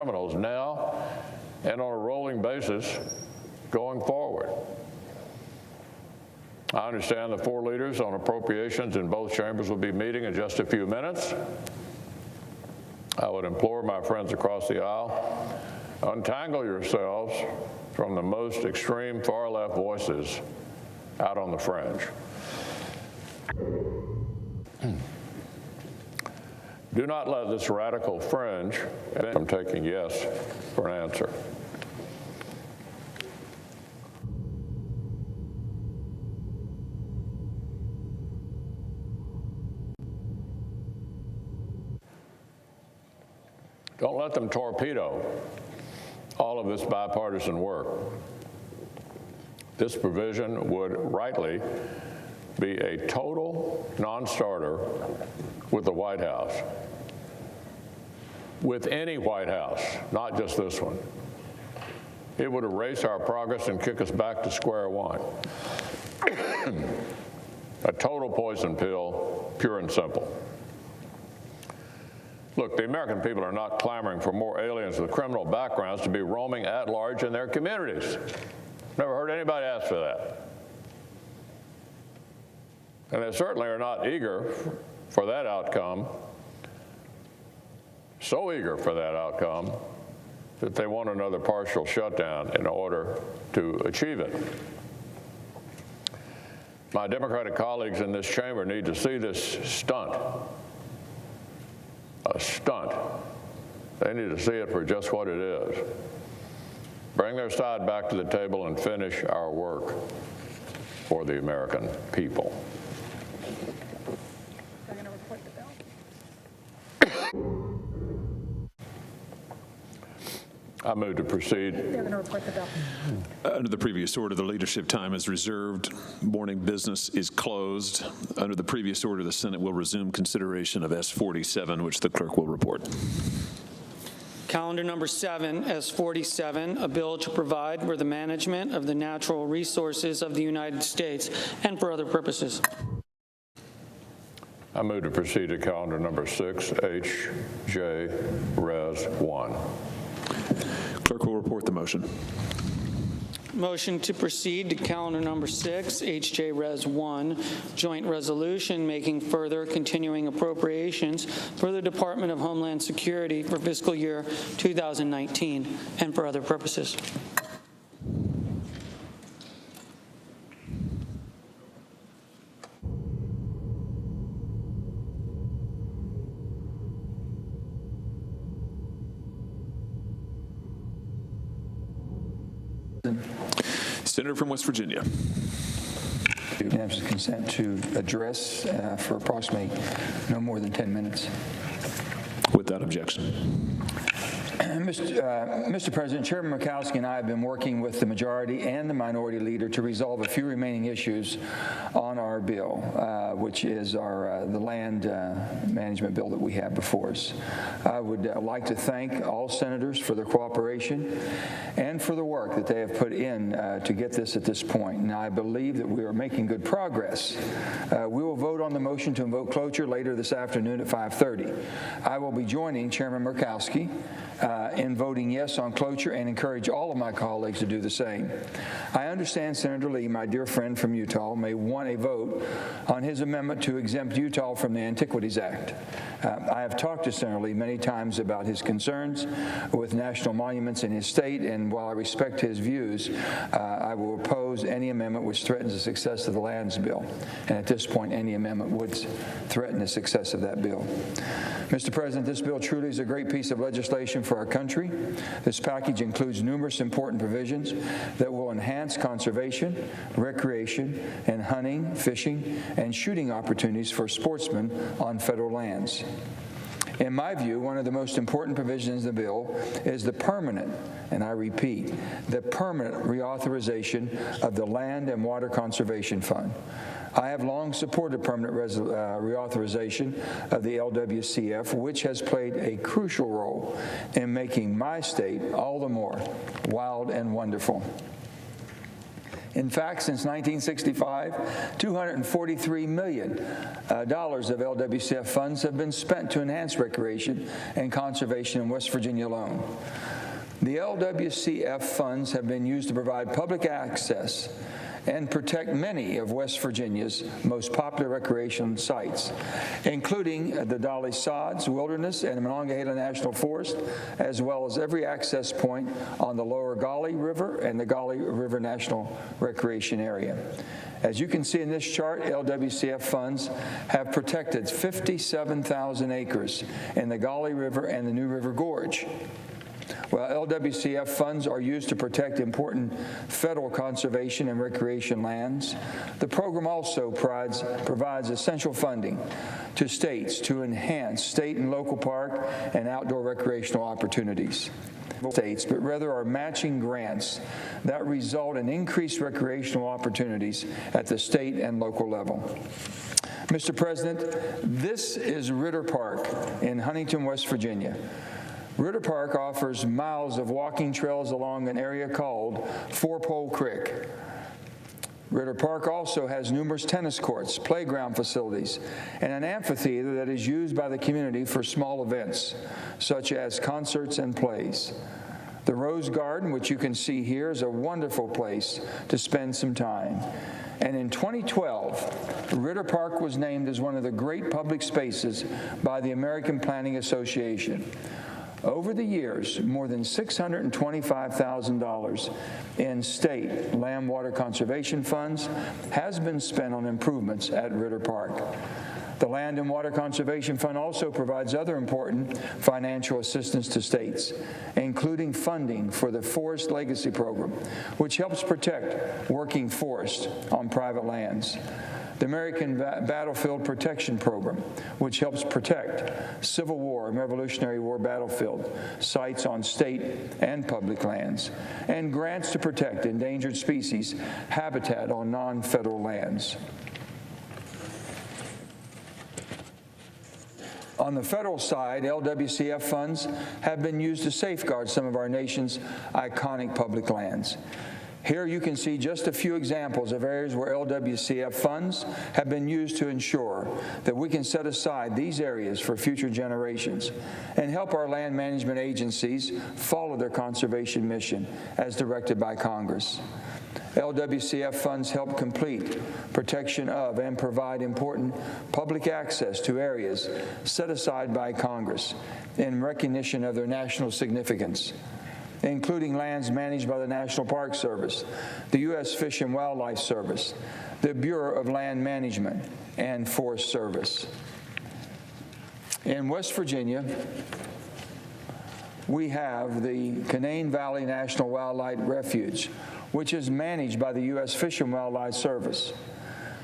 criminals now and on a rolling basis going forward. I understand the four leaders on appropriations in both chambers will be meeting in just a few minutes. I would implore my friends across the aisle, untangle yourselves from the most extreme far-left voices out on the fringe. Do not let this radical fringe from taking yes for an answer. Don't let them torpedo all of this bipartisan work. This provision would rightly be a total non-starter with the White House, with any White House, not just this one. It would erase our progress and kick us back to square one. A total poison pill, pure and simple. Look, the American people are not clamoring for more aliens with criminal backgrounds to be roaming at large in their communities. Never heard anybody ask for that. And they certainly are not eager for that outcome, so eager for that outcome that they want another partial shutdown in order to achieve it. My Democratic colleagues in this chamber need to see this stunt. A stunt. They need to see it for just what it is. Bring their side back to the table and finish our work for the American people. They're going to report the bill. I move to proceed. They're going to report the bill. Under the previous order, the leadership time is reserved. Morning business is closed. Under the previous order, the Senate will resume consideration of S-47, which the clerk will report. Calendar number 7, S-47, a bill to provide for the management of the natural resources of the United States and for other purposes. I move to proceed to calendar number 6, H.J. Res. 1. Clerk will report the motion. Motion to proceed to calendar number 6, H.J. Res. 1, joint resolution making further continuing appropriations for the Department of Homeland Security for fiscal year 2019 and for other purposes. Senator from West Virginia. Unanimous consent to address for approximately no more than 10 minutes. Without objection. Mr. President, Chairman Murkowski and I have been working with the majority and the minority leader to resolve a few remaining issues on our bill, which is the land management bill that we have before us. I would like to thank all senators for their cooperation and for the work that they have put in to get this at this point. And I believe that we are making good progress. We will vote on the motion to invoke cloture later this afternoon at 5:30. I will be joining Chairman Murkowski in voting yes on cloture and encourage all of my colleagues to do the same. I understand Senator Lee, my dear friend from Utah, may want a vote on his amendment to exempt Utah from the Antiquities Act. I have talked to Senator Lee many times about his concerns with national monuments in his state, and while I respect his views, I will oppose any amendment which threatens the success of the lands bill. And at this point, any amendment would threaten the success of that bill. Mr. President, this bill truly is a great piece of legislation for our country. This package includes numerous important provisions that will enhance conservation, recreation, and hunting, fishing, and shooting opportunities for sportsmen on federal lands. In my view, one of the most important provisions in the bill is the permanent, and I repeat, the permanent reauthorization of the Land and Water Conservation Fund. I have long supported permanent reauthorization of the LWCF, which has played a crucial role in making my state all the more wild and wonderful. In fact, since 1965, $243 million of LWCF funds have been spent to enhance recreation and conservation in West Virginia alone. The LWCF funds have been used to provide public access and protect many of West Virginia's most popular recreation sites, including the Dolly Sods Wilderness and the Monongahela National Forest, as well as every access point on the lower Gauley River and the Gauley River National Recreation Area. As you can see in this chart, LWCF funds have protected 57,000 acres in the Gauley River and the New River Gorge. While LWCF funds are used to protect important federal conservation and recreation lands, the program also provides essential funding to states to enhance state and local park and outdoor recreational opportunities. States, but rather are matching grants that result in increased recreational opportunities at the state and local level. Mr. President, this is Ritter Park in Huntington, West Virginia. Ritter Park offers miles of walking trails along an area called Four Pole Creek. Ritter Park also has numerous tennis courts, playground facilities, and an amphitheater that is used by the community for small events, such as concerts and plays. The Rose Garden, which you can see here, is a wonderful place to spend some time. And in 2012, Ritter Park was named as one of the great public spaces by the American Planning Association. Over the years, more than $625,000 in state land water conservation funds has been spent on improvements at Ritter Park. The Land and Water Conservation Fund also provides other important financial assistance to states, including funding for the Forest Legacy Program, which helps protect working forests on private lands. The American Battlefield Protection Program, which helps protect Civil War and Revolutionary War battlefield sites on state and public lands, and grants to protect endangered species habitat on non-federal lands. On the federal side, LWCF funds have been used to safeguard some of our nation's iconic public lands. Here you can see just a few examples of areas where LWCF funds have been used to ensure that we can set aside these areas for future generations and help our land management agencies follow their conservation mission as directed by Congress. LWCF funds help complete protection of and provide important public access to areas set aside by Congress in recognition of their national significance, including lands managed by the National Park Service, the U.S. Fish and Wildlife Service, the Bureau of Land Management, and Forest Service. In West Virginia, we have the Canaan Valley National Wildlife Refuge, which is managed by the U.S. Fish and Wildlife Service.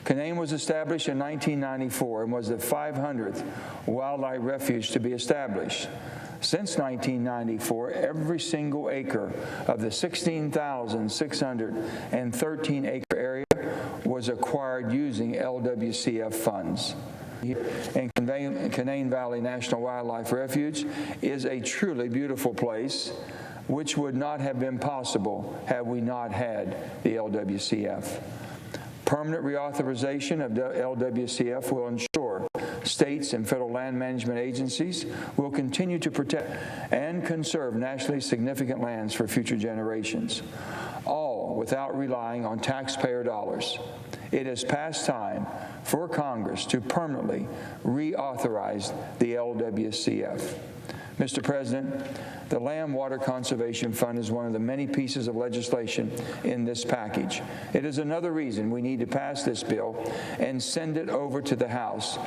Canaan was established in 1994 and was the 500th wildlife refuge to be established. Since 1994, every single acre of the 16,613 acre area was acquired using LWCF funds. And Canaan Valley National Wildlife Refuge is a truly beautiful place, which would not have been possible had we not had the LWCF. Permanent reauthorization of the LWCF will ensure states and federal land management agencies will continue to protect and conserve nationally significant lands for future generations, all without relying on taxpayer dollars. It is past time for Congress to permanently reauthorize the LWCF. Mr. President, the Land Water Conservation Fund is one of the many pieces of legislation in this package. It is another reason we need to pass this bill and send it over to the House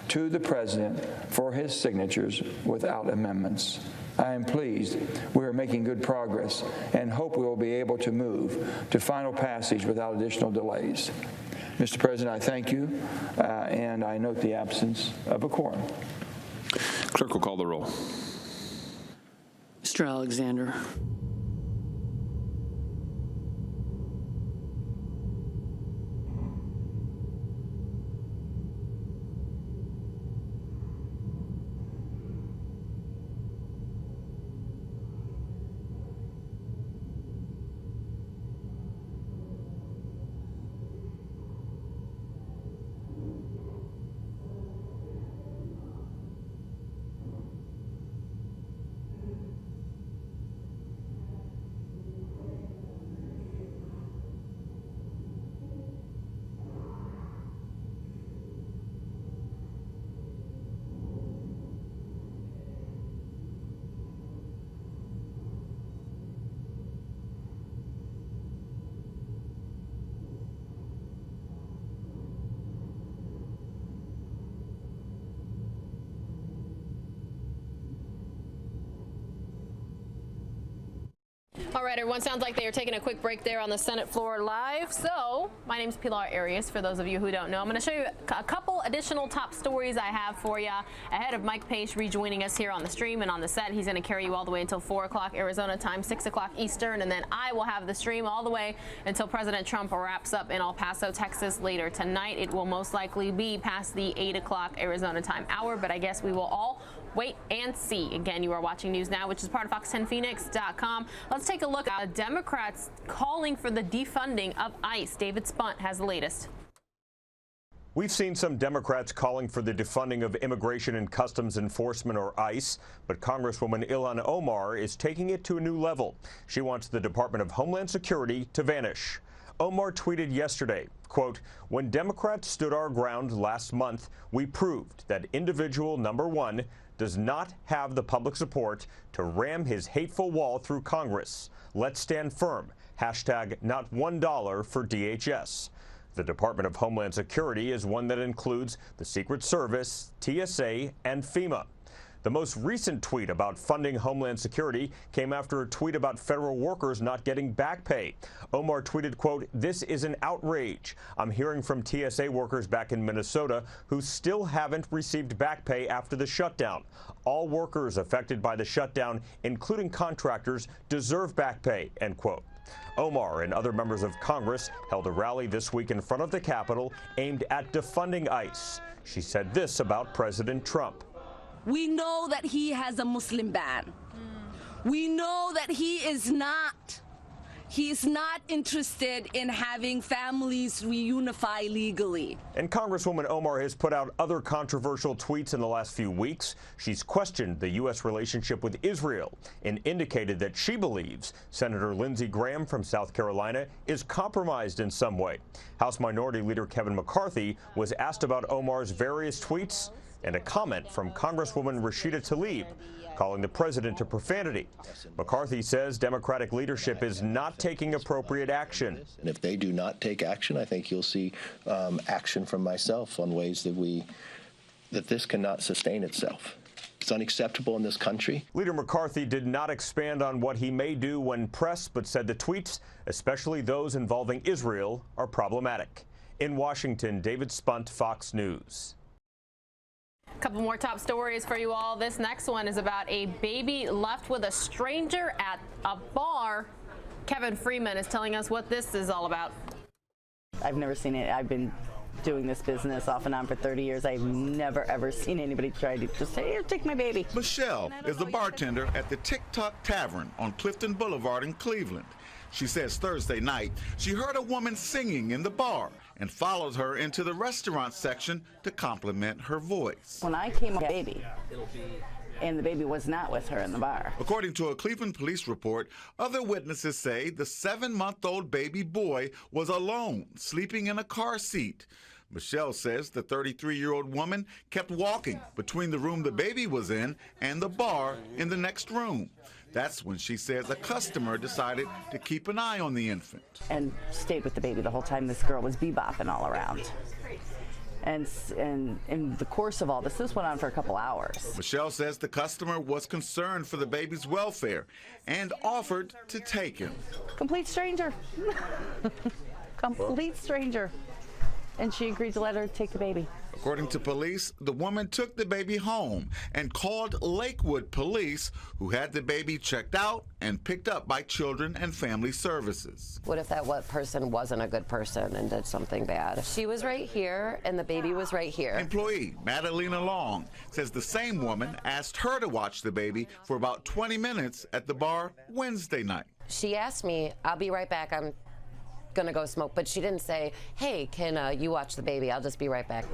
to the President for his signatures without amendments. I am pleased we are making good progress and hope we will be able to move to final passage without additional delays. Mr. President, I thank you, and I note the absence of a quorum. Clerk will call the roll. Mr. Alexander. All right, everyone, sounds like they are taking a quick break there on the Senate floor live. So my name's Pilar Arias, for those of you who don't know. I'm going to show you a couple additional top stories I have for you ahead of Mike Pace rejoining us here on the stream and on the set. He's going to carry you all the way until 4 o'clock Arizona time, 6 o'clock Eastern, and then I will have the stream all the way until President Trump wraps up in El Paso, Texas later tonight. It will most likely be past the 8 o'clock Arizona time hour, but I guess we will all wait and see. Again, you are watching News Now, which is part of Fox10Phoenix.com. Let's take a look at Democrats calling for the defunding of ICE. David Spunt has the latest. We've seen some Democrats calling for the defunding of Immigration and Customs Enforcement, or ICE, but Congresswoman Ilhan Omar is taking it to a new level. She wants the Department of Homeland Security to vanish. Omar tweeted yesterday, quote, "When Democrats stood our ground last month, we proved that individual number one does not have the public support to ram his hateful wall through Congress. Let's stand firm. Hashtag not $1 for DHS. The Department of Homeland Security is one that includes the Secret Service, TSA, and FEMA. The most recent tweet about funding Homeland Security came after a tweet about federal workers not getting back pay. Omar tweeted, quote, "This is an outrage. I'm hearing from TSA workers back in Minnesota who still haven't received back pay after the shutdown. All workers affected by the shutdown, including contractors, deserve back pay," end quote. Omar and other members of Congress held a rally this week in front of the Capitol aimed at defunding ICE. She said this about President Trump. We know that he has a Muslim ban. We know that he's not interested in having families reunify legally. And Congresswoman Omar has put out other controversial tweets in the last few weeks. She's questioned the U.S. relationship with Israel and indicated that she believes Senator Lindsey Graham from South Carolina is compromised in some way. House Minority Leader Kevin McCarthy was asked about Omar's various tweets and a comment from Congresswoman Rashida Tlaib calling the president a profanity. McCarthy says Democratic leadership is not taking appropriate action. And if they do not take action, I think you'll see action from myself on ways that this cannot sustain itself. It's unacceptable in this country. Leader McCarthy did not expand on what he may do when pressed, but said the tweets, especially those involving Israel, are problematic. In Washington, David Spunt, Fox News. A couple more top stories for you all. This next one is about a baby left with a stranger at a bar. Kevin Freeman is telling us what this is all about. I've never seen it. I've been doing this business off and on for 30 years. I've never, ever seen anybody try to just say, "Here, take my baby." Michelle is a bartender at the TikTok Tavern on Clifton Boulevard in Cleveland. She says Thursday night she heard a woman singing in the bar and followed her into the restaurant section to compliment her voice. When I came up, baby, and the baby was not with her in the bar. According to a Cleveland police report, other witnesses say the 7-month-old baby boy was alone, sleeping in a car seat. Michelle says the 33-year-old woman kept walking between the room the baby was in and the bar in the next room. That's when she says a customer decided to keep an eye on the infant. And stayed with the baby the whole time this girl was bebopping all around. And in the course of all this went on for a couple hours. Michelle says the customer was concerned for the baby's welfare and offered to take him. Complete stranger. Complete stranger. And she agreed to let her take the baby. According to police, the woman took the baby home and called Lakewood police, who had the baby checked out and picked up by Children and Family Services. What if that person wasn't a good person and did something bad? She was right here and the baby was right here. Employee Madalena Long says the same woman asked her to watch the baby for about 20 minutes at the bar Wednesday night. She asked me, "I'll be right back. I'm gonna go smoke," but she didn't say, "Hey, can you watch the baby? I'll just be right back."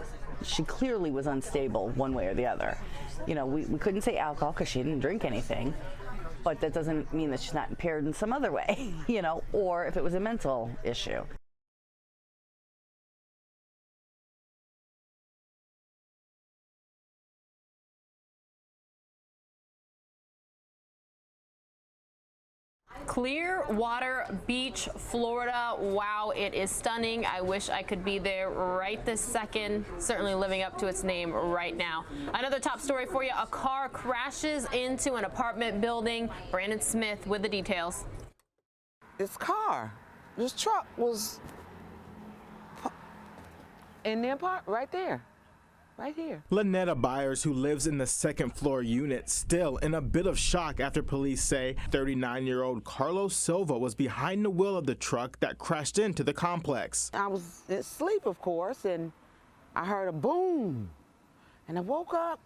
She clearly was unstable one way or the other. You know, we couldn't say alcohol because she didn't drink anything, but that doesn't mean that she's not impaired in some other way, you know, or if it was a mental issue. Clearwater Beach, Florida. Wow, it is stunning. I wish I could be there right this second. Certainly living up to its name right now. Another top story for you. A car crashes into an apartment building. Brandon Smith with the details. this car, this truck was in their park right there. Right here. Lynetta Byers, who lives in the second floor unit, still in a bit of shock after police say 39-year-old Carlos Silva was behind the wheel of the truck that crashed into the complex. I was asleep, of course, and I heard a boom, and I woke up.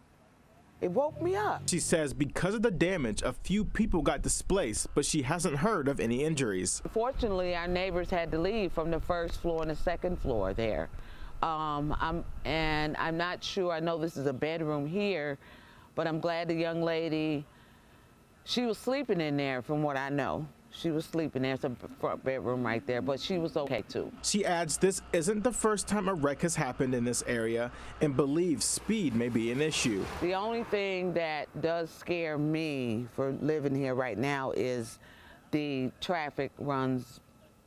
It woke me up. She says because of the damage, a few people got displaced, but she hasn't heard of any injuries. Fortunately, our neighbors had to leave from the first floor and the second floor there. I'm not sure, I know this is a bedroom here, but I'm glad the young lady, she was sleeping in there from what I know. She was sleeping there, it's a front bedroom right there, but she was okay too. She adds this isn't the first time a wreck has happened in this area and believes speed may be an issue. The only thing that does scare me for living here right now is the traffic runs,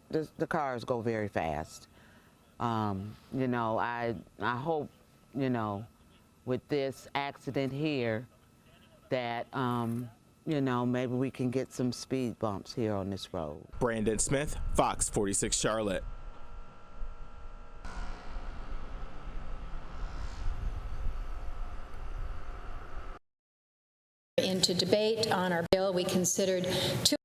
the cars go very fast. You know, I hope, you know, with this accident here that, you know, maybe we can get some speed bumps here on this road. Brandon Smith, Fox 46 Charlotte. Into debate on our bill, we considered two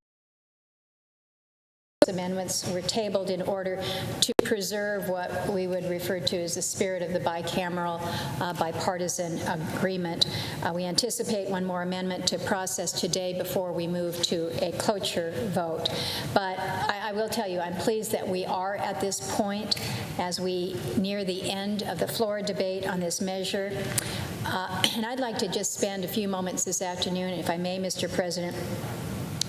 amendments were tabled in order to preserve what we would refer to as the spirit of the bicameral bipartisan agreement. We anticipate one more amendment to process today before we move to a cloture vote. But I will tell you, I'm pleased that we are at this point as we near the end of the floor debate on this measure. And I'd like to just spend a few moments this afternoon, if I may, Mr. President,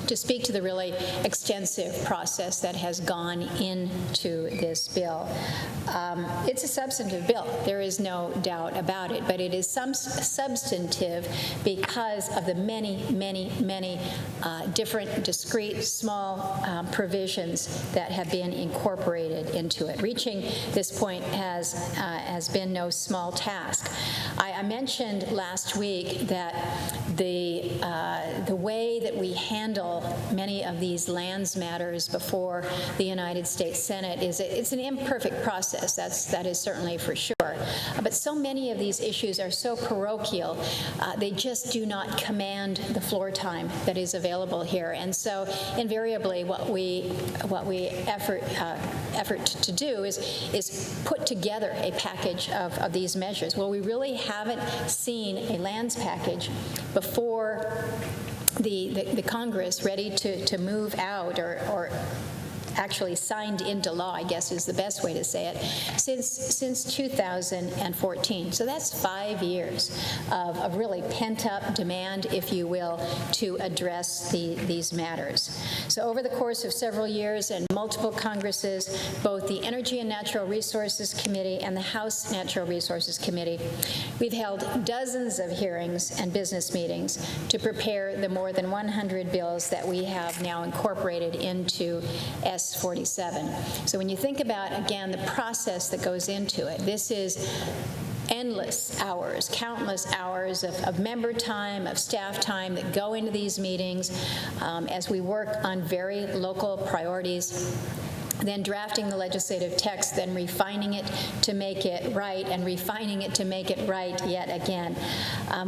to speak to the really extensive process that has gone into this bill. It's a substantive bill. There is no doubt about it, but it is substantive because of the many, many, many different, discrete, small provisions that have been incorporated into it. Reaching this point has been no small task. I mentioned last week that the way that we handle many of these lands matters before the United States Senate it's an imperfect process. That is certainly for sure. But so many of these issues are so parochial, they just do not command the floor time that is available here. And so invariably, what we effort to do is put together a package of these measures. Well, we really haven't seen a lands package before the Congress ready to move out or actually signed into law, I guess is the best way to say it, since 2014. So that's 5 years of really pent-up demand, if you will, to address these matters. So over the course of several years and multiple Congresses, both the Energy and Natural Resources Committee and the House Natural Resources Committee, we've held dozens of hearings and business meetings to prepare the more than 100 bills that we have now incorporated into S47. So when you think about, again, the process that goes into it, this is endless hours, countless hours of member time, of staff time that go into these meetings as we work on very local priorities, then drafting the legislative text, then refining it to make it right, and refining it to make it right yet again.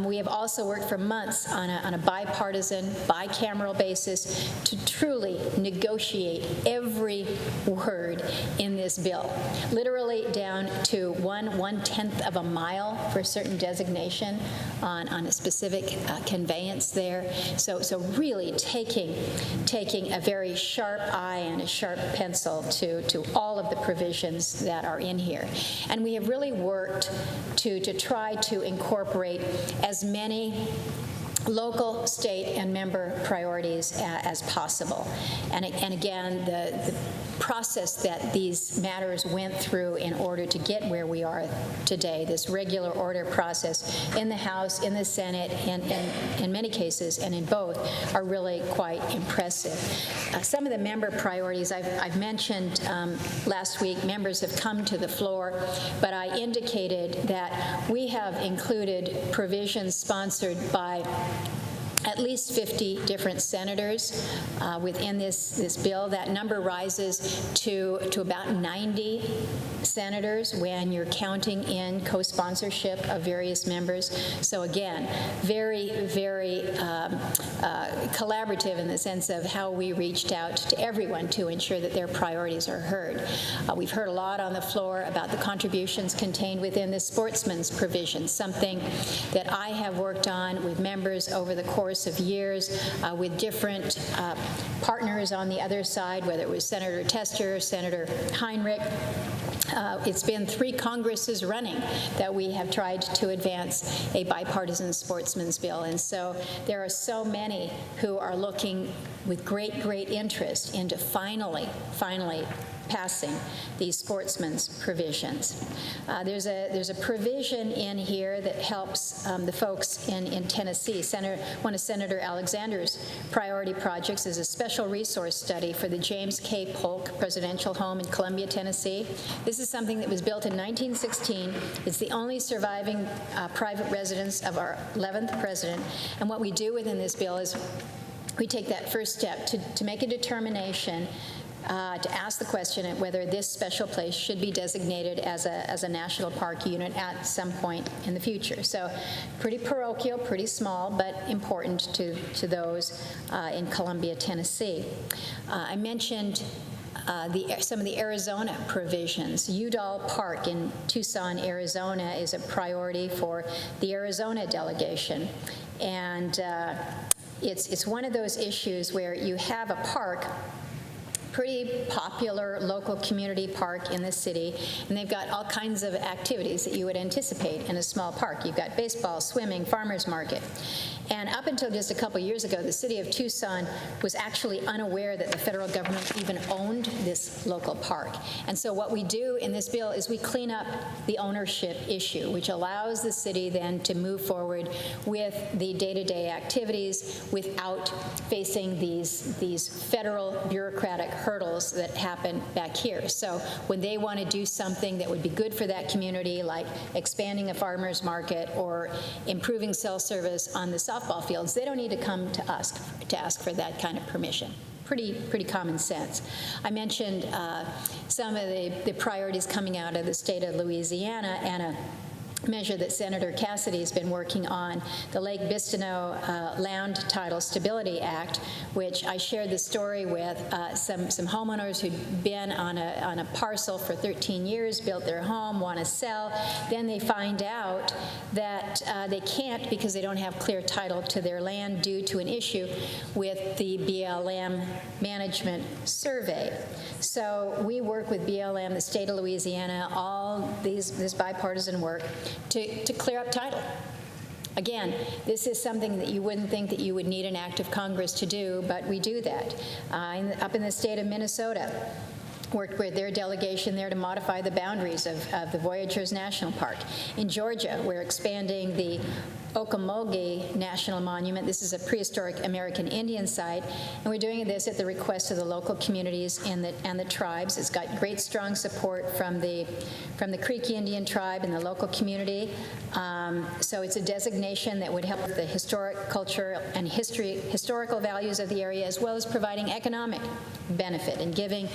We have also worked for months on a bipartisan, bicameral basis to truly negotiate every word in this bill, literally down to one-tenth of a mile for a certain designation on a specific conveyance there. So really taking a very sharp eye and a sharp pencil to all of the provisions that are in here. And we have really worked to try to incorporate as many local, state, and member priorities as possible. And again, the process that these matters went through in order to get where we are today, this regular order process in the House, in the Senate, and in many cases, and in both, are really quite impressive. Some of the member priorities I've mentioned last week, members have come to the floor, but I indicated that we have included provisions sponsored by at least 50 different senators within this bill. That number rises to about 90 senators when you're counting in co-sponsorship of various members. So again, very, very collaborative in the sense of how we reached out to everyone to ensure that their priorities are heard. We've heard a lot on the floor about the contributions contained within the sportsman's provision, something that I have worked on with members over the course of years with different partners on the other side, whether it was Senator Tester, Senator Heinrich. It's been 3 Congresses running that we have tried to advance a bipartisan sportsman's bill. And so there are so many who are looking with great interest into finally passing these sportsman's provisions. There's a provision in here that helps the folks in Tennessee. One of Senator Alexander's priority projects is a special resource study for the James K. Polk Presidential Home in Columbia, Tennessee. This is something that was built in 1916. It's the only surviving private residence of our 11th president. And what we do within this bill is we take that first step to make a determination to ask the question of whether this special place should be designated as a national park unit at some point in the future. So pretty parochial, pretty small, but important to those in Columbia, Tennessee. I mentioned some of the Arizona provisions. Udall Park in Tucson, Arizona is a priority for the Arizona delegation. And it's one of those issues where you have a park, pretty popular local community park in the city, and they've got all kinds of activities that you would anticipate in a small park. You've got baseball, swimming, farmers market. And up until just a couple years ago, the city of Tucson was actually unaware that the federal government even owned this local park. And so what we do in this bill is we clean up the ownership issue, which allows the city then to move forward with the day-to-day activities without facing these federal bureaucratic hurdles that happen back here. So when they want to do something that would be good for that community, like expanding a farmer's market or improving cell service on the softball fields, they don't need to come to us to ask for that kind of permission. Pretty common sense. I mentioned some of the priorities coming out of the state of Louisiana and a measure that Senator Cassidy has been working on, the Lake Bistineau Land Title Stability Act, which I shared the story with some homeowners who'd been on a parcel for 13 years, built their home, want to sell. Then they find out that they can't because they don't have clear title to their land due to an issue with the BLM management survey. So we work with BLM, the state of Louisiana, all this bipartisan work to clear up title. Again, this is something that you wouldn't think that you would need an act of Congress to do, but we do that. Up in the state of Minnesota, worked with their delegation there to modify the boundaries of the Voyageurs National Park. In Georgia, we're expanding the Okmulgee National Monument. This is a prehistoric American Indian site, and we're doing this at the request of the local communities and the tribes. It's got great, strong support from the Creek Indian tribe and the local community. So it's a designation that would help the historic culture and historical values of the area, as well as providing economic benefit and giving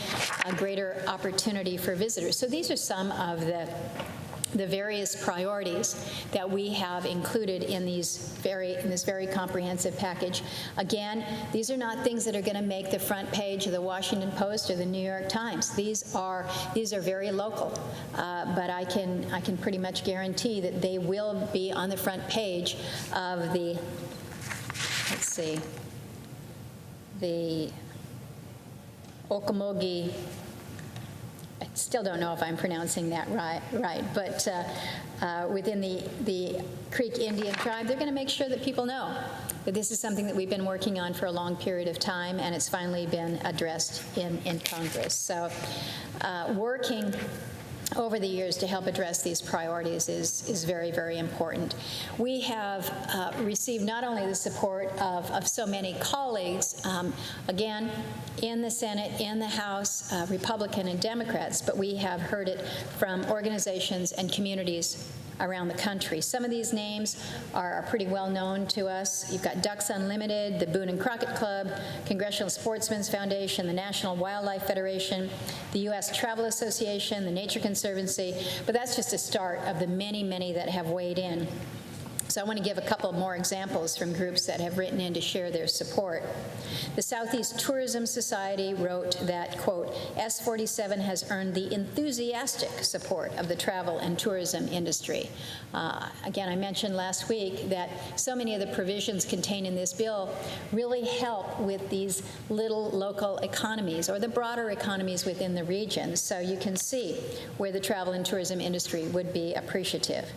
a greater opportunity for visitors. So these are some of the various priorities that we have included in this very comprehensive package. Again, these are not things that are going to make the front page of the Washington Post or the New York Times. These are very local, but I can pretty much guarantee that they will be on the front page of the Okmulgee. I still don't know if I'm pronouncing that right, but within the Creek Indian tribe, they're going to make sure that people know that this is something that we've been working on for a long period of time, and it's finally been addressed in Congress. So working over the years to help address these priorities is very, very important. We have received not only the support of so many colleagues, again, in the Senate, in the House, Republican and Democrats, but we have heard it from organizations and communities around the country. Some of these names are pretty well known to us. You've got Ducks Unlimited, the Boone and Crockett Club, Congressional Sportsmen's Foundation, the National Wildlife Federation, the U.S. Travel Association, the Nature Conservancy, but that's just a start of the many, many that have weighed in. So I want to give a couple more examples from groups that have written in to share their support. The Southeast Tourism Society wrote that, quote, S47 has earned the enthusiastic support of the travel and tourism industry. Again, I mentioned last week that so many of the provisions contained in this bill really help with these little local economies or the broader economies within the region. So you can see where the travel and tourism industry would be appreciative.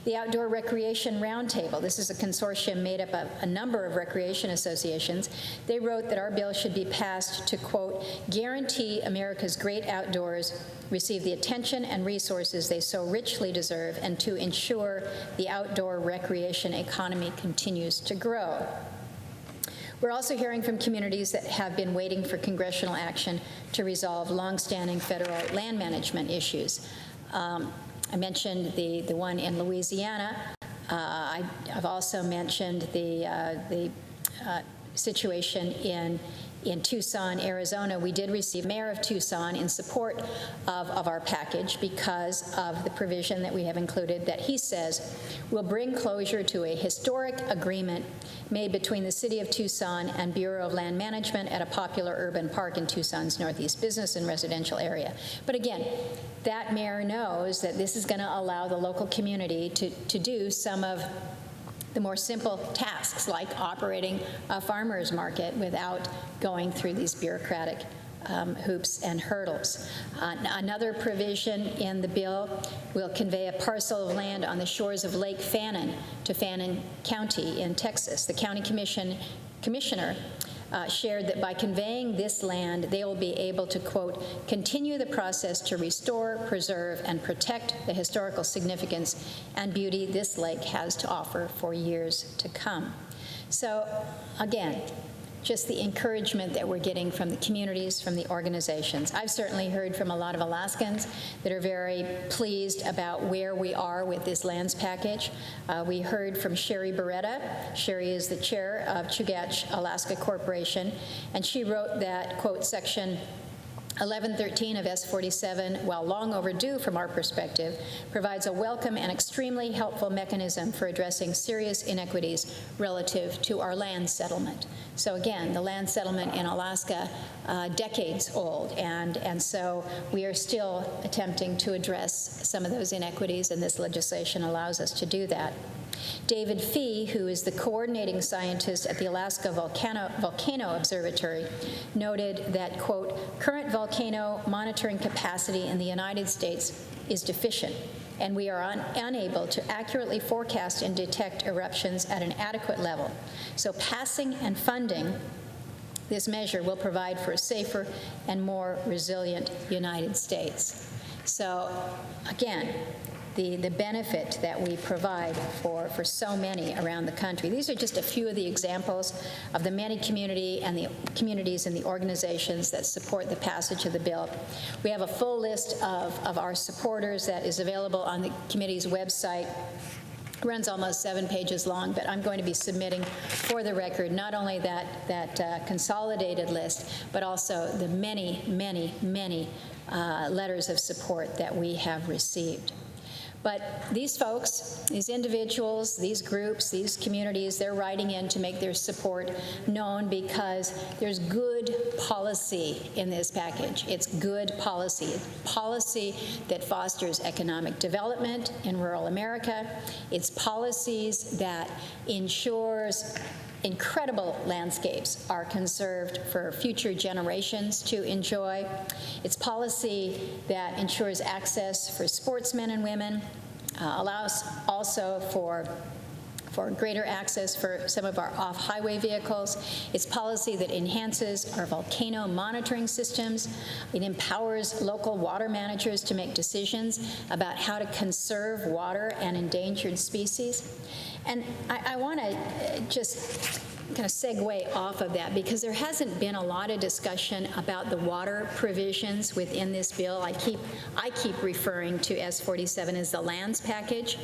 The Outdoor Recreation Roundtable, this is a consortium made up of a number of recreation associations. They wrote that our bill should be passed to, quote, guarantee America's great outdoors receive the attention and resources they so richly deserve, and to ensure the outdoor recreation economy continues to grow. We're also hearing from communities that have been waiting for congressional action to resolve longstanding federal land management issues. I mentioned the one in Louisiana. I've also mentioned the situation in Tucson, Arizona. We did receive Mayor of Tucson in support of our package because of the provision that we have included that he says will bring closure to a historic agreement made between the City of Tucson and Bureau of Land Management at a popular urban park in Tucson's northeast business and residential area. But again, that mayor knows that this is going to allow the local community to do some of the more simple tasks like operating a farmer's market without going through these bureaucratic hoops and hurdles. Another provision in the bill will convey a parcel of land on the shores of Lake Fannin to Fannin County in Texas. The county commissioner shared that by conveying this land, they will be able to, quote, continue the process to restore, preserve, and protect the historical significance and beauty this lake has to offer for years to come. So, again, just the encouragement that we're getting from the communities, from the organizations. I've certainly heard from a lot of Alaskans that are very pleased about where we are with this lands package. We heard from Sherry Beretta. Sherry is the chair of Chugach Alaska Corporation, and she wrote that, quote, Section 1113 of S47, while long overdue from our perspective, provides a welcome and extremely helpful mechanism for addressing serious inequities relative to our land settlement. So again, the land settlement in Alaska, decades old, and so we are still attempting to address some of those inequities, and this legislation allows us to do that. David Fee, who is the coordinating scientist at the Alaska Volcano Observatory, noted that, quote, current volcano monitoring capacity in the United States is deficient, and we are unable to accurately forecast and detect eruptions at an adequate level. So passing and funding this measure will provide for a safer and more resilient United States. So, again, the benefit that we provide for so many around the country. These are just a few of the examples of the many communities and the organizations that support the passage of the bill. We have a full list of our supporters that is available on the committee's website. It runs almost 7 pages long, but I'm going to be submitting for the record not only that consolidated list, but also the many, many, many letters of support that we have received. But these folks, these individuals, these groups, these communities, they're writing in to make their support known because there's good policy in this package. It's good policy. Policy that fosters economic development in rural America. It's policies that ensures incredible landscapes are conserved for future generations to enjoy. It's policy that ensures access for sportsmen and women, allows also for greater access for some of our off-highway vehicles. It's policy that enhances our volcano monitoring systems. It empowers local water managers to make decisions about how to conserve water and endangered species. And I want to just kind of segue off of that, because there hasn't been a lot of discussion about the water provisions within this bill. I keep referring to S47 as the lands package.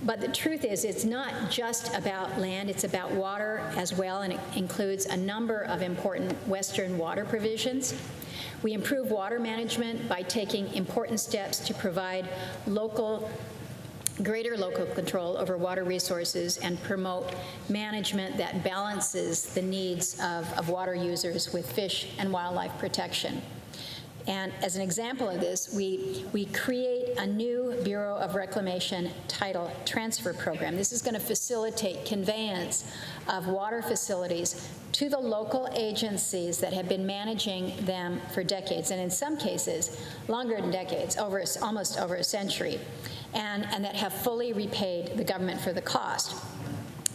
But the truth is, it's not just about land, it's about water as well, and it includes a number of important Western water provisions. We improve water management by taking important steps to provide greater local control over water resources and promote management that balances the needs of water users with fish and wildlife protection. And as an example of this, we create a new Bureau of Reclamation title transfer program. This is going to facilitate conveyance of water facilities to the local agencies that have been managing them for decades, and in some cases, longer than decades, almost over a century, and that have fully repaid the government for the cost.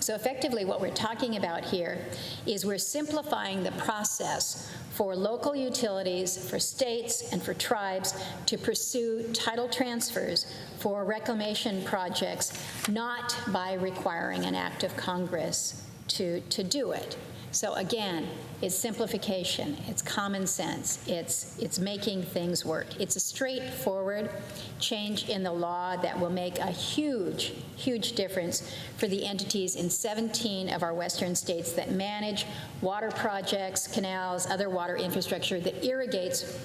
So effectively, what we're talking about here is we're simplifying the process for local utilities, for states, and for tribes to pursue title transfers for reclamation projects, not by requiring an act of Congress to do it. So again, it's simplification, it's common sense, it's making things work. It's a straightforward change in the law that will make a huge, huge difference for the entities in 17 of our western states that manage water projects, canals, other water infrastructure that irrigates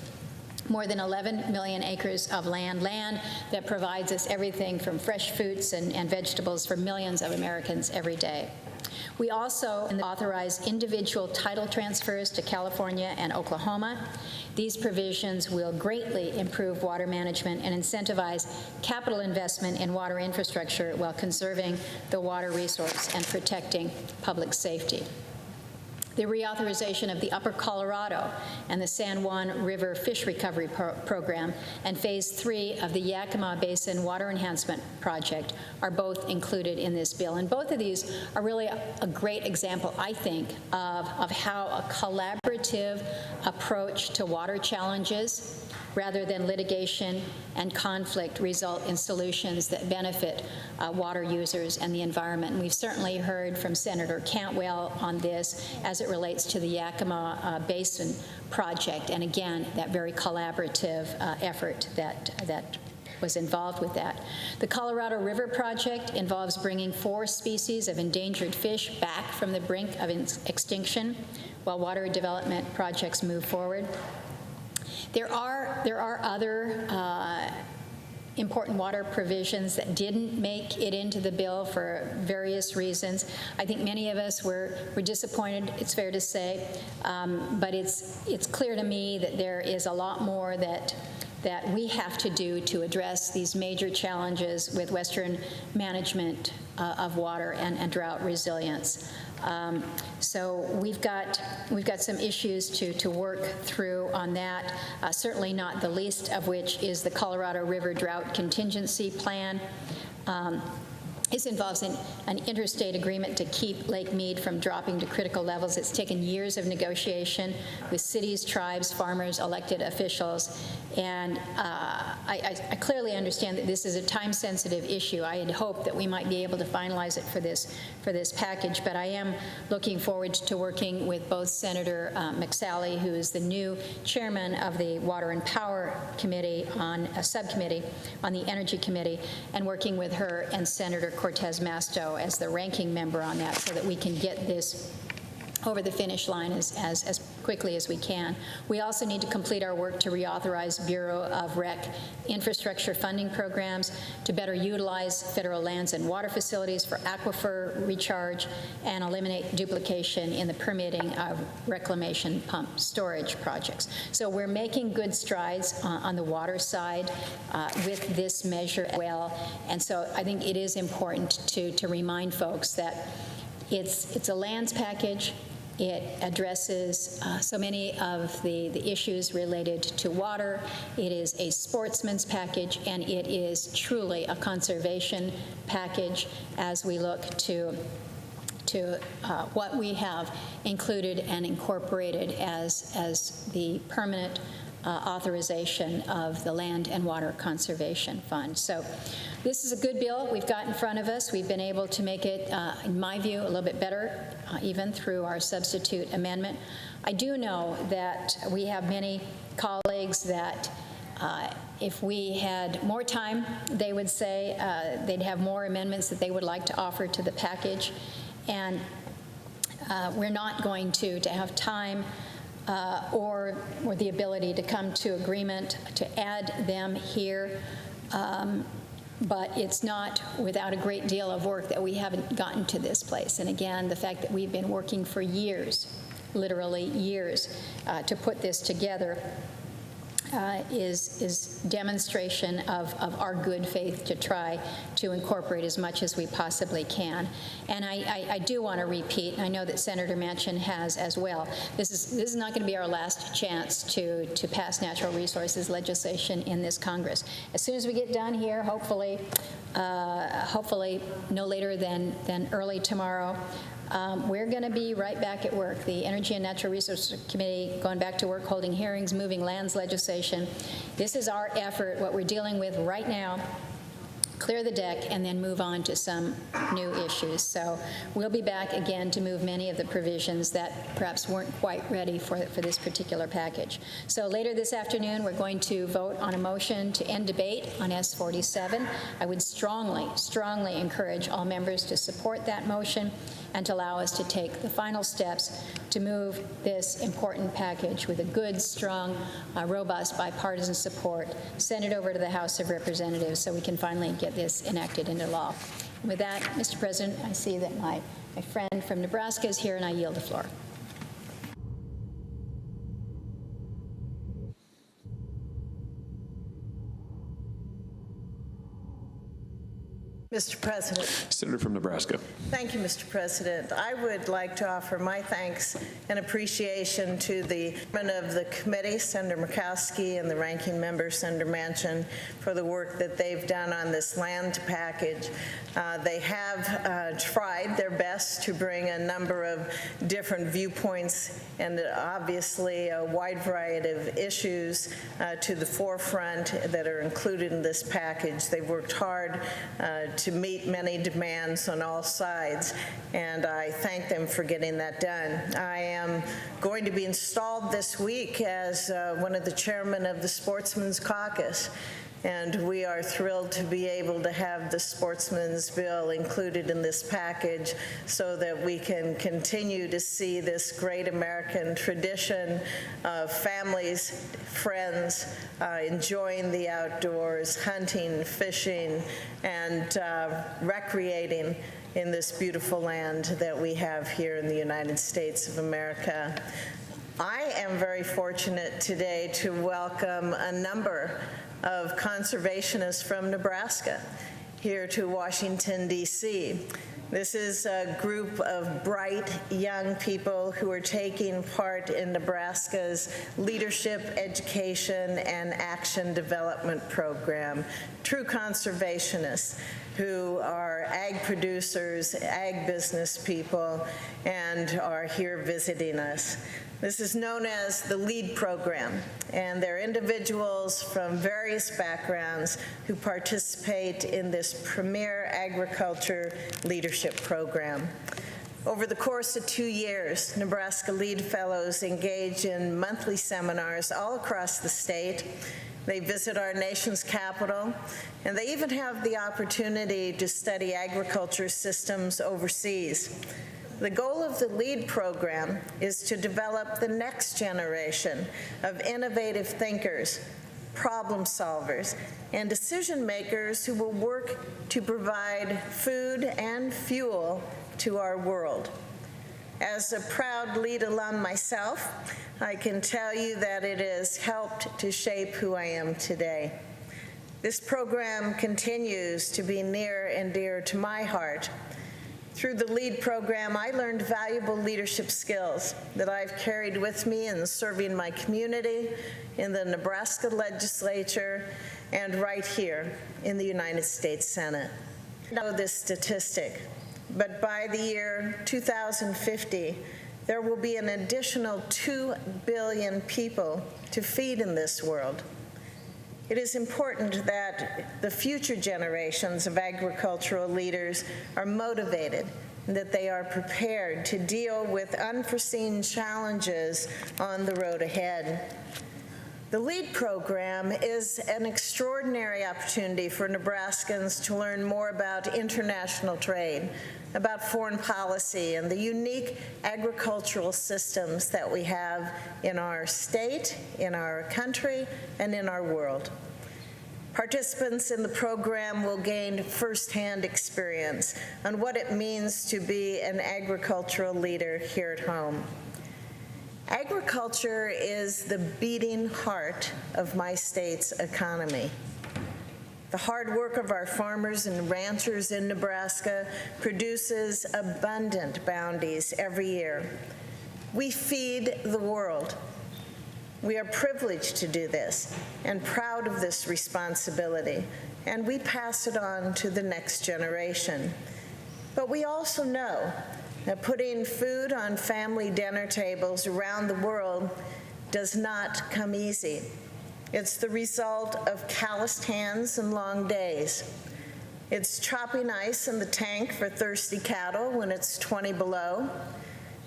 more than 11 million acres of land that provides us everything from fresh fruits and vegetables for millions of Americans every day. We also authorize individual title transfers to California and Oklahoma. These provisions will greatly improve water management and incentivize capital investment in water infrastructure while conserving the water resource and protecting public safety. The reauthorization of the Upper Colorado and the San Juan River Fish Recovery Program and Phase 3 of the Yakima Basin Water Enhancement Project are both included in this bill. And both of these are really a great example, I think, of how a collaborative approach to water challenges rather than litigation and conflict result in solutions that benefit water users and the environment. And we've certainly heard from Senator Cantwell on this as it relates to the Yakima Basin project, and again, that very collaborative effort that was involved with that. The Colorado River Project involves bringing 4 species of endangered fish back from the brink of extinction while water development projects move forward. There are other important water provisions that didn't make it into the bill for various reasons. I think many of us were disappointed, it's fair to say, but it's clear to me that there is a lot more that we have to do to address these major challenges with Western management of water and drought resilience. So we've got some issues to work through on that, certainly not the least of which is the Colorado River Drought Contingency Plan. This involves an interstate agreement to keep Lake Mead from dropping to critical levels. It's taken years of negotiation with cities, tribes, farmers, elected officials, and I clearly understand that this is a time-sensitive issue. I had hoped that we might be able to finalize it for this package, but I am looking forward to working with both Senator McSally, who is the new chairman of the Water and Power Committee on a subcommittee on the Energy Committee, and working with her and Senator Cortez Masto as the ranking member on that so that we can get this over the finish line as quickly as we can. We also need to complete our work to reauthorize Bureau of Rec infrastructure funding programs to better utilize federal lands and water facilities for aquifer recharge and eliminate duplication in the permitting of reclamation pump storage projects. So we're making good strides on the water side with this measure as well. And so I think it is important to remind folks that it's a lands package. It addresses so many of the issues related to water. It is a sportsman's package, and it is truly a conservation package as we look to what we have included and incorporated as the permanent authorization of the Land and Water Conservation Fund. So this is a good bill we've got in front of us. We've been able to make it, in my view, a little bit better, even through our substitute amendment. I do know that we have many colleagues that if we had more time, they would say they'd have more amendments that they would like to offer to the package. And we're not going to have time or the ability to come to agreement to add them here. But it's not without a great deal of work that we haven't gotten to this place. And again, the fact that we've been working for years, literally years, to put this together is demonstration of our good faith to try to incorporate as much as we possibly can. And I do want to repeat, and I know that Senator Manchin has as well, this is not going to be our last chance to pass natural resources legislation in this Congress. As soon as we get done here, hopefully no later than early tomorrow, we're going to be right back at work. The Energy and Natural Resources Committee going back to work, holding hearings, moving lands legislation. This is our effort, what we're dealing with right now. Clear the deck and then move on to some new issues. So we'll be back again to move many of the provisions that perhaps weren't quite ready for this particular package. So later this afternoon, we're going to vote on a motion to end debate on S-47. I would strongly, strongly encourage all members to support that motion and to allow us to take the final steps to move this important package with a good, strong, robust bipartisan support, send it over to the House of Representatives so we can finally get this enacted into law. And with that, Mr. President, I see that my friend from Nebraska is here, and I yield the floor. Mr. President. Senator from Nebraska. Thank you, Mr. President. I would like to offer my thanks and appreciation to the chairman of the committee, Senator Murkowski, and the ranking member, Senator Manchin, for the work that they've done on this land package. They have tried their best to bring a number of different viewpoints and obviously a wide variety of issues to the forefront that are included in this package. They've worked hard to meet many demands on all sides, and I thank them for getting that done. I am going to be installed this week as one of the chairmen of the Sportsman's Caucus, and we are thrilled to be able to have the Sportsman's Bill included in this package so that we can continue to see this great American tradition of families, friends, enjoying the outdoors, hunting, fishing, and recreating in this beautiful land that we have here in the United States of America. I am very fortunate today to welcome a number of conservationists from Nebraska here to Washington, D.C. This is a group of bright young people who are taking part in Nebraska's Leadership, Education, and Action Development Program. True conservationists who are ag producers, ag business people, and are here visiting us. This is known as the LEAD program, and they're individuals from various backgrounds who participate in this premier agriculture leadership program. Over the course of 2 years, Nebraska LEAD Fellows engage in monthly seminars all across the state. They visit our nation's capital, and they even have the opportunity to study agriculture systems overseas. The goal of the LEAD program is to develop the next generation of innovative thinkers, problem solvers, and decision makers who will work to provide food and fuel to our world. As a proud LEAD alum myself, I can tell you that it has helped to shape who I am today. This program continues to be near and dear to my heart. Through the LEAD program, I learned valuable leadership skills that I've carried with me in serving my community, in the Nebraska legislature, and right here in the United States Senate. I know this statistic, but by the year 2050, There will be an additional 2 billion people to feed in this world. It is important that the future generations of agricultural leaders are motivated and that they are prepared to deal with unforeseen challenges on the road ahead. The LEAD program is an extraordinary opportunity for Nebraskans to learn more about international trade, about foreign policy, and the unique agricultural systems that we have in our state, in our country, and in our world. Participants in the program will gain firsthand experience on what it means to be an agricultural leader here at home. Agriculture is the beating heart of my state's economy. The hard work of our farmers and ranchers in Nebraska produces abundant bounties every year. We feed the world. We are privileged to do this and proud of this responsibility, and we pass it on to the next generation. But we also know that putting food on family dinner tables around the world does not come easy. It's the result of calloused hands and long days. It's chopping ice in the tank for thirsty cattle when it's 20 below,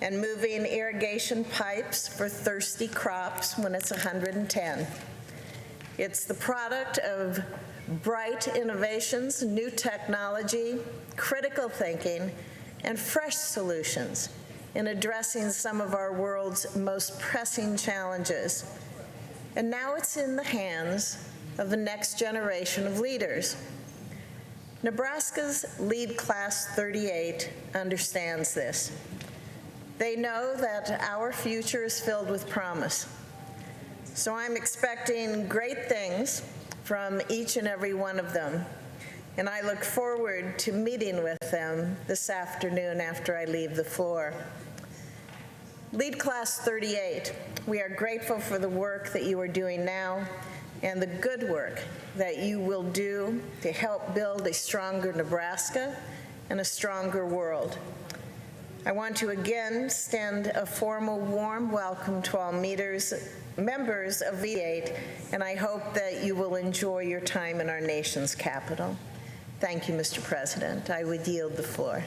and moving irrigation pipes for thirsty crops when it's 110. It's the product of bright innovations, new technology, critical thinking, and fresh solutions in addressing some of our world's most pressing challenges. And now it's in the hands of the next generation of leaders. Nebraska's Lead Class 38 understands this. They know that our future is filled with promise. So I'm expecting great things from each and every one of them, and I look forward to meeting with them this afternoon after I leave the floor. Lead Class 38, we are grateful for the work that you are doing now and the good work that you will do to help build a stronger Nebraska and a stronger world. I want to again extend a formal warm welcome to all members of V8, and I hope that you will enjoy your time in our nation's capital. Thank you, Mr. President. I would yield the floor.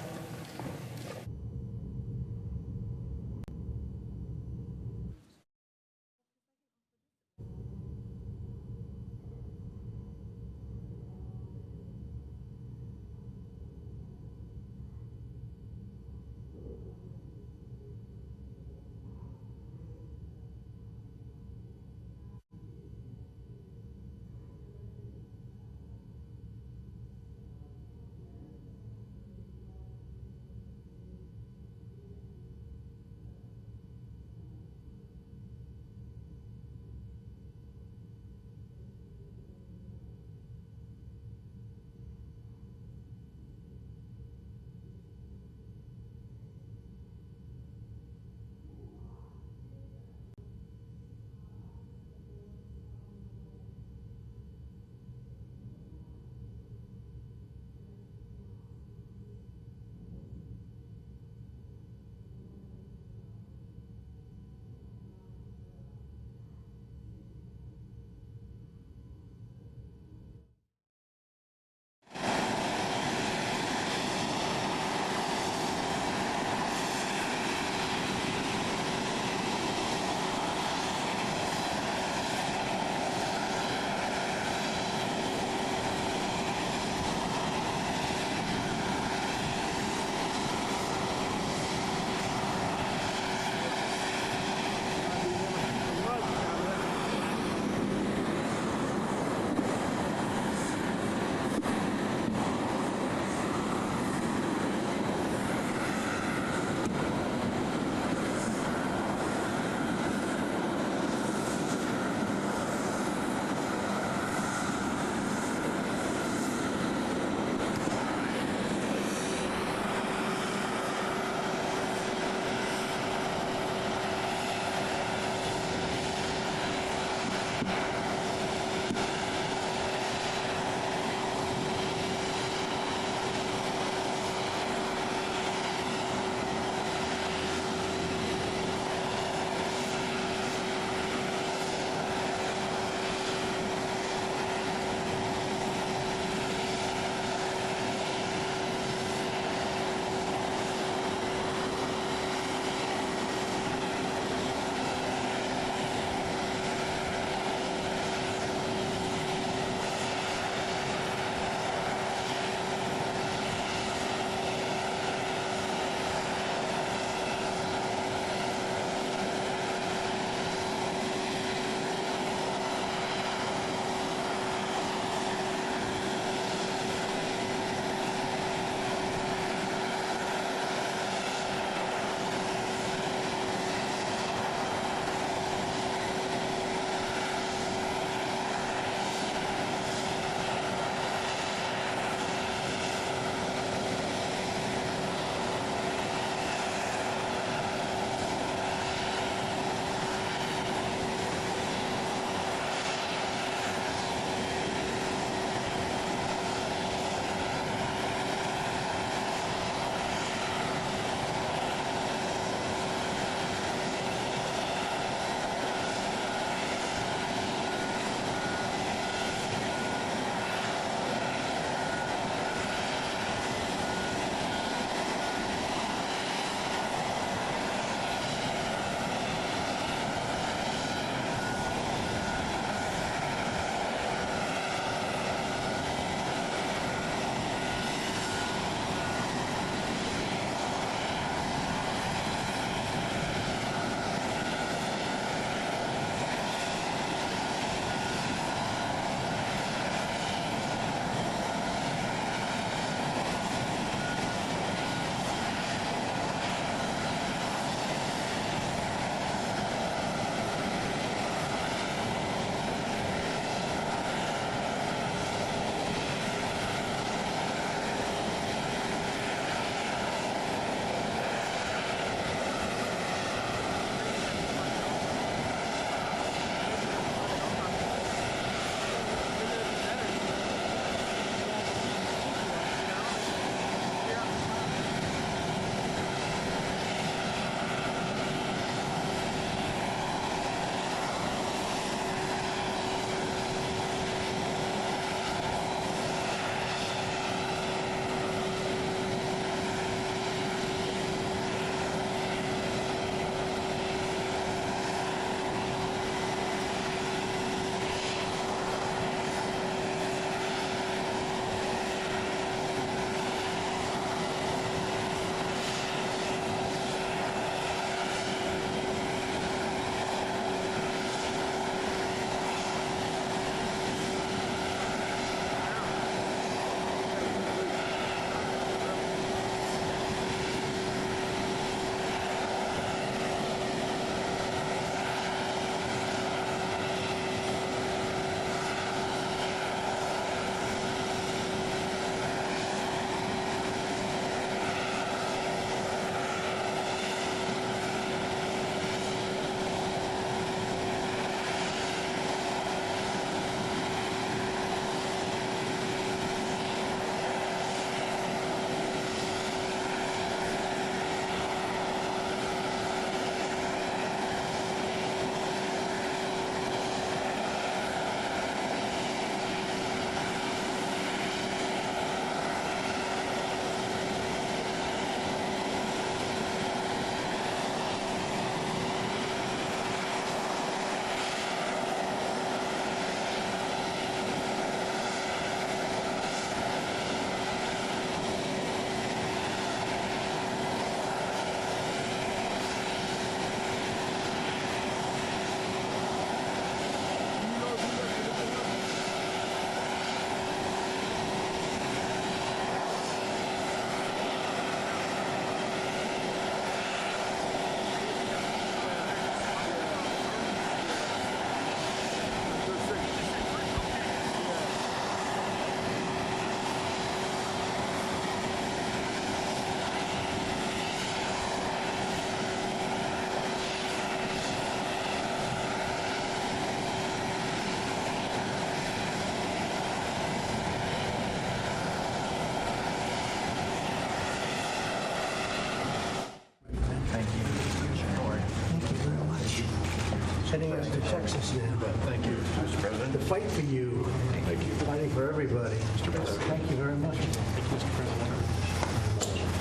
heading out to Texas now. Thank you, Mr. President. The fight for you. Thank you. Fighting for everybody. Mr. President. Thank you very much. Thank you, Mr. President.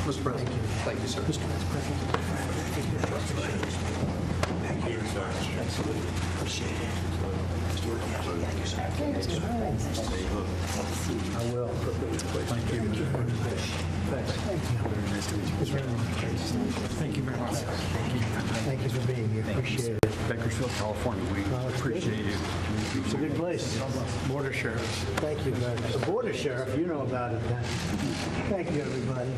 Mr. President. Thank you, sir. Mr. President. Thank you, sir. Absolutely. Appreciate it. Thank you, sir. I will. Thank you. Thanks. Thank you. Nice to meet you. Thank you very much. Thank you for being here. Appreciate it. Bakersfield, California. We appreciate you. It's a good place. Border Sheriff. Thank you very much. The Border Sheriff, you know about it then. Thank you, everybody.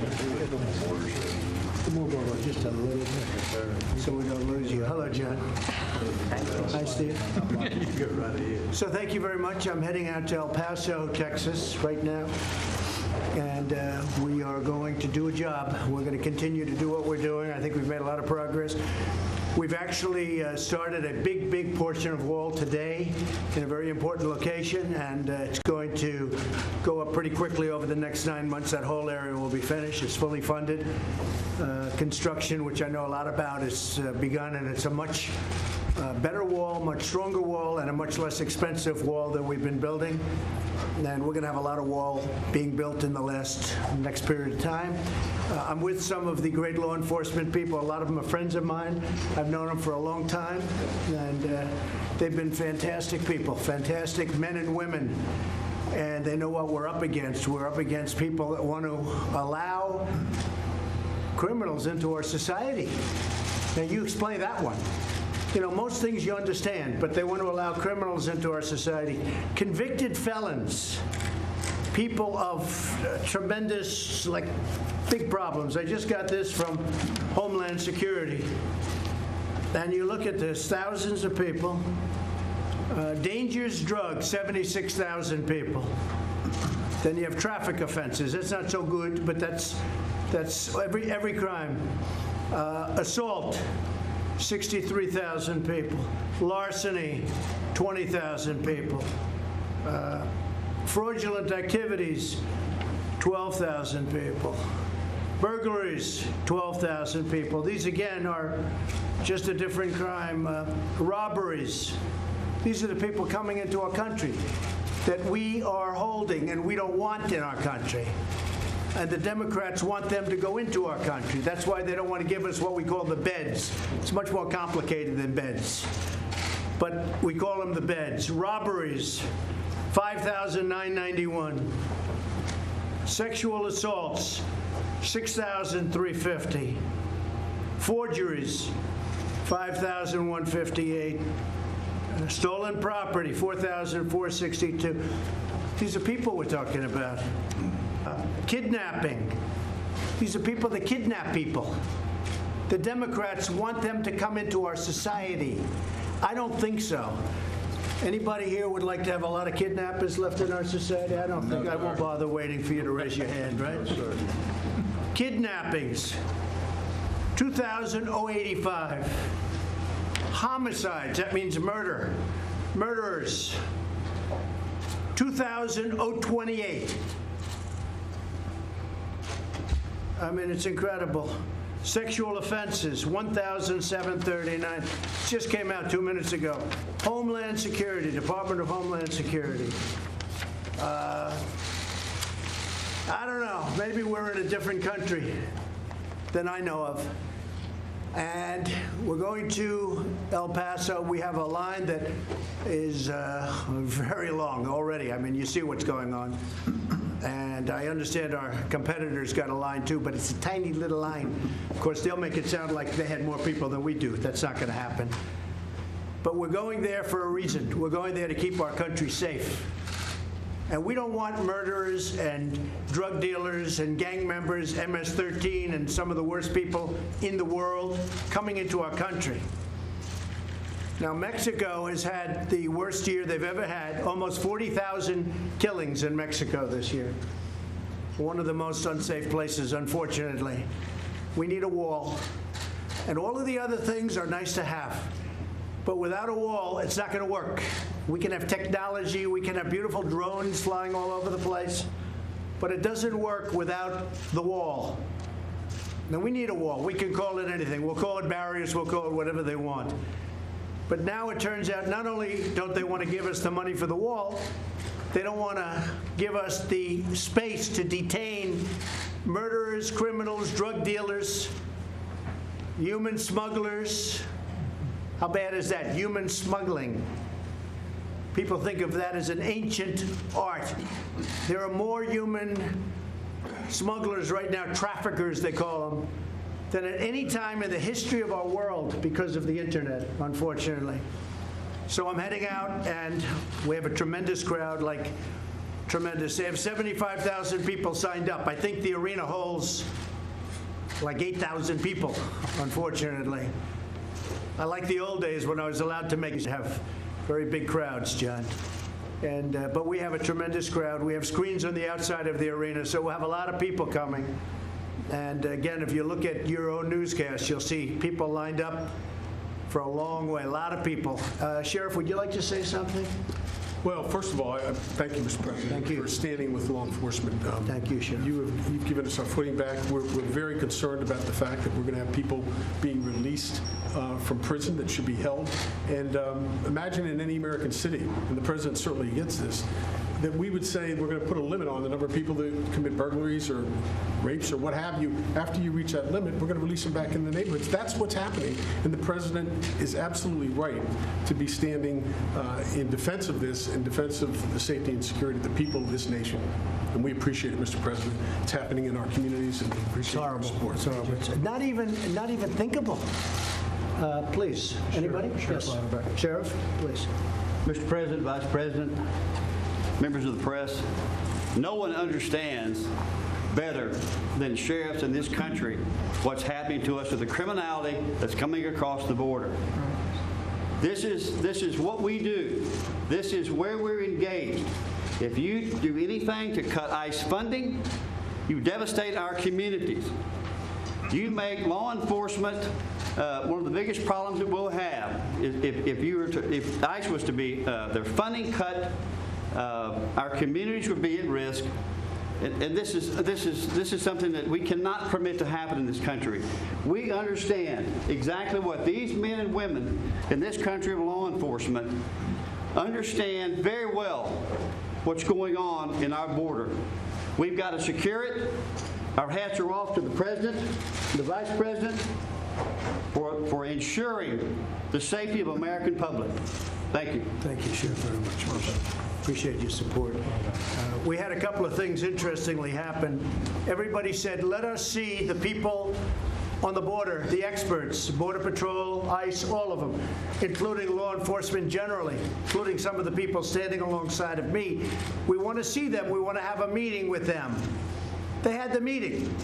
Move over just a little bit so we don't lose you. Hello, John. Hi, Steve. So thank you very much. I'm heading out to El Paso, Texas right now. And we are going to do a job. We're going to continue to do what we're doing. I think we've made a lot of progress. We've actually started a big portion of wall today in a very important location, and it's going to go up pretty quickly over the next 9 months. That whole area will be finished. It's fully funded. Construction, which I know a lot about, is begun, and it's a much better wall, much stronger wall, and a much less expensive wall than we've been building. And we're going to have a lot of wall being built in the next period of time. I'm with some of the great law enforcement people. A lot of them are friends of mine. I've known them for a long time, and they've been fantastic people, fantastic men and women. And they know what we're up against. We're up against people that want to allow criminals into our society. Now, you explain that one. You know, most things you understand, but they want to allow criminals into our society. Convicted felons, people of tremendous, big problems. I just got this from Homeland Security. And you look at this, thousands of people. Dangerous drugs, 76,000 people. Then you have traffic offenses. That's not so good, but that's every crime. Assault. 63,000 people. Larceny, 20,000 people. Fraudulent activities, 12,000 people. Burglaries, 12,000 people. These, again, are just a different crime. Robberies. These are the people coming into our country that we are holding and we don't want in our country. And the Democrats want them to go into our country. That's why they don't want to give us what we call the beds. It's much more complicated than beds. But we call them the beds. Robberies, 5,991. Sexual assaults, 6,350. Forgeries, 5,158. Stolen property, 4,462. These are people we're talking about. Kidnapping. These are people that kidnap people. The Democrats want them to come into our society. I don't think so. Anybody here would like to have a lot of kidnappers left in our society? I don't think. I won't bother waiting for you to raise your hand, right? Kidnappings, 2,085. Homicides, that means murder. Murderers, 2,028. I mean, it's incredible. Sexual offenses, 1,739. Just came out 2 minutes ago. Homeland Security, Department of Homeland Security. I don't know. Maybe we're in a different country than I know of. And we're going to El Paso. We have a line that is very long already. I mean, you see what's going on. And I understand our competitors got a line too, but it's a tiny little line. Of course, they'll make it sound like they had more people than we do. That's not going to happen. But we're going there for a reason. We're going there to keep our country safe. And we don't want murderers and drug dealers and gang members, MS-13, and some of the worst people in the world coming into our country. Now, Mexico has had the worst year they've ever had, almost 40,000 killings in Mexico this year. One of the most unsafe places, unfortunately. We need a wall. And all of the other things are nice to have. But without a wall, it's not going to work. We can have technology, we can have beautiful drones flying all over the place, but it doesn't work without the wall. Now, we need a wall. We can call it anything. We'll call it barriers, we'll call it whatever they want. But now it turns out not only don't they want to give us the money for the wall, they don't want to give us the space to detain murderers, criminals, drug dealers, human smugglers. How bad is that? Human smuggling. People think of that as an ancient art. There are more human smugglers right now, traffickers they call them, than at any time in the history of our world because of the internet, unfortunately. So I'm heading out, and we have a tremendous crowd, like tremendous. They have 75,000 people signed up. I think the arena holds like 8,000 people, unfortunately. I like the old days when I was allowed to have very big crowds, John. And but we have a tremendous crowd. We have screens on the outside of the arena, so we'll have a lot of people coming. And again, if you look at your own newscast, you'll see people lined up for a long way, a lot of people. Sheriff, would you like to say something? Well, first of all, thank you, Mr. President, for standing with law enforcement. Thank you, Sheriff. You've given us our footing back. We're very concerned about the fact that we're going to have people being released from prison that should be held. And imagine in any American city, and the president certainly gets this, that we would say we're going to put a limit on the number of people that commit burglaries or rapes or what have you. After you reach that limit, we're going to release them back in the neighborhoods. That's what's happening. And the president is absolutely right to be standing in defense of this, in defense of the safety and security of the people of this nation. And we appreciate it, Mr. President. It's happening in our communities, and we appreciate your support. It's horrible. It's not even thinkable. Please, anybody? Yes. Sheriff, please. Mr. President, Vice President, members of the press, no one understands better than sheriffs in this country what's happening to us with the criminality that's coming across the border. This is what we do. This is where we're engaged. If you do anything to cut ICE funding, you devastate our communities. You make law enforcement one of the biggest problems that we'll have is if ICE was to be their funding cut. Our communities would be at risk, and this is something that we cannot permit to happen in this country. We understand exactly what these men and women in this country of law enforcement understand very well what's going on in our border. We've got to secure it. Our hats are off to the President, the Vice President, for ensuring the safety of American public. Thank you. Thank you, Sheriff, very much. Appreciate your support. We had a couple of things interestingly happen. Everybody said, let us see the people on the border, the experts, Border Patrol, ICE, all of them, including law enforcement generally, including some of the people standing alongside of me. We want to see them. We want to have a meeting with them. They had the meeting.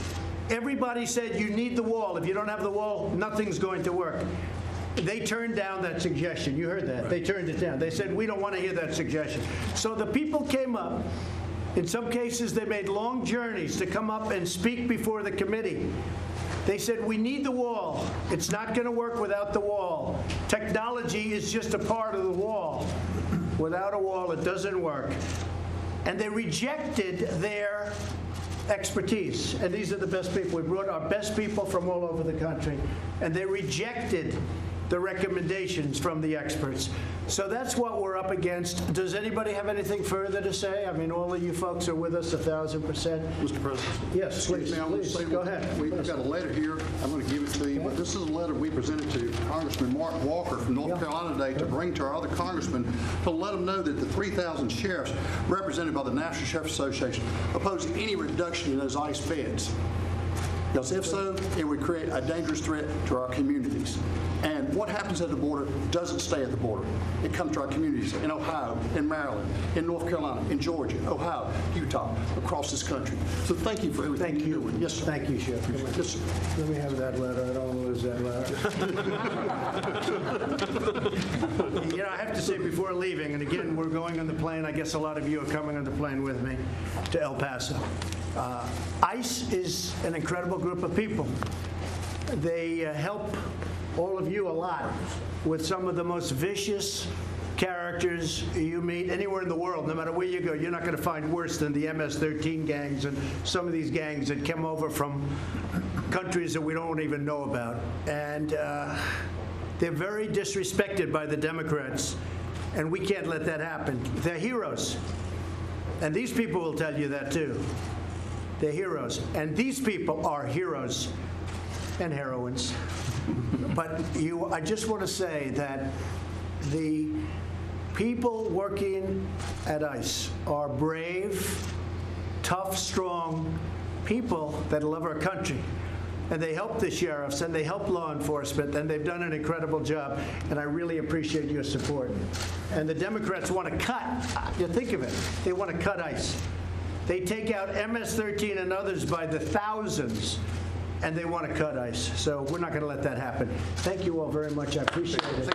Everybody said, you need the wall. If you don't have the wall, nothing's going to work. They turned down that suggestion. You heard that. They turned it down. They said, we don't want to hear that suggestion. So the people came up. In some cases, they made long journeys to come up and speak before the committee. They said, we need the wall. It's not going to work without the wall. Technology is just a part of the wall. Without a wall, it doesn't work. And they rejected their expertise. And these are the best people. We brought our best people from all over the country. And they rejected the recommendations from the experts. So that's what we're up against. Does anybody have anything further to say? I mean, all of you folks are with us 1,000%. Mr. President. Yes, please. Please, go ahead. We've got a letter here. I'm going to give it to you. But this is a letter we presented to Congressman Mark Walker from North Carolina today to bring to our other congressmen to let them know that the 3,000 sheriffs represented by the National Sheriff's Association oppose any reduction in those ICE feds. Because if so, it would create a dangerous threat to our communities. And what happens at the border doesn't stay at the border. It comes to our communities in Ohio, in Maryland, in North Carolina, in Georgia, Ohio, Utah, across this country. So thank you for everything you're doing. Yes, sir. Thank you, Sheriff. Yes, sir. Let me have that letter. I don't want to lose that letter. You know, I have to say before leaving, and again, we're going on the plane. I guess a lot of you are coming on the plane with me to El Paso. ICE is an incredible group of people. They help all of you a lot with some of the most vicious characters you meet anywhere in the world. No matter where you go, you're not going to find worse than the MS-13 gangs and some of these gangs that come over from countries that we don't even know about. And They're very disrespected by the Democrats, and we can't let that happen. They're heroes. And these people will tell you that too. They're heroes. And these people are heroes and heroines. But I just want to say that the people working at ICE are brave, tough, strong people that love our country. And they help the sheriffs, and they help law enforcement, and they've done an incredible job, and I really appreciate your support. And the Democrats want to cut, you think of it, they want to cut ICE. They take out MS-13 and others by the thousands, and they want to cut ICE. So we're not going to let that happen. Thank you all very much. I appreciate it.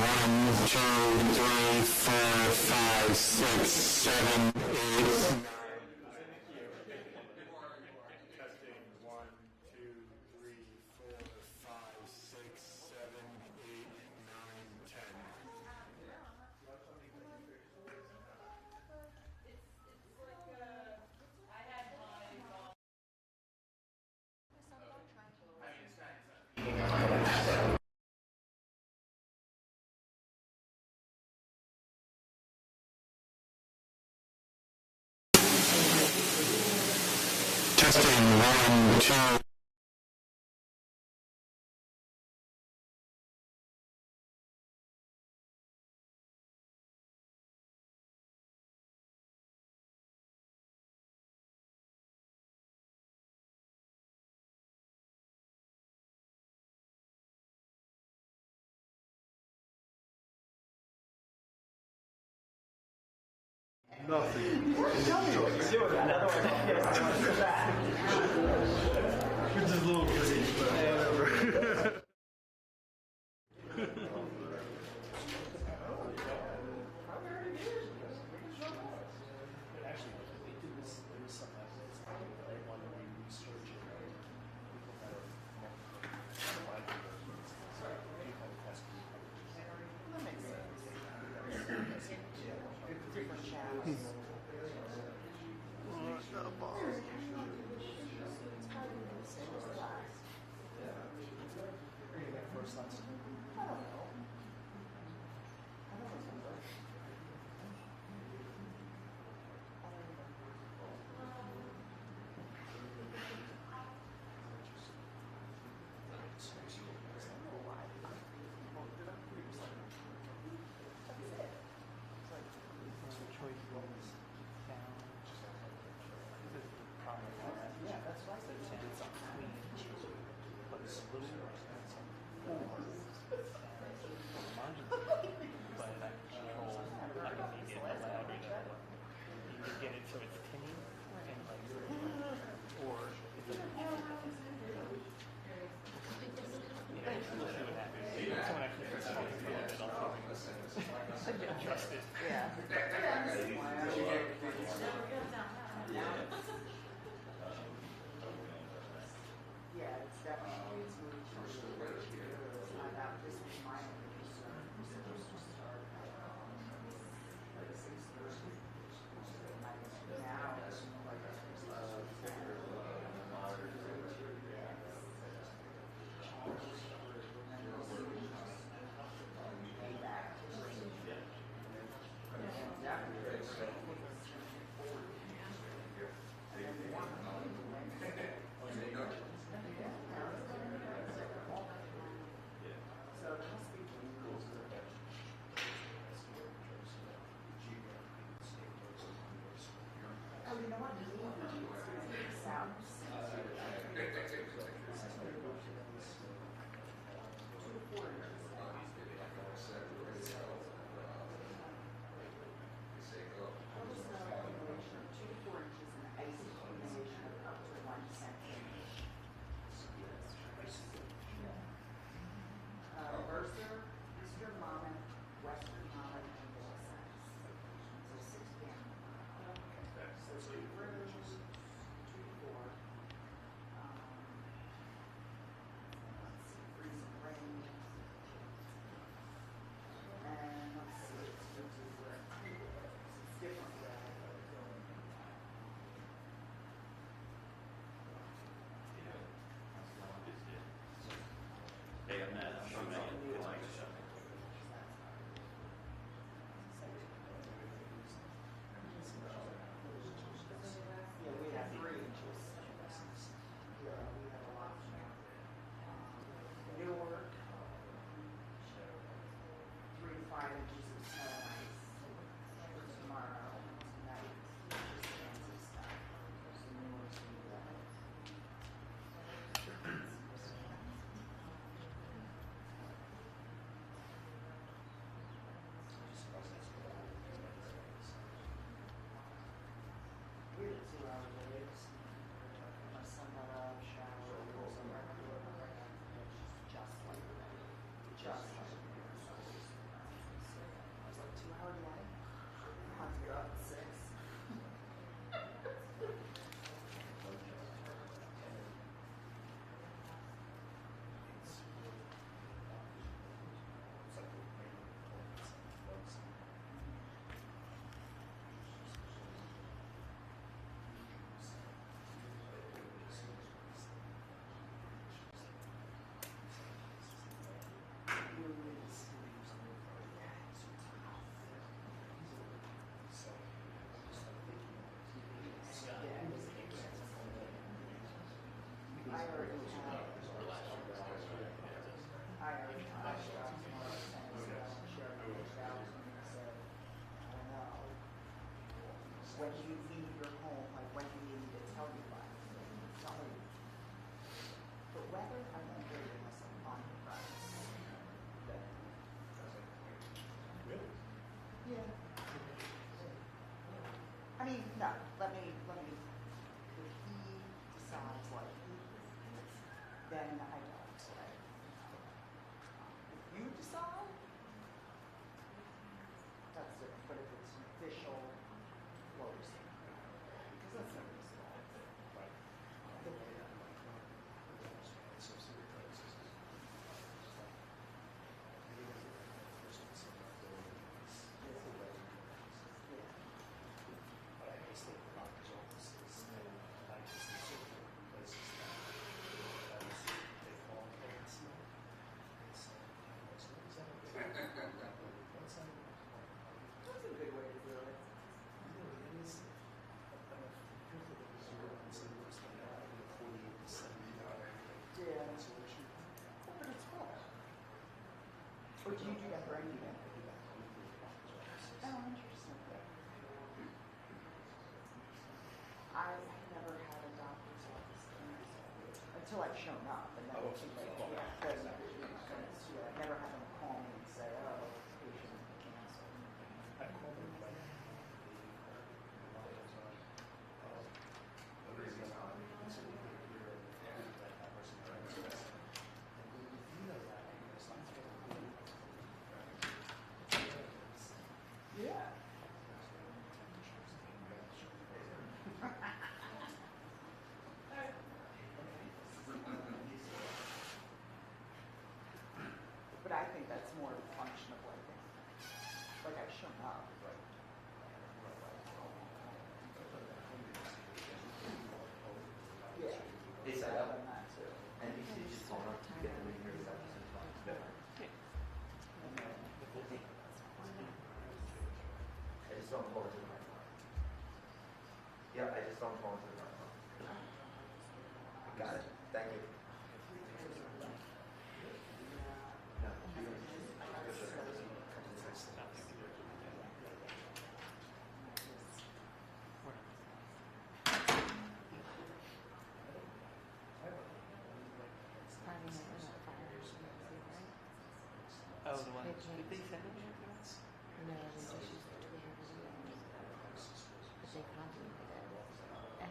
1, 2, 3, 4, 5, 6, 7, 8. Testing 1, 2. Nothing. Which is a little crazy, but whatever. when you leave your home, like when you need me to tell you what. Don't. But whether I won't do it unless I'm on the price. Really? Yeah. I mean, no, let me, if he decides like he is, then I don't, right? If you decide, that's different, but if it's an official closing, because that's never decided. Right. But I guess the doctor's offices and I guess in certain places that they call it open smoke. So, what's that? What's that? That's a good way to do it. It is. But if you're the zero and some works like that, 48 to 70. Yeah. That's an issue. Oh, but it's fun. Or do you do that for anything? Oh, interesting. I never had a doctor's office until I've shown up, and then Oh, it's like, okay. yeah, I never had them call me and say, oh, patient canceled. I called them like yeah. But I think that's more a function of like I've shown up, right? Yeah. They set I've up. done that too. And you see just phone up, get them in here, that's I just don't pull it to the microphone. Yeah, I just don't pull it to the microphone. Got it. Thank you. Oh, the one. Did they send it? No, they just used the Twitter video. But they complimented it. And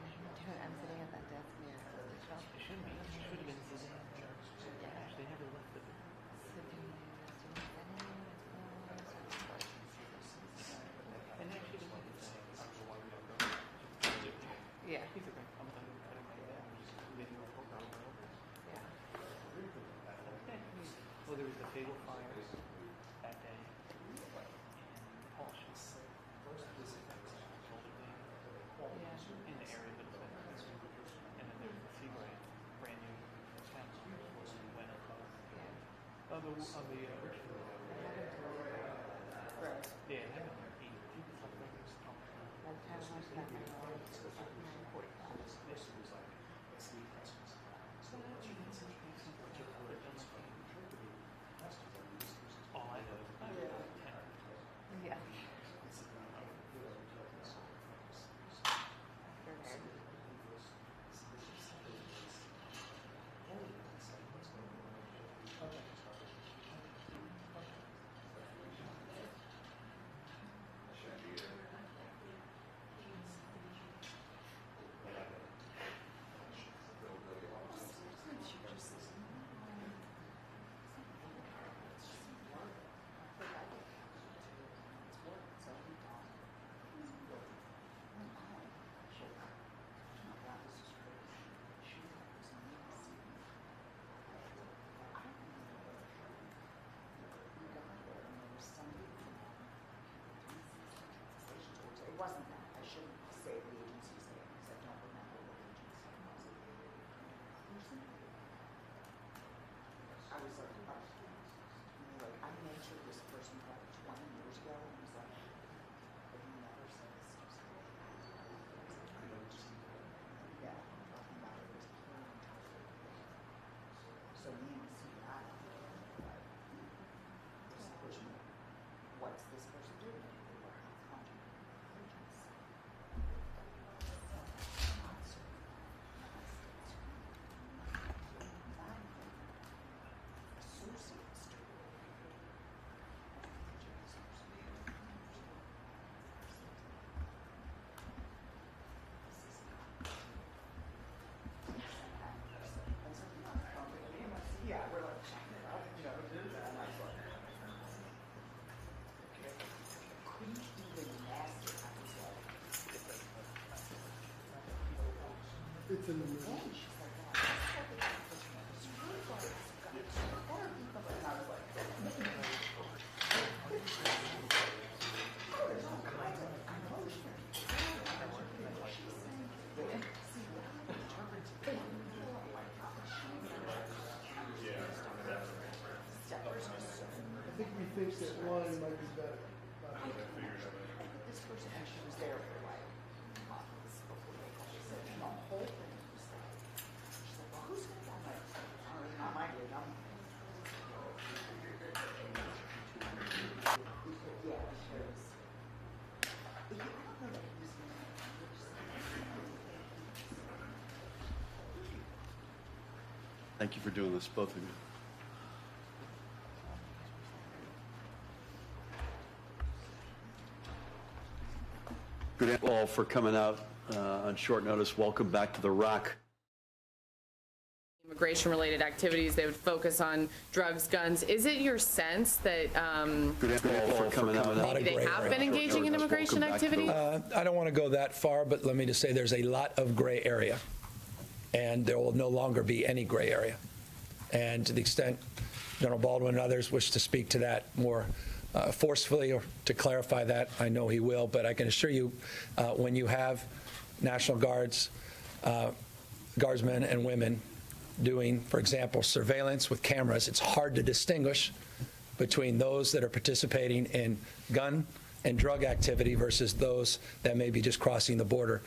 I'm sitting at that desk near the shop. It shouldn't be. It should have been Suzanne. Yeah. They never left the. So do you send it? And actually, Yeah. He's okay. I'm done with cutting my hair. I'm just getting a program over. Yeah. Well, there was the fatal fires that day. And Paul was first visit shoulder thing in the area that was and then there's the Seabright brand new town where we went across. On the Richmond. Right. Yeah, it happened like 8 people something. By the time I watched that, my mom was like 9:45. This was like a sleep questions. So that you can see what you're for it. All I know is I was 10. Yeah. It's in the middle. I think we think that one might be better. This person actually was there for like months before they called. She said, the whole thing was like, she's like, well, who's going to die? Not my kid. Yeah, she was. I don't know that he was going to Thank you for doing this, both of you. Good afternoon all for coming out on short notice. Welcome back to the Rock. Immigration-related activities, they would focus on drugs, guns. Is it your sense that Good afternoon all for coming out. they have been engaging in immigration activities? I don't want to go that far, but let me just say there's a lot of gray area, and there will no longer be any gray area. And to the extent General Baldwin and others wish to speak to that more forcefully or to clarify that, I know he will, but I can assure you when you have National Guards, Guardsmen and women doing, for example, surveillance with cameras, it's hard to distinguish between those that are participating in gun and drug activity versus those that may be just crossing the border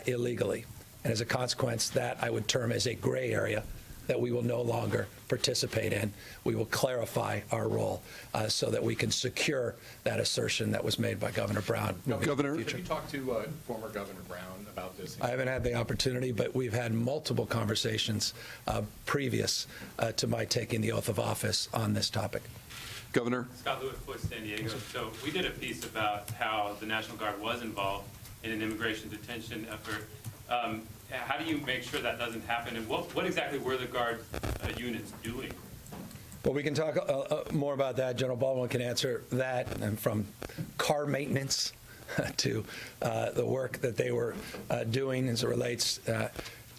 illegally. And as a consequence, that I would term as a gray area that we will no longer participate in. We will clarify our role so that we can secure that assertion that was made by Governor Brown. Governor, have you talked to former Governor Brown about this? I haven't had the opportunity, but we've had multiple conversations previous to my taking the oath of office on this topic. Governor? Scott Lewis, Voice San Diego. So we did a piece about how the National Guard was involved in an immigration detention effort. How do you make sure that doesn't happen? And what exactly were the Guard units doing? Well, we can talk more about that. General Baldwin can answer that, and from car maintenance to the work that they were doing as it relates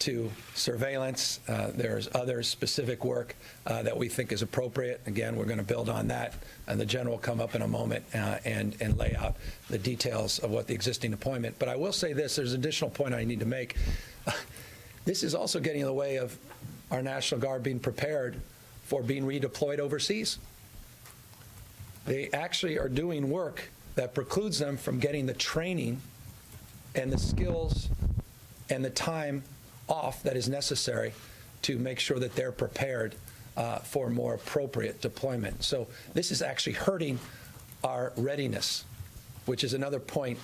to surveillance. There's other specific work that we think is appropriate. Again, we're going to build on that, and the general will come up in a moment and lay out the details of what the existing deployment. But I will say this, there's an additional point I need to make. This is also getting in the way of our National Guard being prepared for being redeployed overseas. They actually are doing work that precludes them from getting the training and the skills and the time off that is necessary to make sure that they're prepared for more appropriate deployment. So this is actually hurting our readiness, which is another point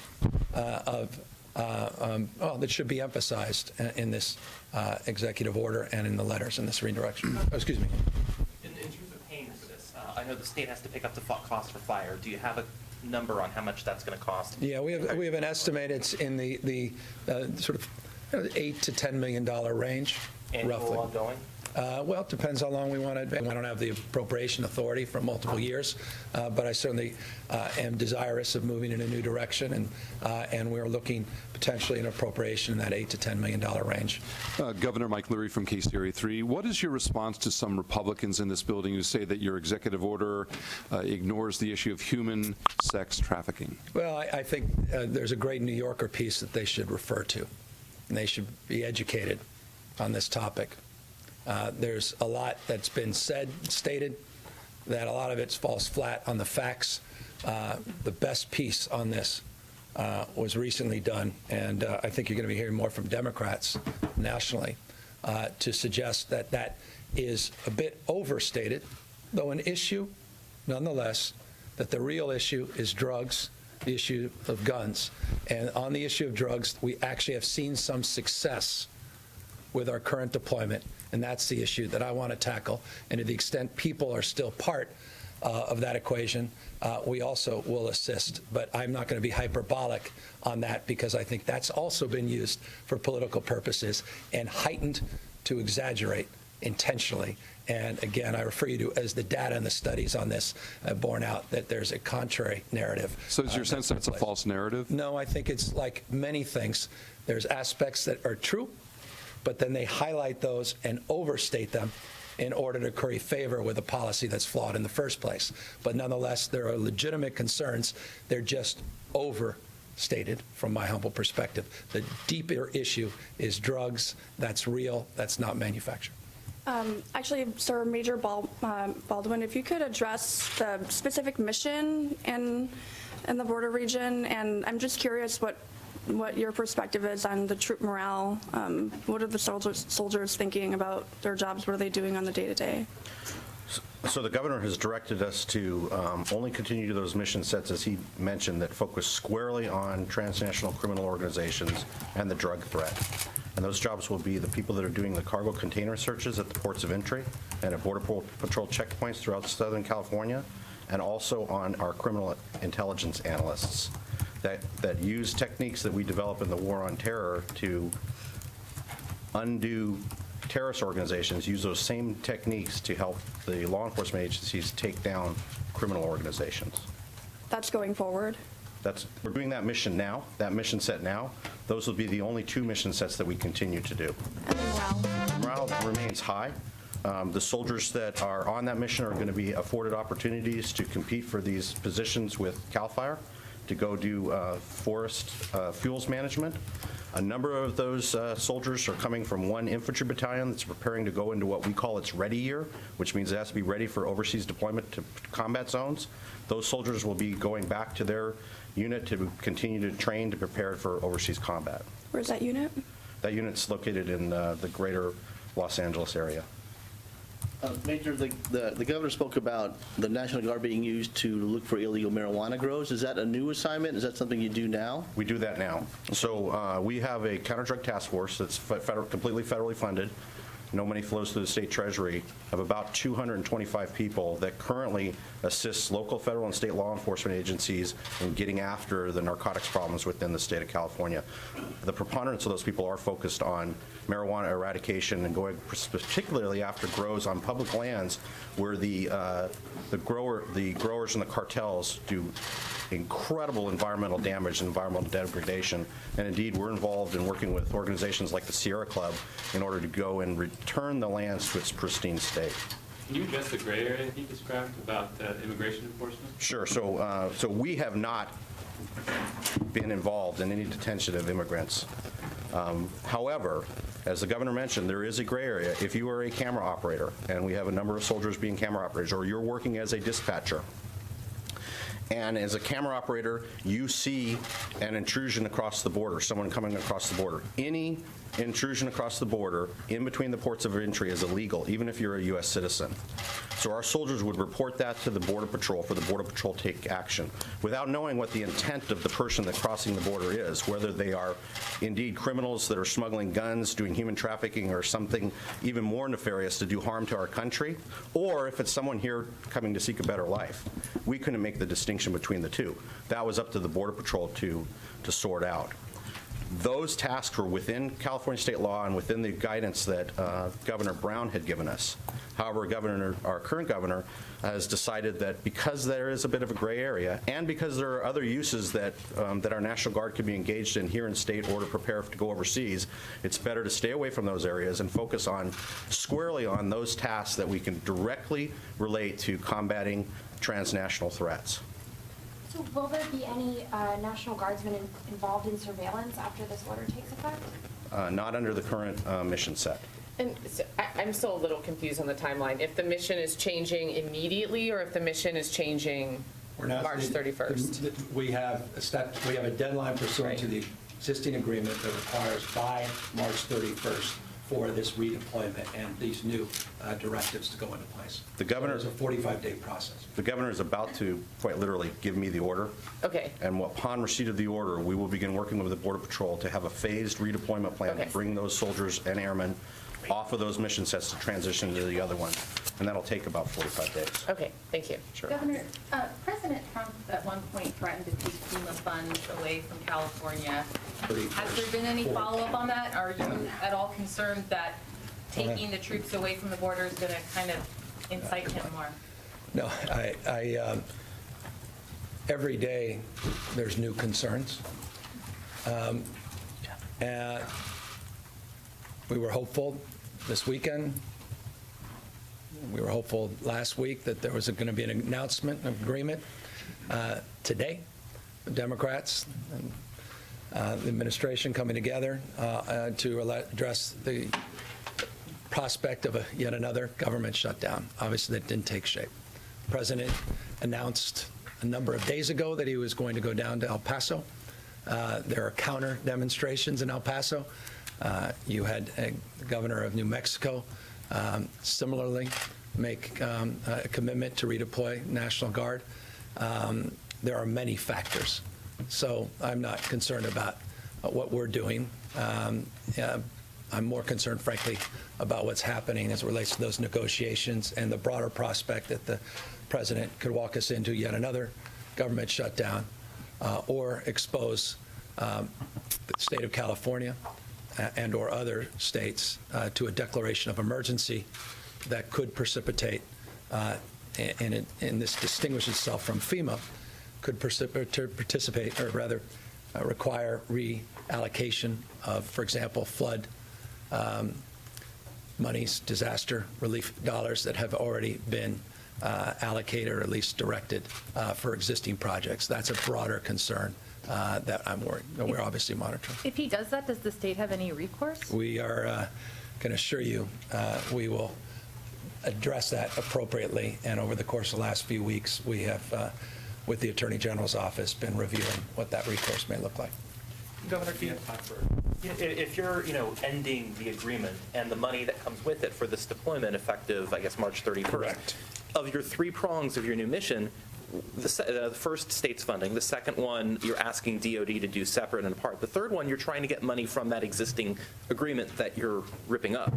that should be emphasized in this executive order and in the letters in this redirection. Oh, excuse me. In terms of paying for this, I know the state has to pick up the cost for fire. Do you have a number on how much that's going to cost? Yeah, we have an estimate. It's in the sort of $8 to $10 million range, Annual roughly. Ongoing? Well, it depends how long we want to advance. I don't have the appropriation authority for multiple years, but I certainly am desirous of moving in a new direction, and we're looking potentially an appropriation in that $8 to $10 million range. Governor Mike Leary from Case Area 3. What is your response to some Republicans in this building who say that your executive order ignores the issue of human sex trafficking? Well, I think there's a great New Yorker piece that they should refer to, and they should be educated on this topic. There's a lot that's been stated, that a lot of it falls flat on the facts. The best piece on this was recently done, and I think you're going to be hearing more from Democrats nationally to suggest that that is a bit overstated, though an issue, nonetheless, that the real issue is drugs, the issue of guns. And on the issue of drugs, we actually have seen some success with our current deployment, and that's the issue that I want to tackle. And to the extent people are still part of that equation, we also will assist. But I'm not going to be hyperbolic on that, because I think that's also been used for political purposes and heightened to exaggerate intentionally. And again, I refer you to as the data and the studies on this have borne out that there's a contrary narrative. So is your sense that's a false narrative? No, I think it's like many things. There's aspects that are true, but then they highlight those and overstate them in order to curry favor with a policy that's flawed in the first place. But nonetheless, there are legitimate concerns. They're just overstated from my humble perspective. The deeper issue is drugs. That's real. That's not manufactured. Actually, Sir Major Baldwin, if you could address the specific mission in the border region, and I'm just curious what your perspective is on the troop morale. What are the soldiers thinking about their jobs? What are they doing on the day-to-day? So the governor has directed us to only continue those mission sets, as he mentioned, that focus squarely on transnational criminal organizations and the drug threat. And those jobs will be the people that are doing the cargo container searches at the ports of entry and at Border Patrol checkpoints throughout Southern California, and also on our criminal intelligence analysts that use techniques that we develop in the war on terror to undo terrorist organizations, use those same techniques to help the law enforcement agencies take down criminal organizations. That's going forward? We're doing that mission now, that mission set now. Those will be the only 2 mission sets that we continue to do. Morale remains high. The soldiers that are on that mission are going to be afforded opportunities to compete for these positions with CAL FIRE, to go do forest fuels management. A number of those soldiers are coming from one infantry battalion that's preparing to go into what we call its ready year, which means it has to be ready for overseas deployment to combat zones. Those soldiers will be going back to their unit to continue to train to prepare for overseas combat. Where's that unit? That unit's located in the greater Los Angeles area. Major, the governor spoke about the National Guard being used to look for illegal marijuana grows. Is that a new assignment? Is that something you do now? We do that now. So we have a counter-drug task force that's completely federally funded. No money flows through the state treasury, of about 225 people that currently assists local, federal, and state law enforcement agencies in getting after the narcotics problems within the state of California. The preponderance of those people are focused on marijuana eradication and going particularly after grows on public lands where the growers and the cartels do incredible environmental damage and environmental degradation. And indeed, we're involved in working with organizations like the Sierra Club in order to go and return the lands to its pristine state. Can you address the gray area he described about immigration enforcement? Sure. So we have not been involved in any detention of immigrants. However, as the governor mentioned, there is a gray area. If you are a camera operator, and we have a number of soldiers being camera operators, or you're working as a dispatcher, and as a camera operator, you see an intrusion across the border, someone coming across the border. Any intrusion across the border in between the ports of entry is illegal, even if you're a U.S. citizen. So our soldiers would report that to the Border Patrol for the Border Patrol to take action without knowing what the intent of the person that's crossing the border is, whether they are indeed criminals that are smuggling guns, doing human trafficking, or something even more nefarious to do harm to our country, or if it's someone here coming to seek a better life. We couldn't make the distinction between the two. That was up to the Border Patrol to sort out. Those tasks were within California state law and within the guidance that Governor Brown had given us. However, our current governor has decided that because there is a bit of a gray area, and because there are other uses that our National Guard could be engaged in here in state or to prepare to go overseas, it's better to stay away from those areas and focus squarely on those tasks that we can directly relate to combating transnational threats. So will there be any National Guardsmen involved in surveillance after this order takes effect? Not under the current mission set. And so I'm still a little confused on the timeline. If the mission is changing immediately, or if the mission is changing March 31st? We have a deadline pursuant to the existing agreement that requires by March 31st for this redeployment and these new directives to go into place. The governor is a 45-day process. The governor is about to quite literally give me the order. Okay. And upon receipt of the order, we will begin working with the Border Patrol to have a phased redeployment plan to bring those soldiers and airmen off of those mission sets to transition to the other one. And that'll take about 45 days. Okay, thank you. Sure. Governor, President Trump at one point threatened to take FEMA funds away from California. Has there been any follow-up on that? Are you at all concerned that taking the troops away from the border is going to kind of incite him more? No, every day there's new concerns. And We were hopeful this weekend. We were hopeful last week that there was going to be an announcement, an agreement today. The Democrats and the administration coming together to address the prospect of yet another government shutdown. Obviously, that didn't take shape. The president announced a number of days ago that he was going to go down to El Paso. There are counter demonstrations in El Paso. You had the governor of New Mexico similarly make a commitment to redeploy National Guard. There are many factors. So I'm not concerned about what we're doing. I'm more concerned, frankly, about what's happening as it relates to those negotiations and the broader prospect that the president could walk us into yet another government shutdown or expose the state of California and or other states to a declaration of emergency that could precipitate, and this distinguishes itself from FEMA, could participate, or rather require reallocation of, for example, flood monies, disaster relief dollars that have already been allocated or at least directed for existing projects. That's a broader concern that we're obviously monitoring. If he does that, does the state have any recourse? We are can assure you we will address that appropriately, and over the course of the last few weeks, we have, with the Attorney General's office, been reviewing what that recourse may look like. Governor, if you're, ending the agreement and the money that comes with it for this deployment effective, I guess, March 31st. Correct. Of your three prongs of your new mission, the first, state's funding. The second one, you're asking DOD to do separate and apart. The third one, you're trying to get money from that existing agreement that you're ripping up.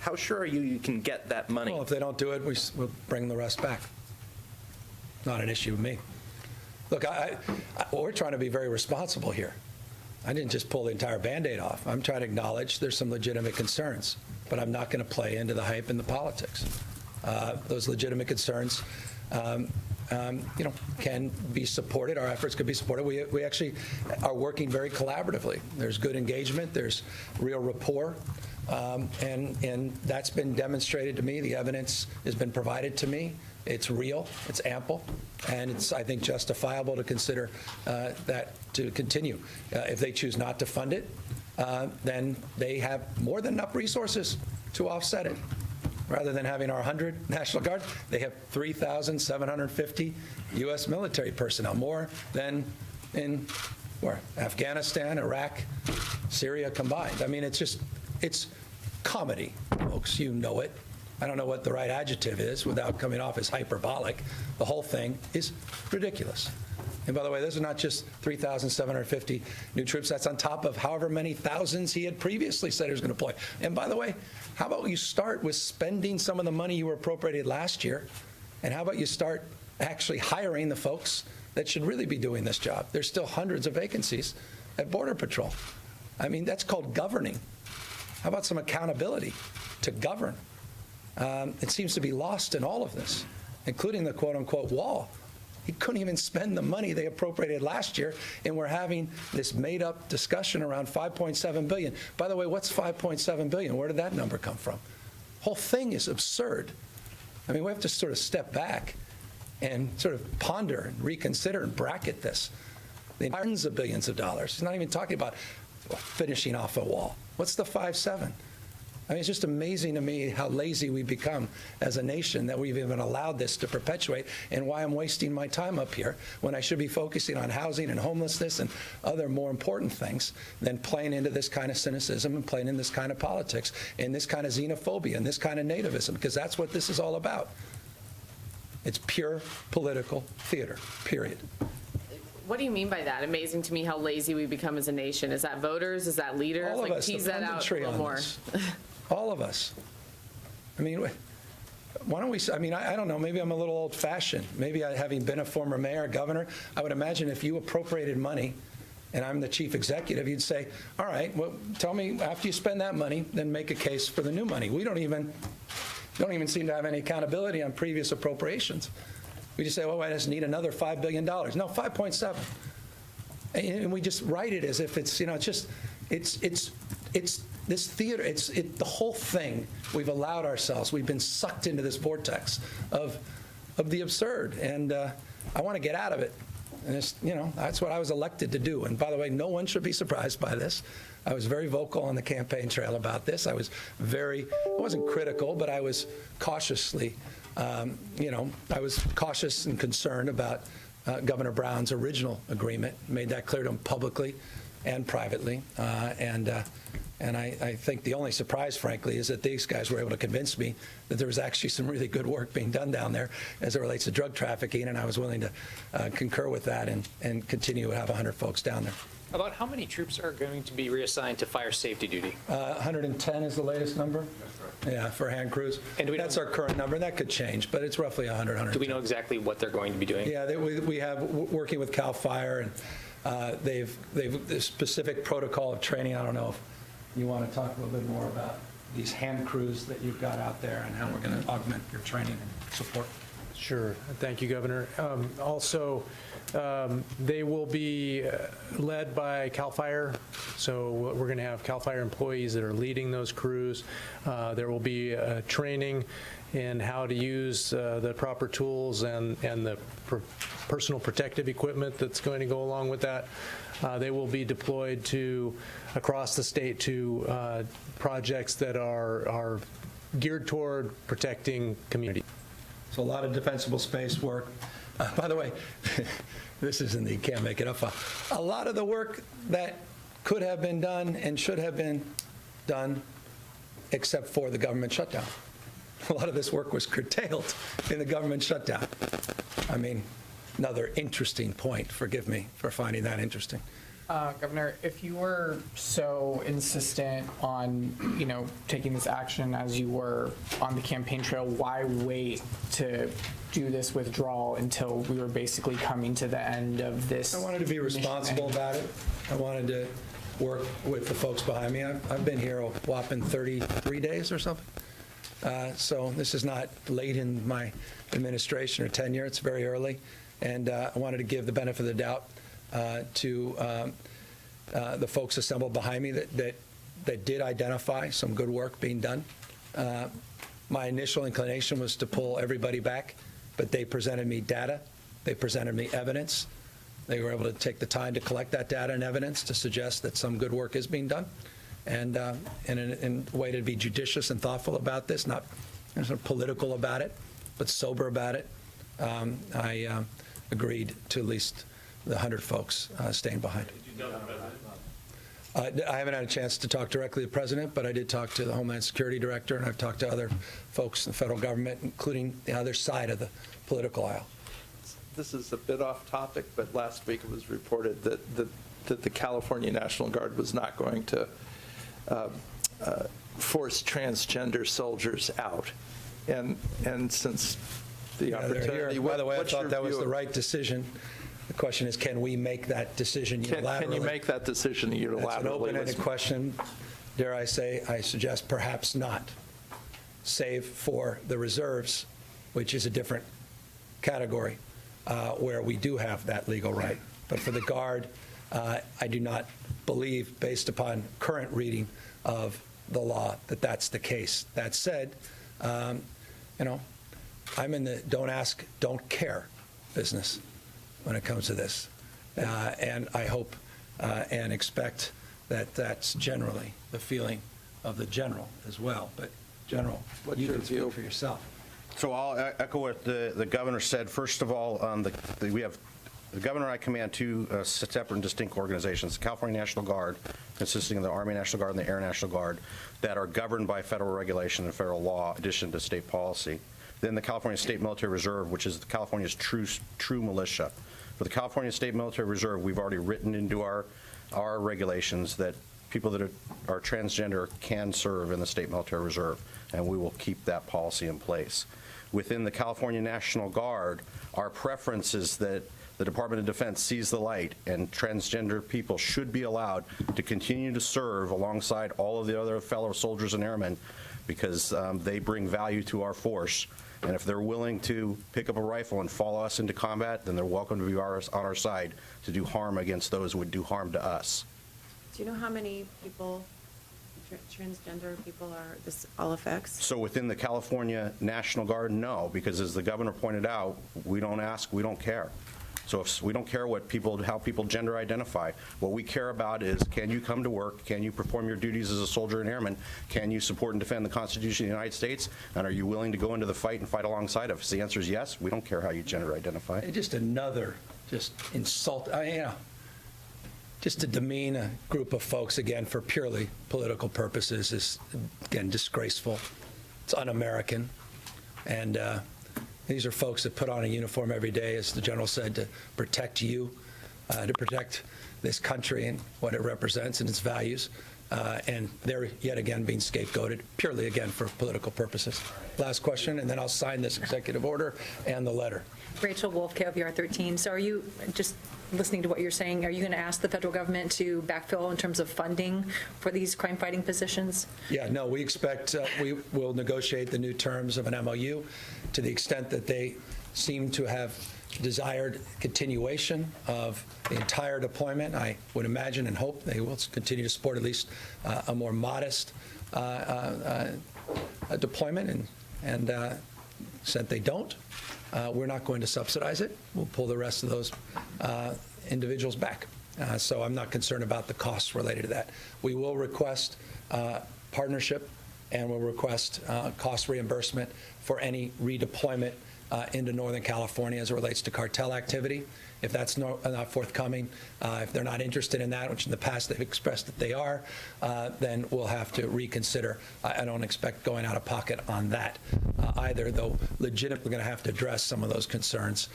How sure are you can get that money? Well, if they don't do it, we'll bring the rest back. Not an issue with me. Look, we're trying to be very responsible here. I didn't just pull the entire Band-Aid off. I'm trying to acknowledge there's some legitimate concerns, but I'm not going to play into the hype and the politics. Those legitimate concerns, can be supported. Our efforts could be supported. We actually are working very collaboratively. There's good engagement. There's real rapport. And that's been demonstrated to me. The evidence has been provided to me. It's real, it's ample, and it's, I think, justifiable to consider that to continue. If they choose not to fund it, then they have more than enough resources to offset it. Rather than having our 100 National Guard, they have 3,750 U.S. military personnel, more than in Afghanistan, Iraq, Syria combined. I mean, it's comedy, folks. You know it. I don't know what the right adjective is without coming off as hyperbolic. The whole thing is ridiculous. And by the way, those are not just 3,750 new troops. That's on top of however many thousands he had previously said he was going to deploy. And by the way, how about you start with spending some of the money you were appropriated last year, and how about you start actually hiring the folks that should really be doing this job? There's still hundreds of vacancies at Border Patrol. I mean, that's called governing. How about some accountability to govern? It seems to be lost in all of this, including the quote-unquote wall. He couldn't even spend the money they appropriated last year, and we're having this made-up discussion around $5.7 billion. By the way, what's $5.7 billion? Where did that number come from? The whole thing is absurd. I mean, we have to sort of step back and sort of ponder and reconsider and bracket this. The tens of billions of dollars. He's not even talking about finishing off a wall. What's the 5.7? I mean, it's just amazing to me how lazy we've become as a nation that we've even allowed this to perpetuate, and why I'm wasting my time up here when I should be focusing on housing and homelessness and other more important things than playing into this kind of cynicism and playing in this kind of politics and this kind of xenophobia and this kind of nativism, because that's what this is all about. It's pure political theater, period. What do you mean by that? Amazing to me how lazy we become as a nation. Is that voters? Is that leaders? All of us, tease the that out a punditry little on more. this. All of us. I mean, why don't we, I don't know, maybe I'm a little old-fashioned. Maybe having been a former mayor, governor, I would imagine if you appropriated money and I'm the chief executive, you'd say, all right, well, tell me after you spend that money, then make a case for the new money. We don't even seem to have any accountability on previous appropriations. We just say, well, I just need another $5 billion. No, 5.7. And we just write it as if it's, it's this theater, the whole thing, we've allowed ourselves, we've been sucked into this vortex of the absurd, and I want to get out of it. And that's what I was elected to do. And by the way, no one should be surprised by this. I was very vocal on the campaign trail about this. I wasn't critical, but I was cautiously, I was cautious and concerned about Governor Brown's original agreement. Made that clear to him publicly and privately. And I think the only surprise, frankly, is that these guys were able to convince me that there was actually some really good work being done down there as it relates to drug trafficking, and I was willing to concur with that and continue to have 100 folks down there. About how many troops are going to be reassigned to fire safety duty? 110 is the latest number. That's right. Yeah, for hand crews. And that's our current number. That could change, but it's roughly 100, 110. Do we know exactly what they're going to be doing? Yeah, we have, working with CAL FIRE, and they've the specific protocol of training. I don't know if you want to talk a little bit more about these hand crews that you've got out there and how we're going to augment your training and support. Sure. Thank you, Governor. Also, they will be led by CAL FIRE, so we're going to have CAL FIRE employees that are leading those crews. There will be training in how to use the proper tools and the personal protective equipment that's going to go along with that. They will be deployed across the state to projects that are geared toward protecting community. So a lot of defensible space work. By the way, this isn't the can't make it up. A lot of the work that could have been done and should have been done, except for the government shutdown. A lot of this work was curtailed in the government shutdown. I mean, another interesting point. Forgive me for finding that interesting. Governor, if you were so insistent on, taking this action as you were on the campaign trail, why wait to do this withdrawal until we were basically coming to the end of this? I wanted to be responsible about it. I wanted to work with the folks behind me. I've been here a whopping 33 days or something. So this is not late in my administration or tenure. It's very early. And I wanted to give the benefit of the doubt to the folks assembled behind me that did identify some good work being done. My initial inclination was to pull everybody back, but they presented me data. They presented me evidence. They were able to take the time to collect that data and evidence to suggest that some good work is being done. And in a way to be judicious and thoughtful about this, not sort of political about it, but sober about it, I agreed to at least the 100 folks staying behind. Did you tell the president? I haven't had a chance to talk directly to the president, but I did talk to the Homeland Security Director, and I've talked to other folks in the federal government, including the other side of the political aisle. This is a bit off topic, but last week it was reported that the California National Guard was not going to force transgender soldiers out. And since the opportunity, by the way, I thought that was the right decision. The question is, can we make that decision unilaterally? Can you make that decision unilaterally? That's an open-ended question. Dare I say, I suggest perhaps not, save for the reserves, which is a different category, where we do have that legal right. But for the Guard, I do not believe, based upon current reading of the law, that that's the case. That said, I'm in the don't ask, don't care business when it comes to this. And I hope and expect that that's generally the feeling of the general as well. But General, you can speak for yourself. So I'll echo what the governor said. First of all, we have the governor and I command two separate and distinct organizations, the California National Guard, consisting of the Army National Guard and the Air National Guard, that are governed by federal regulation and federal law, in addition to state policy. Then the California State Military Reserve, which is California's true militia. For the California State Military Reserve, we've already written into our regulations that people that are transgender can serve in the State Military Reserve, and we will keep that policy in place. Within the California National Guard, our preference is that the Department of Defense sees the light, and transgender people should be allowed to continue to serve alongside all of the other fellow soldiers and airmen, because they bring value to our force. And if they're willing to pick up a rifle and follow us into combat, then they're welcome to be on our side to do harm against those who would do harm to us. Do you know how many people transgender people this all affects? So within the California National Guard, no, because as the governor pointed out, we don't ask, we don't care. So if we don't care how people gender identify. What we care about is, can you come to work? Can you perform your duties as a soldier and airman? Can you support and defend the Constitution of the United States? And are you willing to go into the fight and fight alongside of us? The answer is yes. We don't care how you gender identify. Just another insult. Just to demean a group of folks, again, for purely political purposes is, again, disgraceful. It's un-American. And these are folks that put on a uniform every day, as the general said, to protect you, to protect this country and what it represents and its values. And they're yet again being scapegoated, purely, again, for political purposes. Last question, and then I'll sign this executive order and the letter. Rachel Wolf, KLVR 13. So are you, just listening to what you're saying, are you going to ask the federal government to backfill in terms of funding for these crime-fighting positions? Yeah, no, we expect we will negotiate the new terms of an MOU to the extent that they seem to have desired continuation of the entire deployment. I would imagine and hope they will continue to support at least a more modest deployment, and to the extent they don't, we're not going to subsidize it. We'll pull the rest of those individuals back. So I'm not concerned about the costs related to that. We will request partnership, and we'll request cost reimbursement for any redeployment into Northern California as it relates to cartel activity. If that's not forthcoming, if they're not interested in that, which in the past they've expressed that they are, then we'll have to reconsider. I don't expect going out of pocket on that either, though legitimately going to have to address some of those concerns,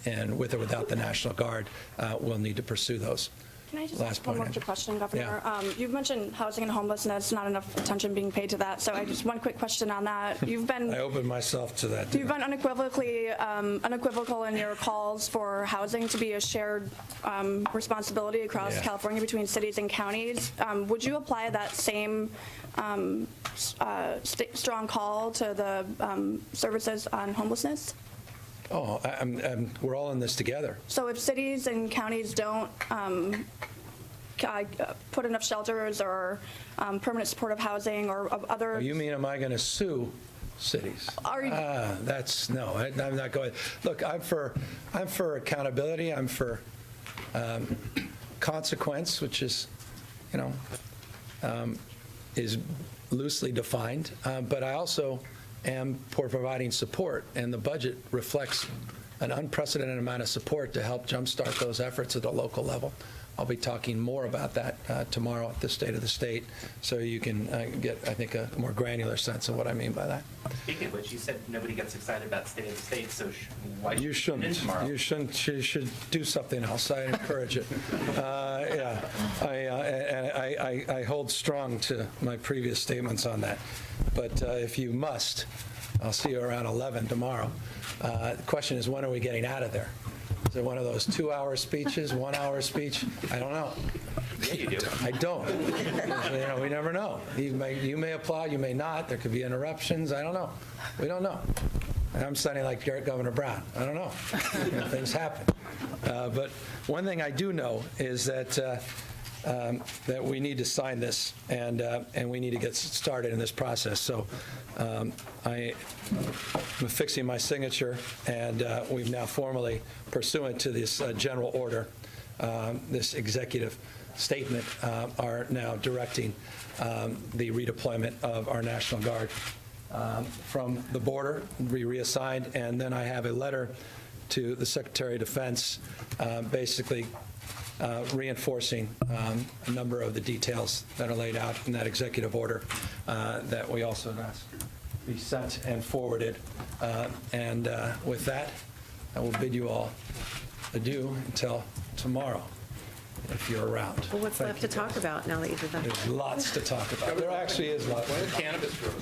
and with or without the National Guard, we'll need to pursue those. Can I just ask one more question, Governor? Yeah. You've mentioned housing and homelessness, not enough attention being paid to that. So I just one quick question on that. I opened myself to that. You've been unequivocal in your calls for housing to be a shared responsibility across California between cities and counties. Would you apply that same strong call to the services on homelessness? Oh, we're all in this together. So if cities and counties don't put enough shelters or permanent supportive housing or other... Oh, you mean, am I going to sue cities? Are you... No, I'm not going... Look, I'm for accountability. I'm for consequence, which is, is loosely defined. But I also am for providing support, and the budget reflects an unprecedented amount of support to help jumpstart those efforts at the local level. I'll be talking more about that tomorrow at the State of the State, so you can get, I think, a more granular sense of what I mean by that. Speaking of which, you said nobody gets excited about State of the State, so why you shouldn't? Tomorrow? You shouldn't. You should do something else. I encourage it. Yeah, I hold strong to my previous statements on that. But if you must, I'll see you around 11 tomorrow. The question is, when are we getting out of there? Is it one of those 2-hour speeches, 1-hour speech? I don't know. Yeah, you do. I don't. We never know. You may applaud, you may not. There could be interruptions. I don't know. We don't know. And I'm sounding like Governor Brown. I don't know. Things happen. But one thing I do know is that that we need to sign this, and we need to get started in this process. So I'm affixing my signature, and we've now formally, pursuant to this general order, this executive statement, are now directing the redeployment of our National Guard from the border, be reassigned, and then I have a letter to the Secretary of Defense basically reinforcing a number of the details that are laid out in that executive order that we also asked be sent and forwarded. And with that, I will bid you all adieu until tomorrow, if you're around. Well, what's left to talk about now that you did that? There's lots to talk about. There actually is lots. Why the cannabis grows?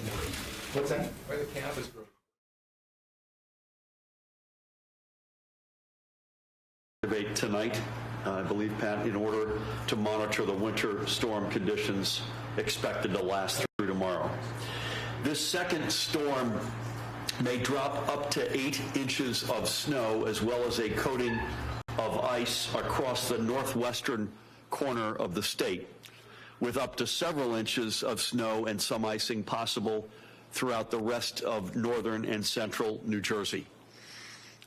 What's that? Why the cannabis grows? Debate tonight, I believe, Pat, in order to monitor the winter storm conditions expected to last through tomorrow. This second storm may drop up to 8 inches of snow as well as a coating of ice across the northwestern corner of the state. with up to several inches of snow and some icing possible throughout the rest of northern and central New Jersey.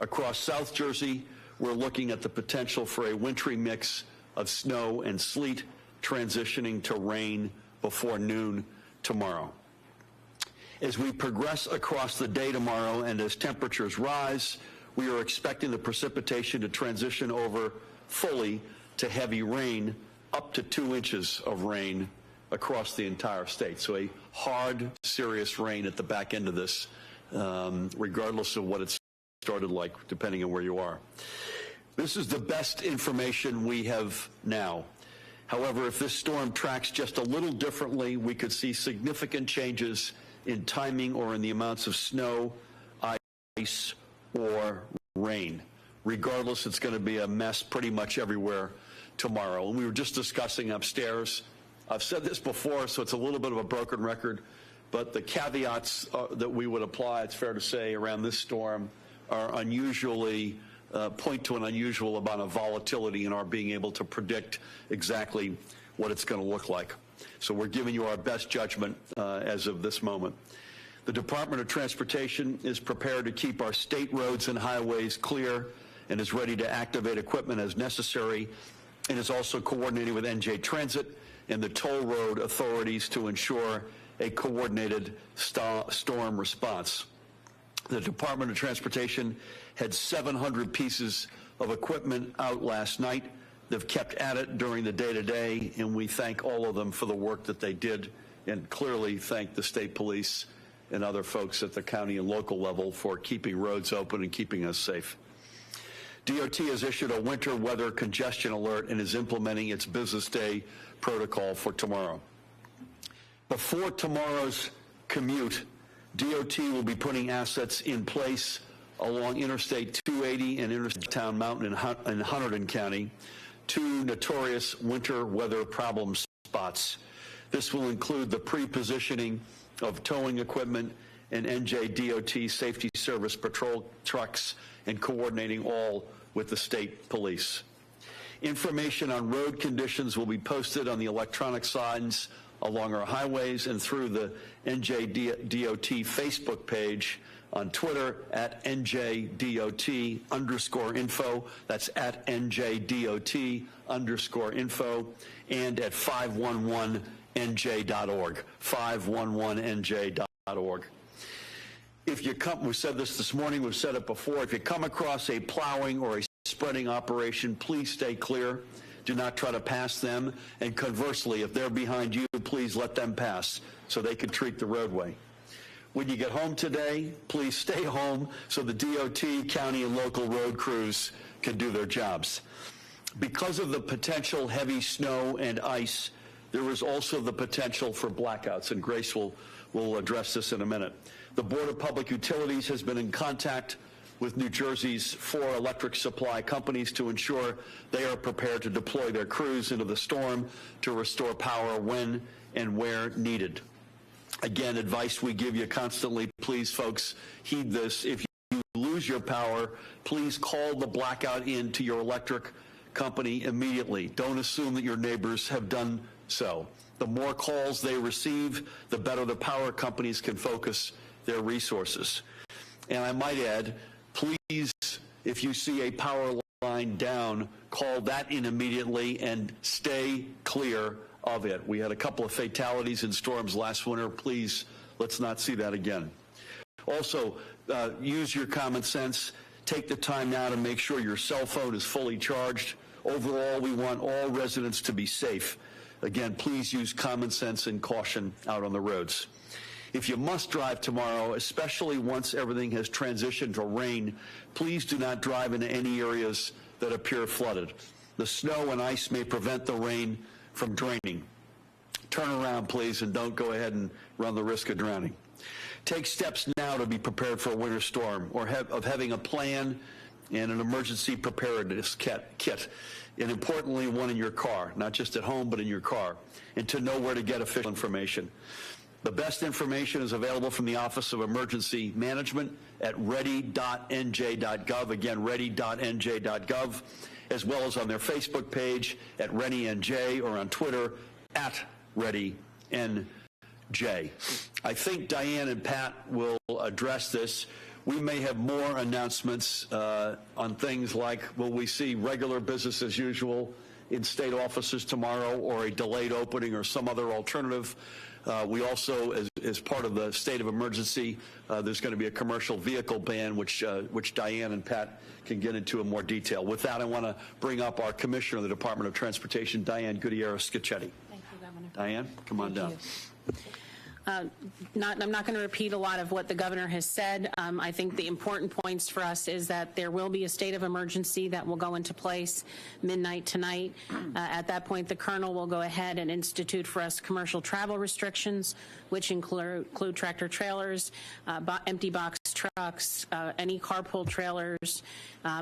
Across South Jersey, we're looking at the potential for a wintry mix of snow and sleet transitioning to rain before noon tomorrow. As we progress across the day tomorrow and as temperatures rise, we are expecting the precipitation to transition over fully to heavy rain, up to 2 inches of rain across the entire state. So a hard, serious rain at the back end of this, regardless of what it started like, depending on where you are. This is the best information we have now. However, if this storm tracks just a little differently, we could see significant changes in timing or in the amounts of snow, ice, or rain. Regardless, it's going to be a mess pretty much everywhere tomorrow. And we were just discussing upstairs. I've said this before, so it's a little bit of a broken record, but the caveats that we would apply, it's fair to say, around this storm are unusually, point to an unusual amount of volatility in our being able to predict exactly what it's going to look like. So we're giving you our best judgment as of this moment. The Department of Transportation is prepared to keep our state roads and highways clear and is ready to activate equipment as necessary, and is also coordinating with NJ Transit and the toll road authorities to ensure a coordinated storm response. The Department of Transportation had 700 pieces of equipment out last night. They've kept at it during the day-to-day, and we thank all of them for the work that they did, and clearly thank the state police and other folks at the county and local level for keeping roads open and keeping us safe. DOT has issued a winter weather congestion alert and is implementing its business day protocol for tomorrow. Before tomorrow's commute, DOT will be putting assets in place along Interstate 280 and Interstate Town Mountain in Hunterdon County, 2 notorious winter weather problem spots. This will include the pre-positioning of towing equipment and NJDOT Safety Service patrol trucks and coordinating all with the state police. Information on road conditions will be posted on the electronic signs along our highways and through the NJDOT Facebook page, on Twitter at NJDOT_info, that's at NJDOT_info, and at 511NJ.org, 511NJ.org. If you come, we said this morning, we've said it before, if you come across a plowing or a spreading operation, please stay clear. Do not try to pass them. And conversely, if they're behind you, please let them pass so they can treat the roadway. When you get home today, please stay home so the DOT, county, and local road crews can do their jobs. Because of the potential heavy snow and ice, there is also the potential for blackouts, and Grace will address this in a minute. The Board of Public Utilities has been in contact with New Jersey's 4 electric supply companies to ensure they are prepared to deploy their crews into the storm to restore power when and where needed. Again, advice we give you constantly, please, folks, heed this. If you lose your power, please call the blackout in to your electric company immediately. Don't assume that your neighbors have done so. The more calls they receive, the better the power companies can focus their resources. And I might add, please, if you see a power line down, call that in immediately and stay clear of it. We had a couple of fatalities in storms last winter. Please, let's not see that again. Also, use your common sense. Take the time now to make sure your cell phone is fully charged. Overall, we want all residents to be safe. Again, please use common sense and caution out on the roads. If you must drive tomorrow, especially once everything has transitioned to rain, please do not drive into any areas that appear flooded. The snow and ice may prevent the rain from draining. Turn around, please, and don't go ahead and run the risk of drowning. Take steps now to be prepared for a winter storm, or of having a plan and an emergency preparedness kit. And importantly, one in your car, not just at home, but in your car, and to know where to get official information. The best information is available from the Office of Emergency Management at ready.nj.gov, again, ready.nj.gov, as well as on their Facebook page at ReadyNJ, or on Twitter at ready, NJ. I think Diane and Pat will address this. We may have more announcements on things like, will we see regular business as usual in state offices tomorrow, or a delayed opening, or some other alternative. We also, as part of the state of emergency, there's going to be a commercial vehicle ban, which Diane and Pat can get into in more detail. With that, I want to bring up our Commissioner of the Department of Transportation, Diane Gutierrez-Scacchetti. Thank you, Governor. Diane, come on down. I'm not going to repeat a lot of what the governor has said. I think the important points for us is that there will be a state of emergency that will go into place midnight tonight. At that point, the colonel will go ahead and institute for us commercial travel restrictions, which include tractor trailers, empty box trucks, any carpool trailers,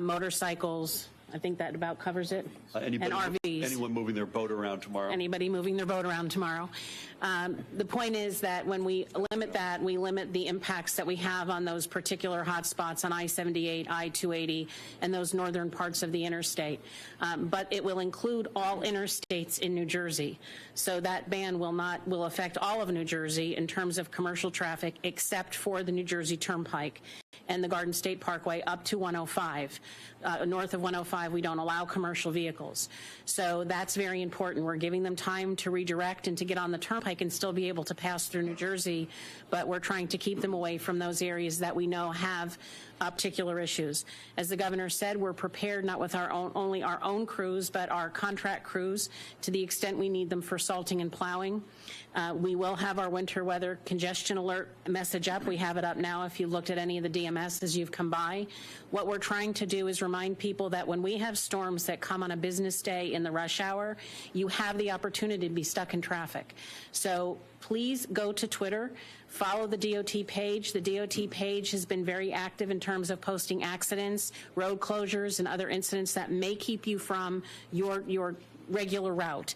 motorcycles. I think that about covers it. And RVs. Anyone moving their boat around tomorrow? Anybody moving their boat around tomorrow. The point is that when we limit that, we limit the impacts that we have on those particular hotspots on I-78, I-280, and those northern parts of the interstate. But it will include all interstates in New Jersey. So that ban will affect all of New Jersey in terms of commercial traffic, except for the New Jersey Turnpike and the Garden State Parkway up to 105. North of 105, we don't allow commercial vehicles. So that's very important. We're giving them time to redirect and to get on the turnpike and still be able to pass through New Jersey, but we're trying to keep them away from those areas that we know have particular issues. As the governor said, we're prepared not with only our own crews, but our contract crews to the extent we need them for salting and plowing. We will have our winter weather congestion alert message up. We have it up now if you looked at any of the DMS as you've come by. What we're trying to do is remind people that when we have storms that come on a business day in the rush hour, you have the opportunity to be stuck in traffic. So please go to Twitter, follow the DOT page. The DOT page has been very active in terms of posting accidents, road closures, and other incidents that may keep you from your regular route.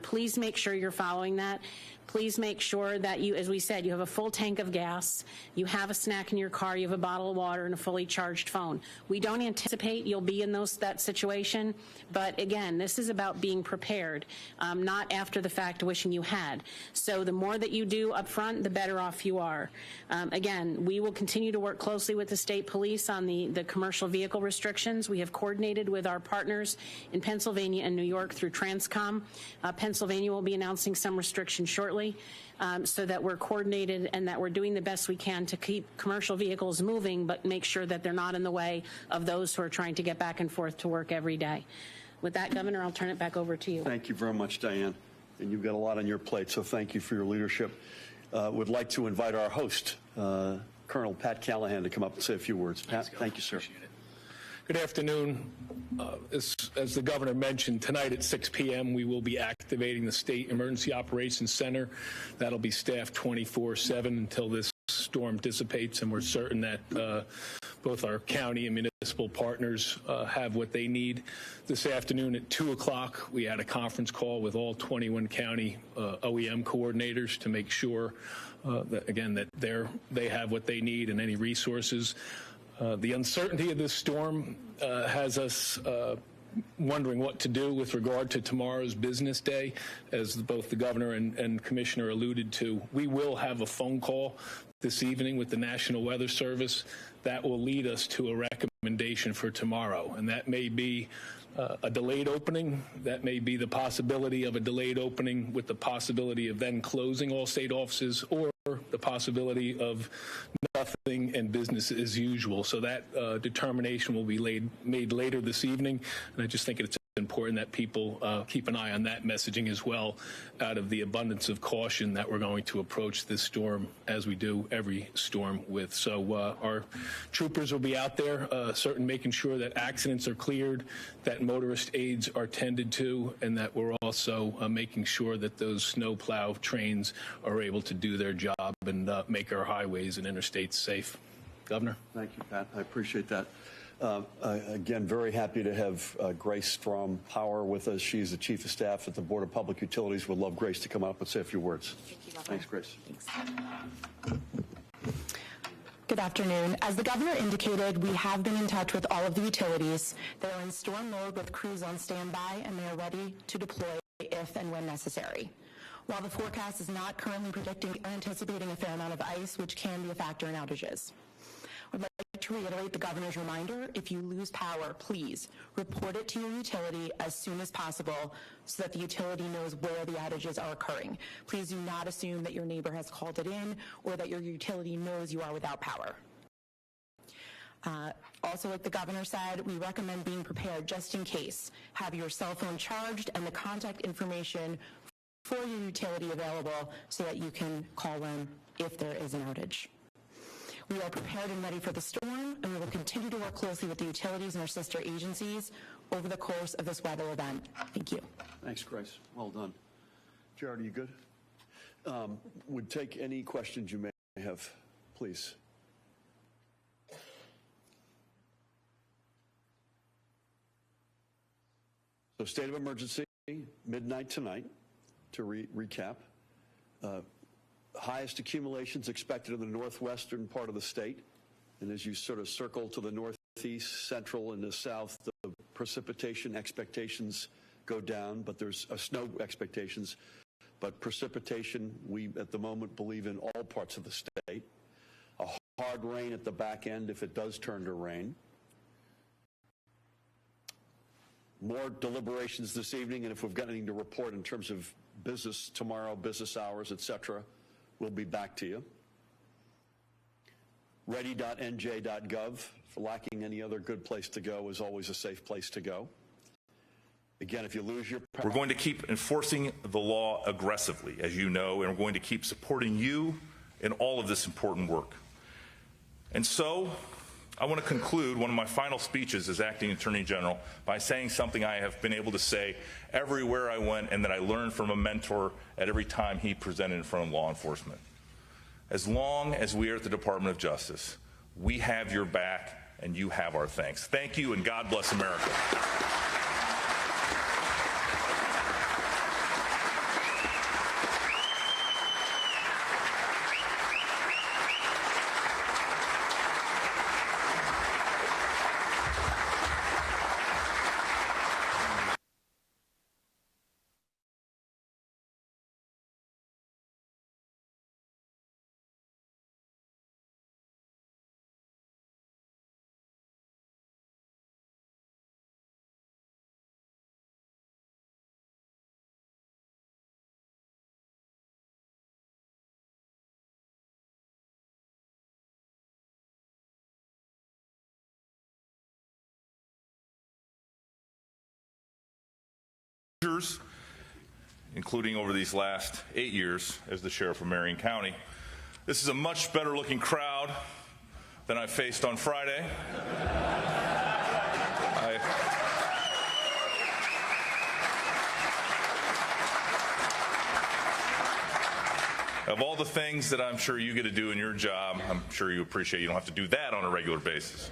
Please make sure you're following that. Please make sure that you, as we said, you have a full tank of gas, you have a snack in your car, you have a bottle of water, and a fully charged phone. We don't anticipate you'll be in that situation, but again, this is about being prepared, not after the fact wishing you had. So the more that you do up front, the better off you are. Again, we will continue to work closely with the state police on the commercial vehicle restrictions. We have coordinated with our partners in Pennsylvania and New York through Transcom. Pennsylvania will be announcing some restrictions shortly. So that we're coordinated and that we're doing the best we can to keep commercial vehicles moving, but make sure that they're not in the way of those who are trying to get back and forth to work every day. With that, Governor, I'll turn it back over to you. Thank you very much, Diane. And you've got a lot on your plate, so thank you for your leadership. Would like to invite our host, Colonel Pat Callahan, to come up and say a few words. Pat, thank you, sir. Good afternoon. As the governor mentioned, tonight at 6 p.m. we will be activating the State Emergency Operations Center. That'll be staffed 24/7 until this storm dissipates, and we're certain that both our county and municipal partners have what they need. This afternoon at 2 o'clock, we had a conference call with all 21 county OEM coordinators to make sure that they have what they need and any resources. The uncertainty of this storm has us wondering what to do with regard to tomorrow's business day. As both the governor and commissioner alluded to, we will have a phone call this evening with the National Weather Service that will lead us to a recommendation for tomorrow, and that may be a delayed opening. That may be the possibility of a delayed opening with the possibility of then closing all state offices, or the possibility of nothing and business as usual. So that determination will be made later this evening, and I just think it's important that people keep an eye on that messaging as well, out of the abundance of caution that we're going to approach this storm as we do every storm with. So our troopers will be out there making sure that accidents are cleared, that motorist aids are tended to, and that we're also making sure that those snowplow trains are able to do their job and make our highways and interstates safe. Governor? Thank you, Pat. I appreciate that. Again, very happy to have Grace Strom-Power with us. She's the Chief of Staff at the Board of Public Utilities. Would love Grace to come up and say a few words. Thank you, Governor. Thanks, Grace. Good afternoon. As the governor indicated, we have been in touch with all of the utilities. They are in storm mode with crews on standby, and they are ready to deploy if and when necessary. while the forecast is not currently predicting or anticipating a fair amount of ice, which can be a factor in outages. I'd like to reiterate the governor's reminder: if you lose power, please report it to your utility as soon as possible so that the utility knows where the outages are occurring. Please do not assume that your neighbor has called it in or that your utility knows you are without power. Also, like the governor said, we recommend being prepared just in case. Have your cell phone charged and the contact information for your utility available so that you can call them if there is an outage. We are prepared and ready for the storm, and we will continue to work closely with the utilities and our sister agencies over the course of this weather event. Thank you. Thanks, Grace. Well done. Jared, are you good? Would take any questions you may have, please. So state of emergency, midnight tonight, to recap. Highest accumulations expected in the northwestern part of the state. And as you sort of circle to the northeast, central, and the south, the precipitation expectations go down, but there's snow expectations. But precipitation, we at the moment believe in all parts of the state. A hard rain at the back end if it does turn to rain. More deliberations this evening, and if we've got anything to report in terms of business tomorrow, business hours, et cetera, we'll be back to you. Ready.nj.gov, for lacking any other good place to go, is always a safe place to go. Again, if you lose your power. We're going to keep enforcing the law aggressively, as you know, and we're going to keep supporting you in all of this important work. And so, I want to conclude one of my final speeches as Acting Attorney General by saying something I have been able to say everywhere I went and that I learned from a mentor at every time he presented in front of law enforcement. As long as we are at the Department of Justice, we have your back and you have our thanks. Thank you, and God bless America. Including over these last 8 years as the sheriff of Marion County. This is a much better looking crowd than I faced on Friday. Of all the things that I'm sure you get to do in your job, I'm sure you appreciate you don't have to do that on a regular basis.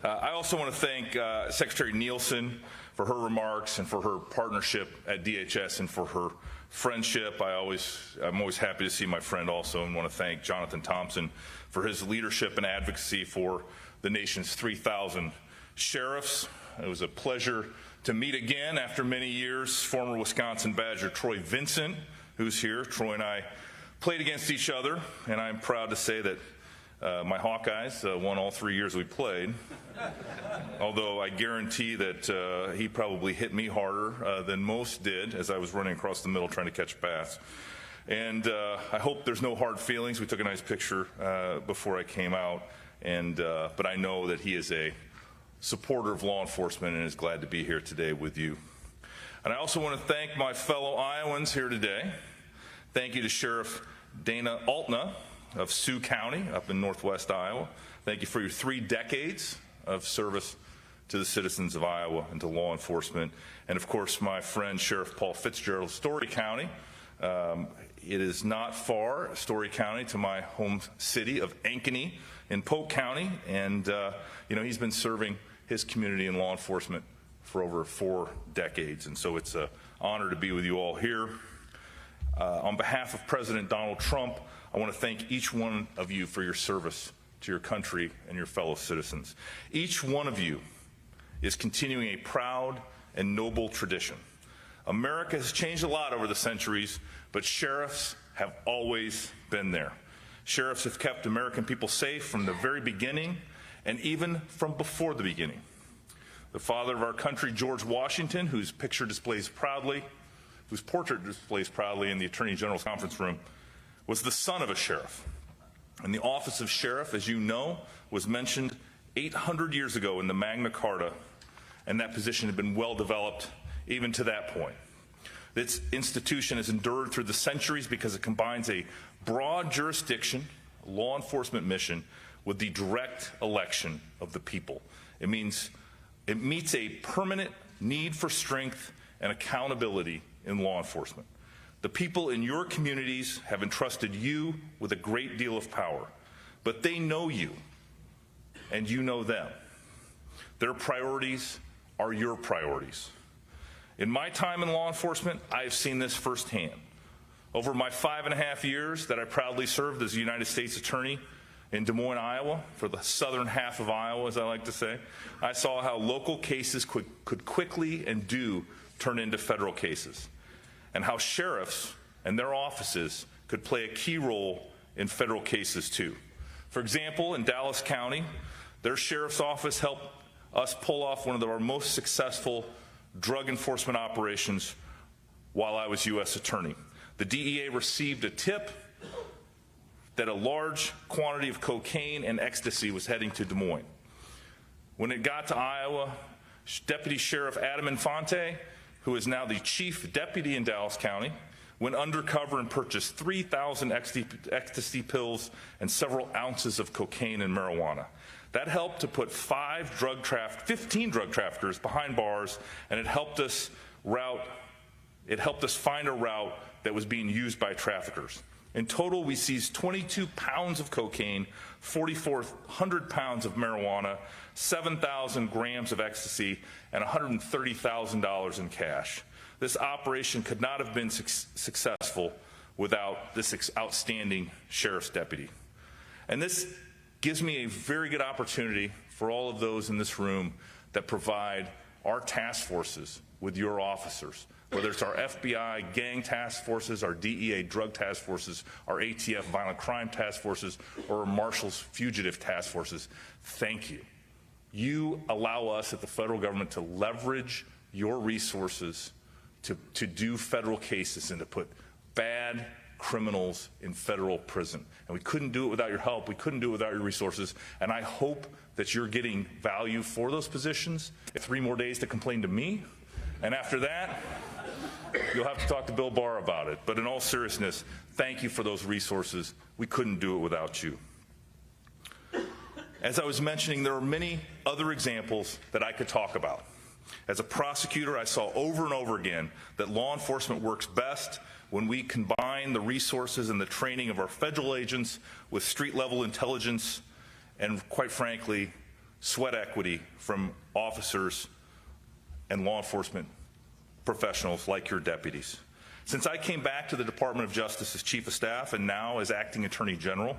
I also want to thank Secretary Newsom for her remarks and for her partnership at DHS and for her friendship. I'm always happy to see my friend also, and want to thank Jonathan Thompson for his leadership and advocacy for the nation's 3,000 sheriffs. It was a pleasure to meet again after many years. Former Wisconsin Badger Troy Vincent, who's here. Troy and I played against each other, and I'm proud to say that my Hawkeyes won all 3 years we played, although I guarantee that he probably hit me harder than most did as I was running across the middle trying to catch a pass. And I hope there's no hard feelings. We took a nice picture before I came out, but I know that he is a supporter of law enforcement and is glad to be here today with you. And I also want to thank my fellow Iowans here today. Thank you to Sheriff Dana Altna of Sioux County up in northwest Iowa. Thank you for your 3 decades of service to the citizens of Iowa and to law enforcement. And of course, my friend Sheriff Paul Fitzgerald of Story County. It is not far, Story County, to my home city of Ankeny in Polk County. And, he's been serving his community in law enforcement for over 4 decades. And so it's an honor to be with you all here. On behalf of President Donald Trump, I want to thank each one of you for your service to your country and your fellow citizens. Each one of you is continuing a proud and noble tradition America has changed a lot over the centuries, but sheriffs have always been there. Sheriffs have kept American people safe from the very beginning and even from before the beginning. The father of our country, George Washington, whose portrait displays proudly in the Attorney General's conference room, was the son of a sheriff. And the office of sheriff, as you know, was mentioned 800 years ago in the Magna Carta, and that position had been well developed even to that point. This institution has endured through the centuries because it combines a broad jurisdiction, law enforcement mission, with the direct election of the people. It means it meets a permanent need for strength and accountability in law enforcement. The people in your communities have entrusted you with a great deal of power, but they know you, and you know them. Their priorities are your priorities. In my time in law enforcement, I have seen this firsthand. Over my 5.5 years that I proudly served as a United States Attorney in Des Moines, Iowa, for the southern half of Iowa, as I like to say, I saw how local cases could quickly and do turn into federal cases, and how sheriffs and their offices could play a key role in federal cases too. For example, in Dallas County, their sheriff's office helped us pull off one of our most successful drug enforcement operations while I was U.S. Attorney. The DEA received a tip that a large quantity of cocaine and ecstasy was heading to Des Moines. When it got to Iowa, Deputy Sheriff Adam Infante, who is now the chief deputy in Dallas County, went undercover and purchased 3,000 ecstasy pills and several ounces of cocaine and marijuana. That helped to put 15 drug traffickers behind bars, and it helped us find a route that was being used by traffickers. In total, we seized 22 pounds of cocaine, 4,400 pounds of marijuana, 7,000 grams of ecstasy, and $130,000 in cash. This operation could not have been successful without this outstanding sheriff's deputy. And this gives me a very good opportunity for all of those in this room that provide our task forces with your officers, whether it's our FBI gang task forces, our DEA drug task forces, our ATF violent crime task forces, or our Marshals fugitive task forces. Thank you. You allow us at the federal government to leverage your resources to do federal cases and to put bad criminals in federal prison. And we couldn't do it without your help. We couldn't do it without your resources. And I hope that you're getting value for those positions. 3 more days to complain to me. And after that, you'll have to talk to Bill Barr about it. But in all seriousness, thank you for those resources. We couldn't do it without you. As I was mentioning, there are many other examples that I could talk about. As a prosecutor, I saw over and over again that law enforcement works best when we combine the resources and the training of our federal agents with street-level intelligence and, quite frankly, sweat equity from officers and law enforcement professionals like your deputies. Since I came back to the Department of Justice as Chief of Staff and now as Acting Attorney General,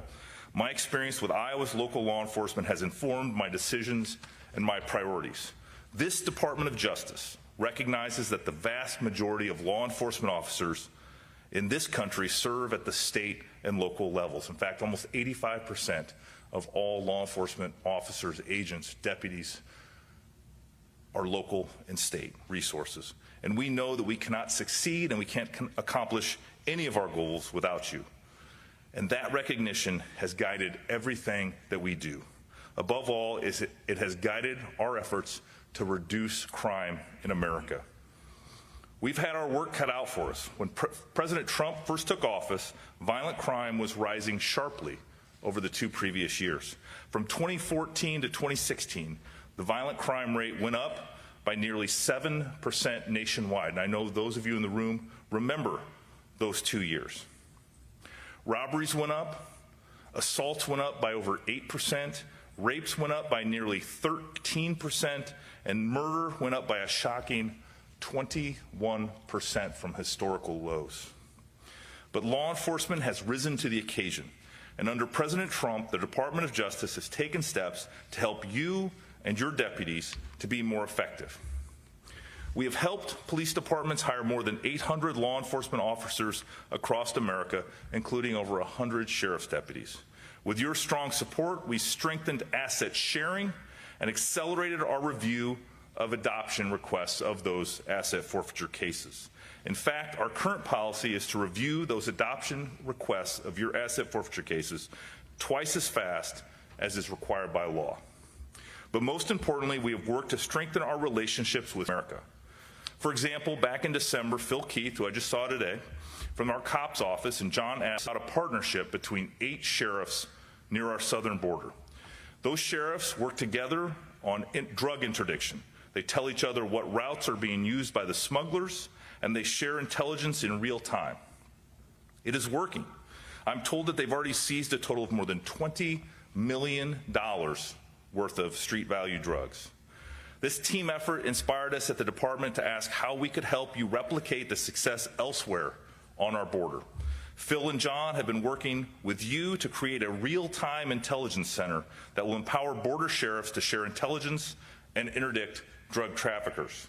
my experience with Iowa's local law enforcement has informed my decisions and my priorities. This Department of Justice recognizes that the vast majority of law enforcement officers in this country serve at the state and local levels. In fact, almost 85% of all law enforcement officers, agents, deputies are local and state resources. And we know that we cannot succeed and we can't accomplish any of our goals without you. And that recognition has guided everything that we do. Above all, it has guided our efforts to reduce crime in America. We've had our work cut out for us. When President Trump first took office, violent crime was rising sharply over the 2 previous years. From 2014 to 2016, the violent crime rate went up by nearly 7% nationwide. And I know those of you in the room remember those 2 years. Robberies went up, assaults went up by over 8%, rapes went up by nearly 13%, and murder went up by a shocking 21% from historical lows. But law enforcement has risen to the occasion, and under President Trump, the Department of Justice has taken steps to help you and your deputies to be more effective. We have helped police departments hire more than 800 law enforcement officers across America, including over 100 sheriff's deputies. With your strong support, we strengthened asset sharing and accelerated our review of adoption requests of those asset forfeiture cases. In fact, our current policy is to review those adoption requests of your asset forfeiture cases twice as fast as is required by law. But most importantly, we have worked to strengthen our relationships with America. For example, back in December, Phil Keith, who I just saw today, from our COPS office, and John asked about a partnership between 8 sheriffs near our southern border. Those sheriffs work together on drug interdiction. They tell each other what routes are being used by the smugglers, and they share intelligence in real time. It is working. I'm told that they've already seized a total of more than $20 million worth of street value drugs. This team effort inspired us at the department to ask how we could help you replicate the success elsewhere on our border. Phil and John have been working with you to create a real-time intelligence center that will empower border sheriffs to share intelligence and interdict drug traffickers.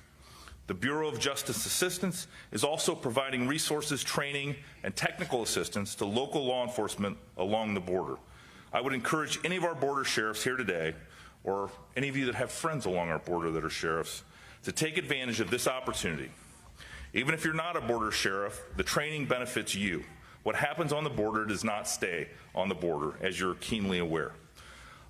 The Bureau of Justice Assistance is also providing resources, training, and technical assistance to local law enforcement along the border. I would encourage any of our border sheriffs here today, or any of you that have friends along our border that are sheriffs, to take advantage of this opportunity. Even if you're not a border sheriff, the training benefits you. What happens on the border does not stay on the border, as you're keenly aware.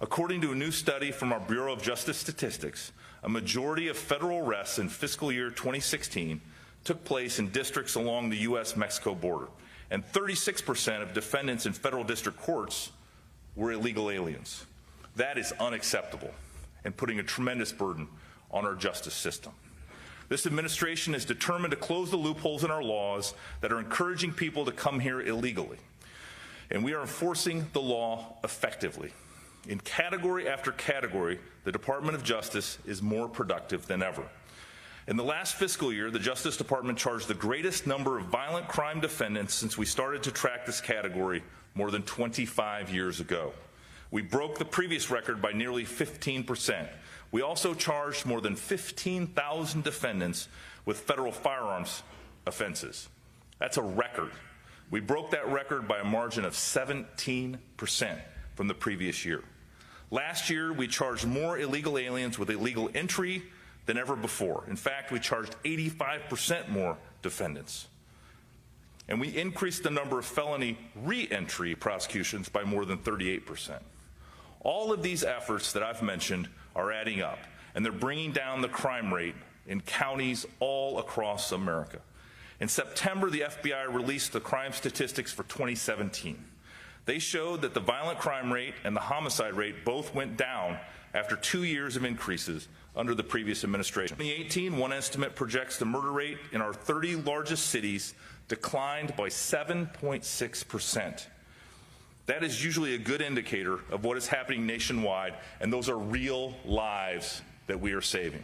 According to a new study from our Bureau of Justice Statistics, a majority of federal arrests in fiscal year 2016 took place in districts along the U.S.-Mexico border, and 36% of defendants in federal district courts were illegal aliens. That is unacceptable and putting a tremendous burden on our justice system. This administration is determined to close the loopholes in our laws that are encouraging people to come here illegally, and we are enforcing the law effectively. In category after category, the Department of Justice is more productive than ever. In the last fiscal year, the Justice Department charged the greatest number of violent crime defendants since we started to track this category more than 25 years ago. We broke the previous record by nearly 15%. We also charged more than 15,000 defendants with federal firearms offenses. That's a record. We broke that record by a margin of 17% from the previous year. Last year, we charged more illegal aliens with illegal entry than ever before. In fact, we charged 85% more defendants. And we increased the number of felony re-entry prosecutions by more than 38%. All of these efforts that I've mentioned are adding up, and they're bringing down the crime rate in counties all across America. In September, the FBI released the crime statistics for 2017. They showed that the violent crime rate and the homicide rate both went down after 2 years of increases under the previous administration. In 2018, one estimate projects the murder rate in our 30 largest cities declined by 7.6%. That is usually a good indicator of what is happening nationwide, and those are real lives that we are saving.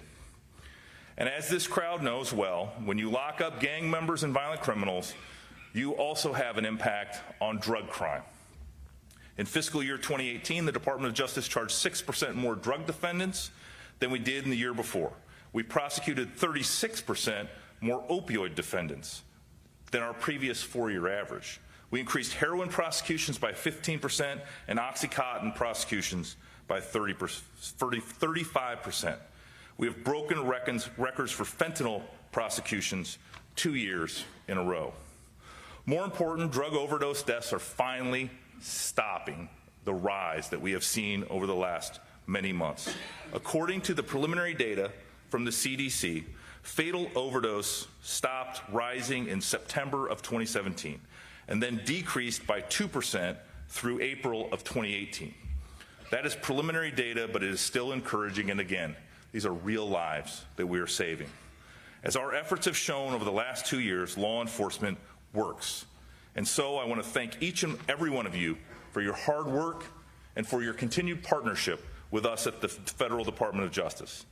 And as this crowd knows well, when you lock up gang members and violent criminals, you also have an impact on drug crime. In fiscal year 2018, the Department of Justice charged 6% more drug defendants than we did in the year before. We prosecuted 36% more opioid defendants than our previous 4-year average. We increased heroin prosecutions by 15% and OxyContin prosecutions by 35%. We have broken records for fentanyl prosecutions 2 years in a row. More important, drug overdose deaths are finally stopping the rise that we have seen over the last many months. According to the preliminary data from the CDC, fatal overdose stopped rising in September of 2017 and then decreased by 2% through April of 2018. That is preliminary data, but it is still encouraging, and again, these are real lives that we are saving. As our efforts have shown over the last 2 years, law enforcement works. And so I want to thank each and every one of you for your hard work and for your continued partnership with us at the Federal Department of Justice.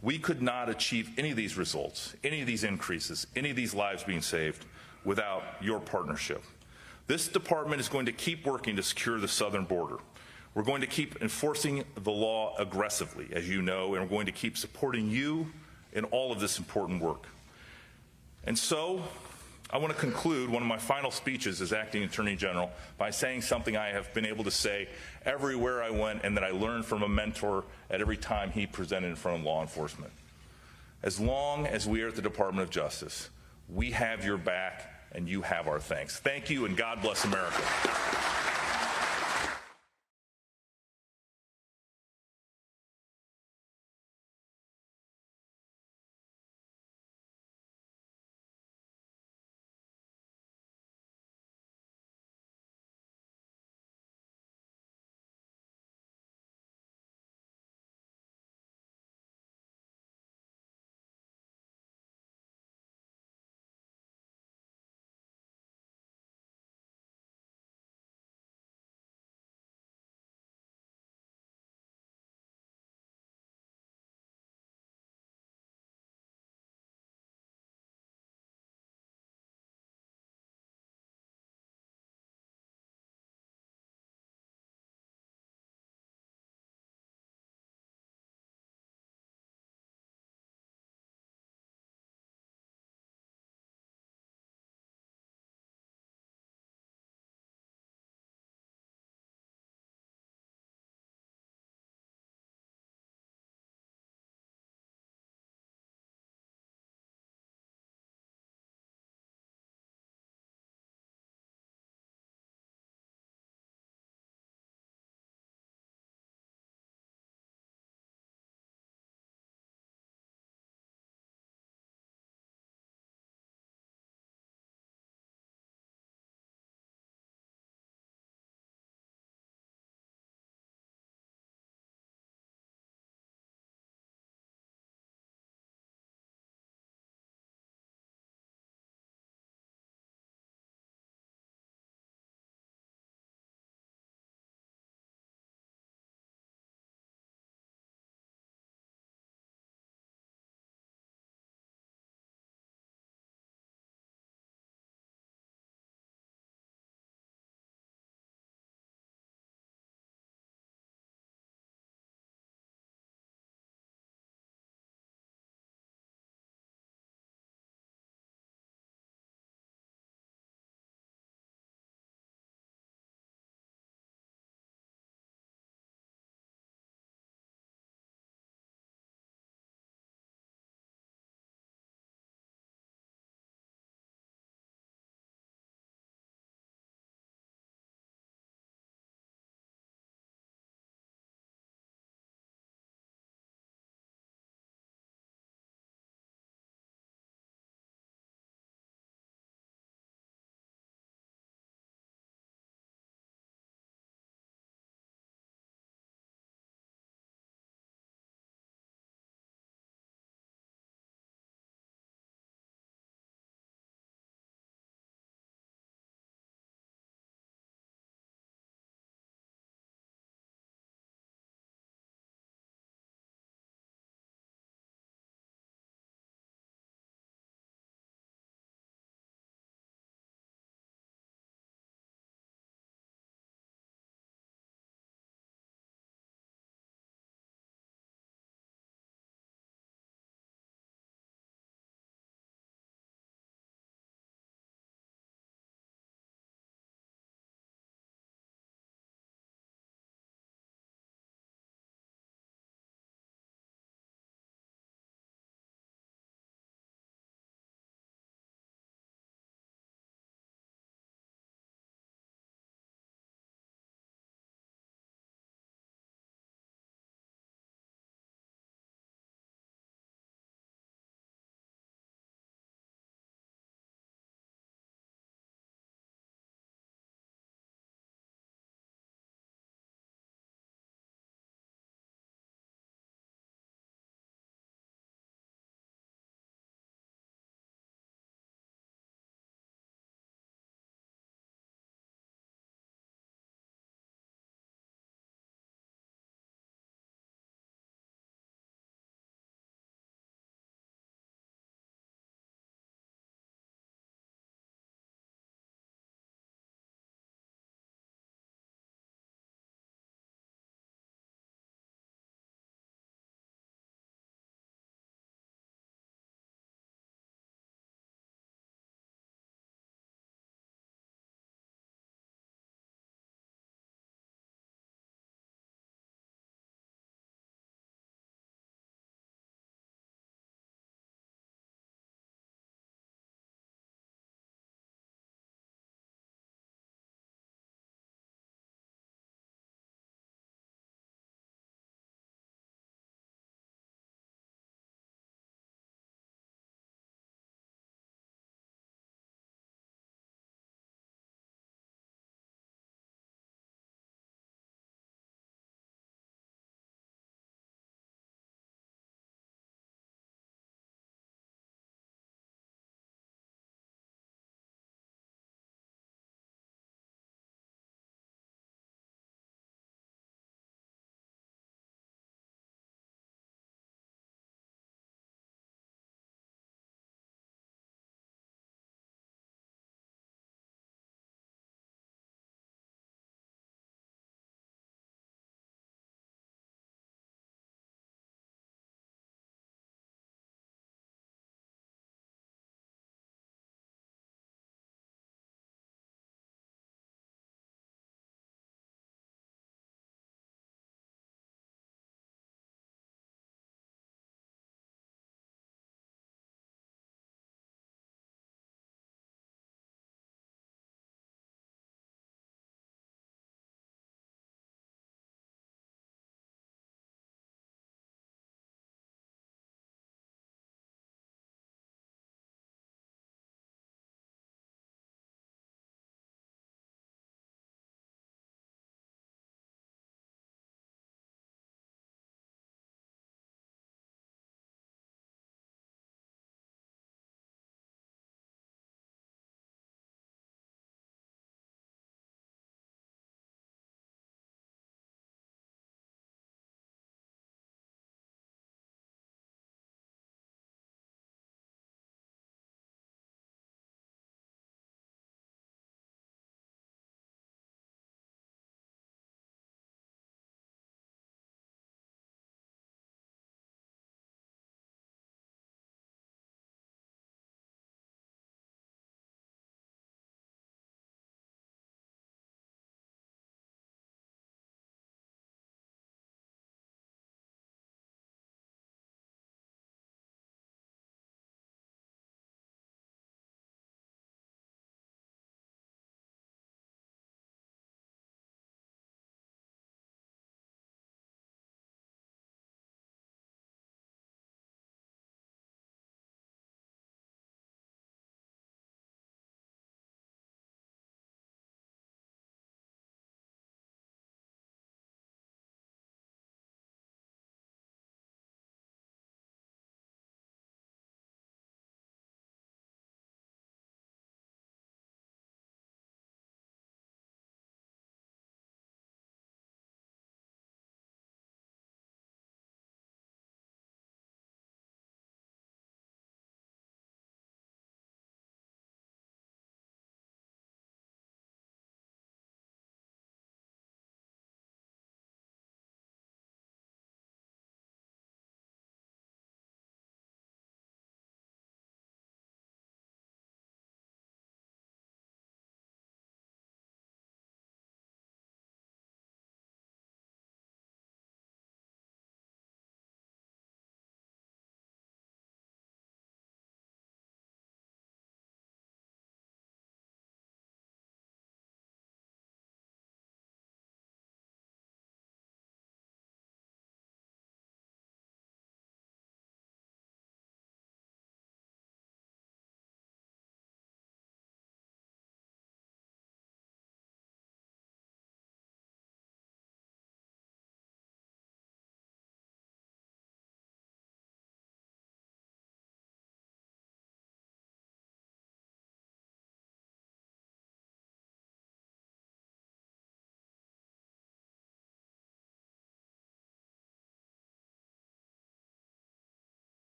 We could not achieve any of these results, any of these increases, any of these lives being saved without your partnership. This department is going to keep working to secure the southern border. We're going to keep enforcing the law aggressively, as you know, and we're going to keep supporting you in all of this important work. And so, I want to conclude one of my final speeches as Acting Attorney General by saying something I have been able to say everywhere I went and that I learned from a mentor at every time he presented in front of law enforcement. As long as we are at the Department of Justice, we have your back and you have our thanks. Thank you, and God bless America.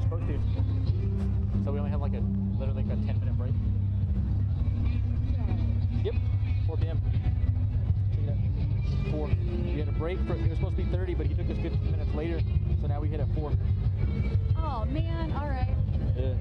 supposed to. So we only had like literally like a 10-minute break. Yep, 4 p.m. We had a break for, it was supposed to be 30, but he took us 15 minutes later, so now we hit at 4. Oh man, all right. Yeah.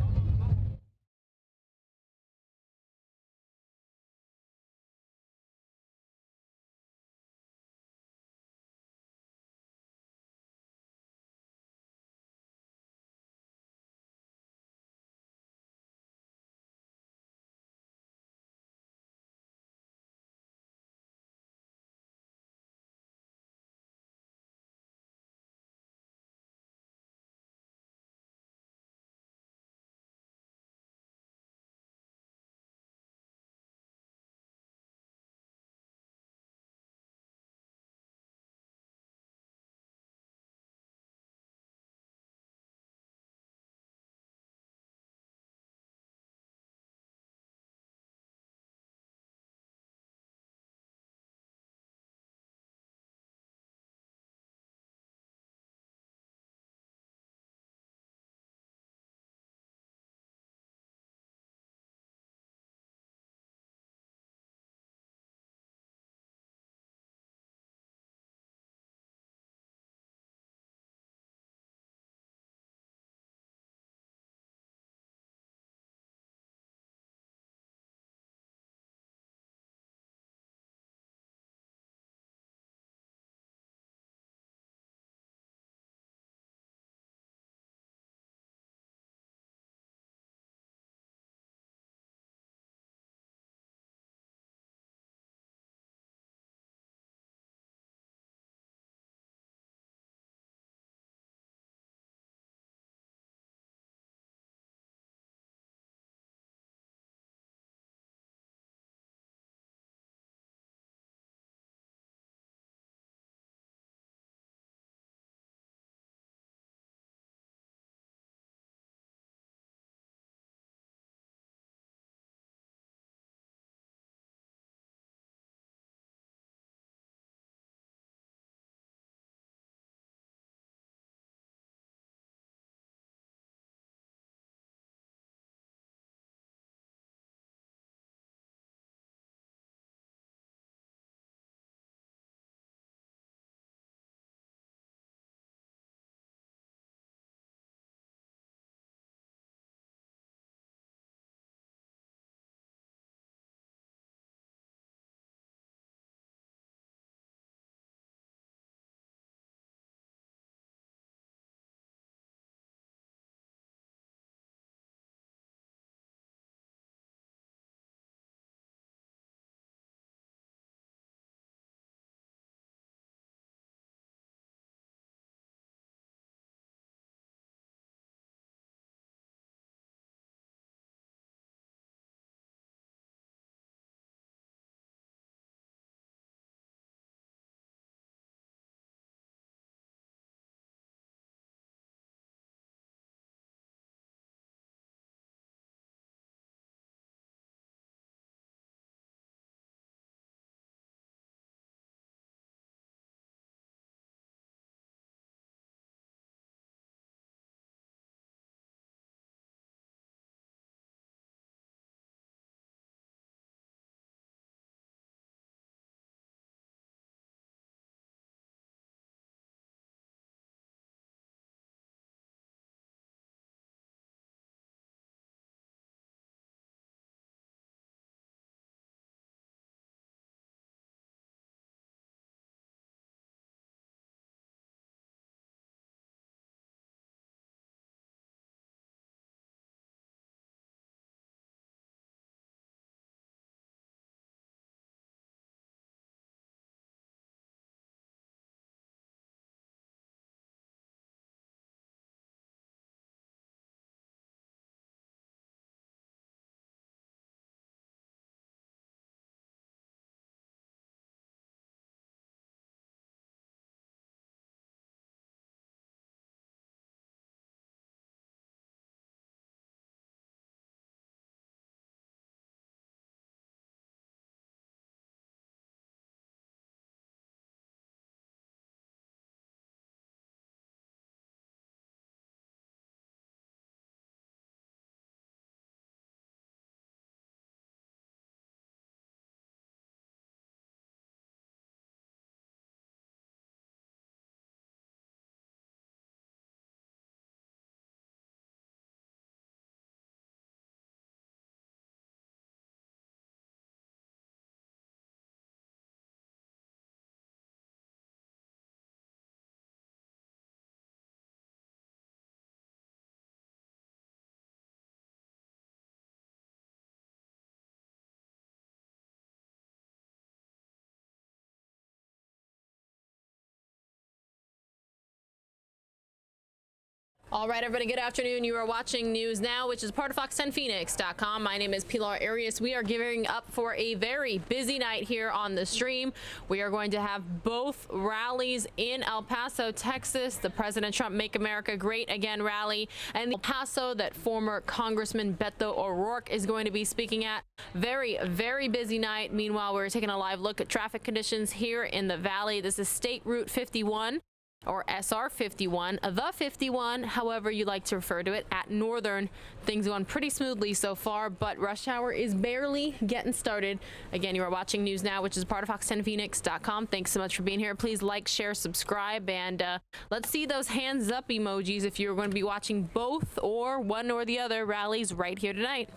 All right, everybody, good afternoon. You are watching News Now, which is part of Fox10Phoenix.com. My name is Pilar Arias. We are gearing up for a very busy night here on the stream. We are going to have both rallies in El Paso, Texas, the President Trump Make America Great Again rally, and El Paso that former Congressman Beto O'Rourke is going to be speaking at. Very, very busy night. Meanwhile, we're taking a live look at traffic conditions here in the Valley. This is State Route 51. Or SR 51, the 51, however you like to refer to it, at Northern. Things going pretty smoothly so far, but rush hour is barely getting started. Again, you are watching News Now, which is part of Fox10Phoenix.com. Thanks so much for being here. Please like, share, subscribe, and let's see those hands up emojis if you're going to be watching both or one or the other rallies right here tonight.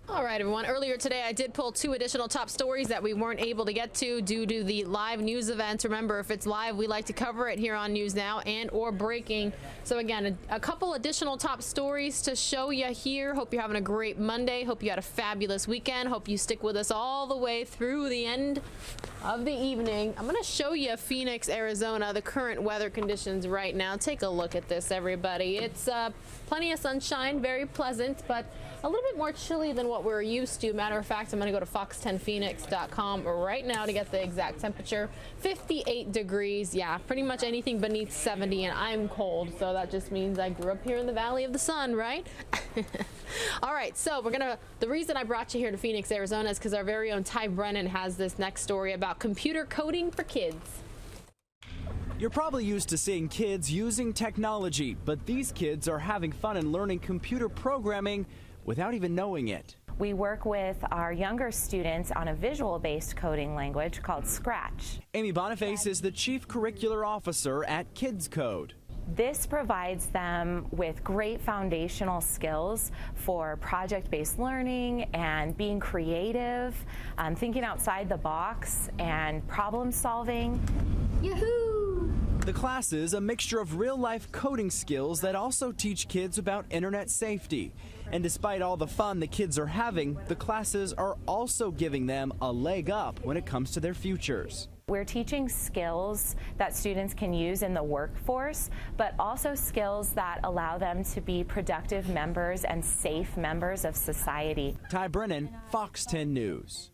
All right, everyone. Earlier today, I did pull 2 additional top stories that we weren't able to get to due to the live news events. Remember, if it's live, we like to cover it here on News Now and or breaking. So again, a couple additional top stories to show you here. Hope you're having a great Monday. Hope you had a fabulous weekend. Hope you stick with us all the way through the end of the evening. I'm going to show you Phoenix, Arizona, the current weather conditions right now. Take a look at this, everybody. It's plenty of sunshine, very pleasant, but a little bit more chilly than what we're used to. Matter of fact, I'm going to go to Fox10Phoenix.com right now to get the exact temperature. 58 degrees. Yeah, pretty much anything beneath 70, and I'm cold, so that just means I grew up here in the Valley of the Sun, right? All right, so the reason I brought you here to Phoenix, Arizona is because our very own Ty Brennan has this next story about computer coding for kids. You're probably used to seeing kids using technology, but these kids are having fun and learning computer programming without even knowing it. We work with our younger students on a visual-based coding language called Scratch. Amy Boniface is the Chief Curricular Officer at Kids Code. This provides them with great foundational skills for project-based learning and being creative, thinking outside the box, and problem solving. Yahoo! The class is a mixture of real-life coding skills that also teach kids about internet safety. And despite all the fun the kids are having, the classes are also giving them a leg up when it comes to their futures. We're teaching skills that students can use in the workforce, but also skills that allow them to be productive members and safe members of society. Ty Brennan, Fox 10 News.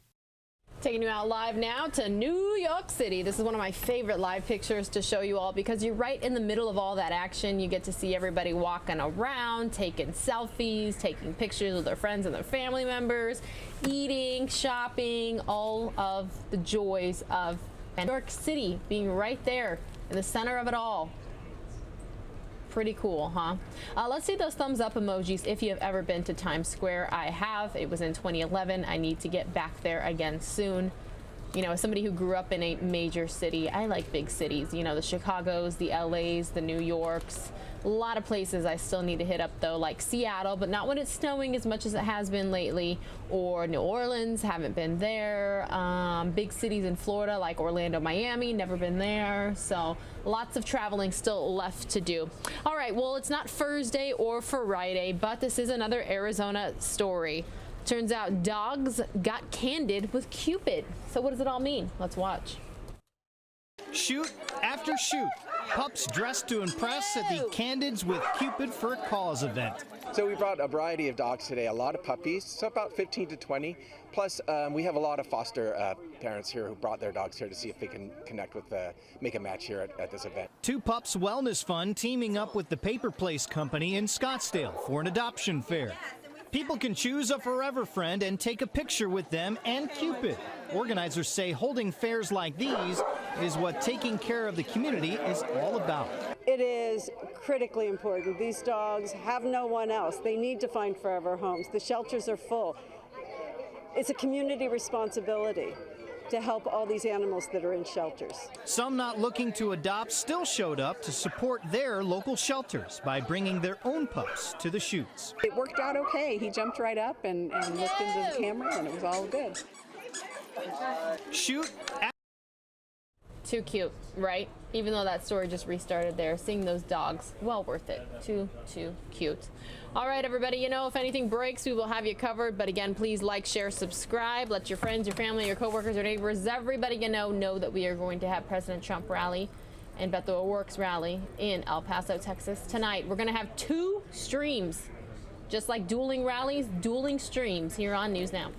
Taking you out live now to New York City. This is one of my favorite live pictures to show you all because you're right in the middle of all that action. You get to see everybody walking around, taking selfies, taking pictures with their friends and their family members, eating, shopping, all of the joys of New York City being right there in the center of it all. Pretty cool, huh? Let's see those thumbs up emojis if you have ever been to Times Square. I have. It was in 2011. I need to get back there again soon. You know, as somebody who grew up in a major city, I like big cities. You know, the Chicagos, the LAs, the New Yorks. A lot of places I still need to hit up, though, like Seattle, but not when it's snowing as much as it has been lately. Or New Orleans, haven't been there. Big cities in Florida, like Orlando, Miami, never been there. So lots of traveling still left to do. All right, well, it's not Thursday or Friday, but this is another Arizona story. Turns out dogs got candid with Cupid. So what does it all mean? Let's watch. Shoot after shoot. Pups dressed to impress at the Candids with Cupid for a Cause event. So we brought a variety of dogs today, a lot of puppies, so about 15 to 20. Plus, we have a lot of foster parents here who brought their dogs here to see if they can connect with, make a match here at this event. Two Pups Wellness Fund teaming up with the Paper Place Company in Scottsdale for an adoption fair. People can choose a forever friend and take a picture with them and Cupid. Organizers say holding fairs like these is what taking care of the community is all about. It is critically important. These dogs have no one else. They need to find forever homes. The shelters are full. It's a community responsibility to help all these animals that are in shelters. Some not looking to adopt still showed up to support their local shelters by bringing their own pups to the shoots. It worked out okay. He jumped right up and looked into the camera, and it was all good. Shoot. Too cute, right? Even though that story just restarted there, seeing those dogs, well worth it. Too cute. All right, everybody, you know, if anything breaks, we will have you covered. But again, please like, share, subscribe. Let your friends, your family, your coworkers, your neighbors, everybody you know that we are going to have President Trump rally and Beto O'Rourke's rally in El Paso, Texas tonight. We're going to have 2 streams, just like dueling rallies, dueling streams here on News Now.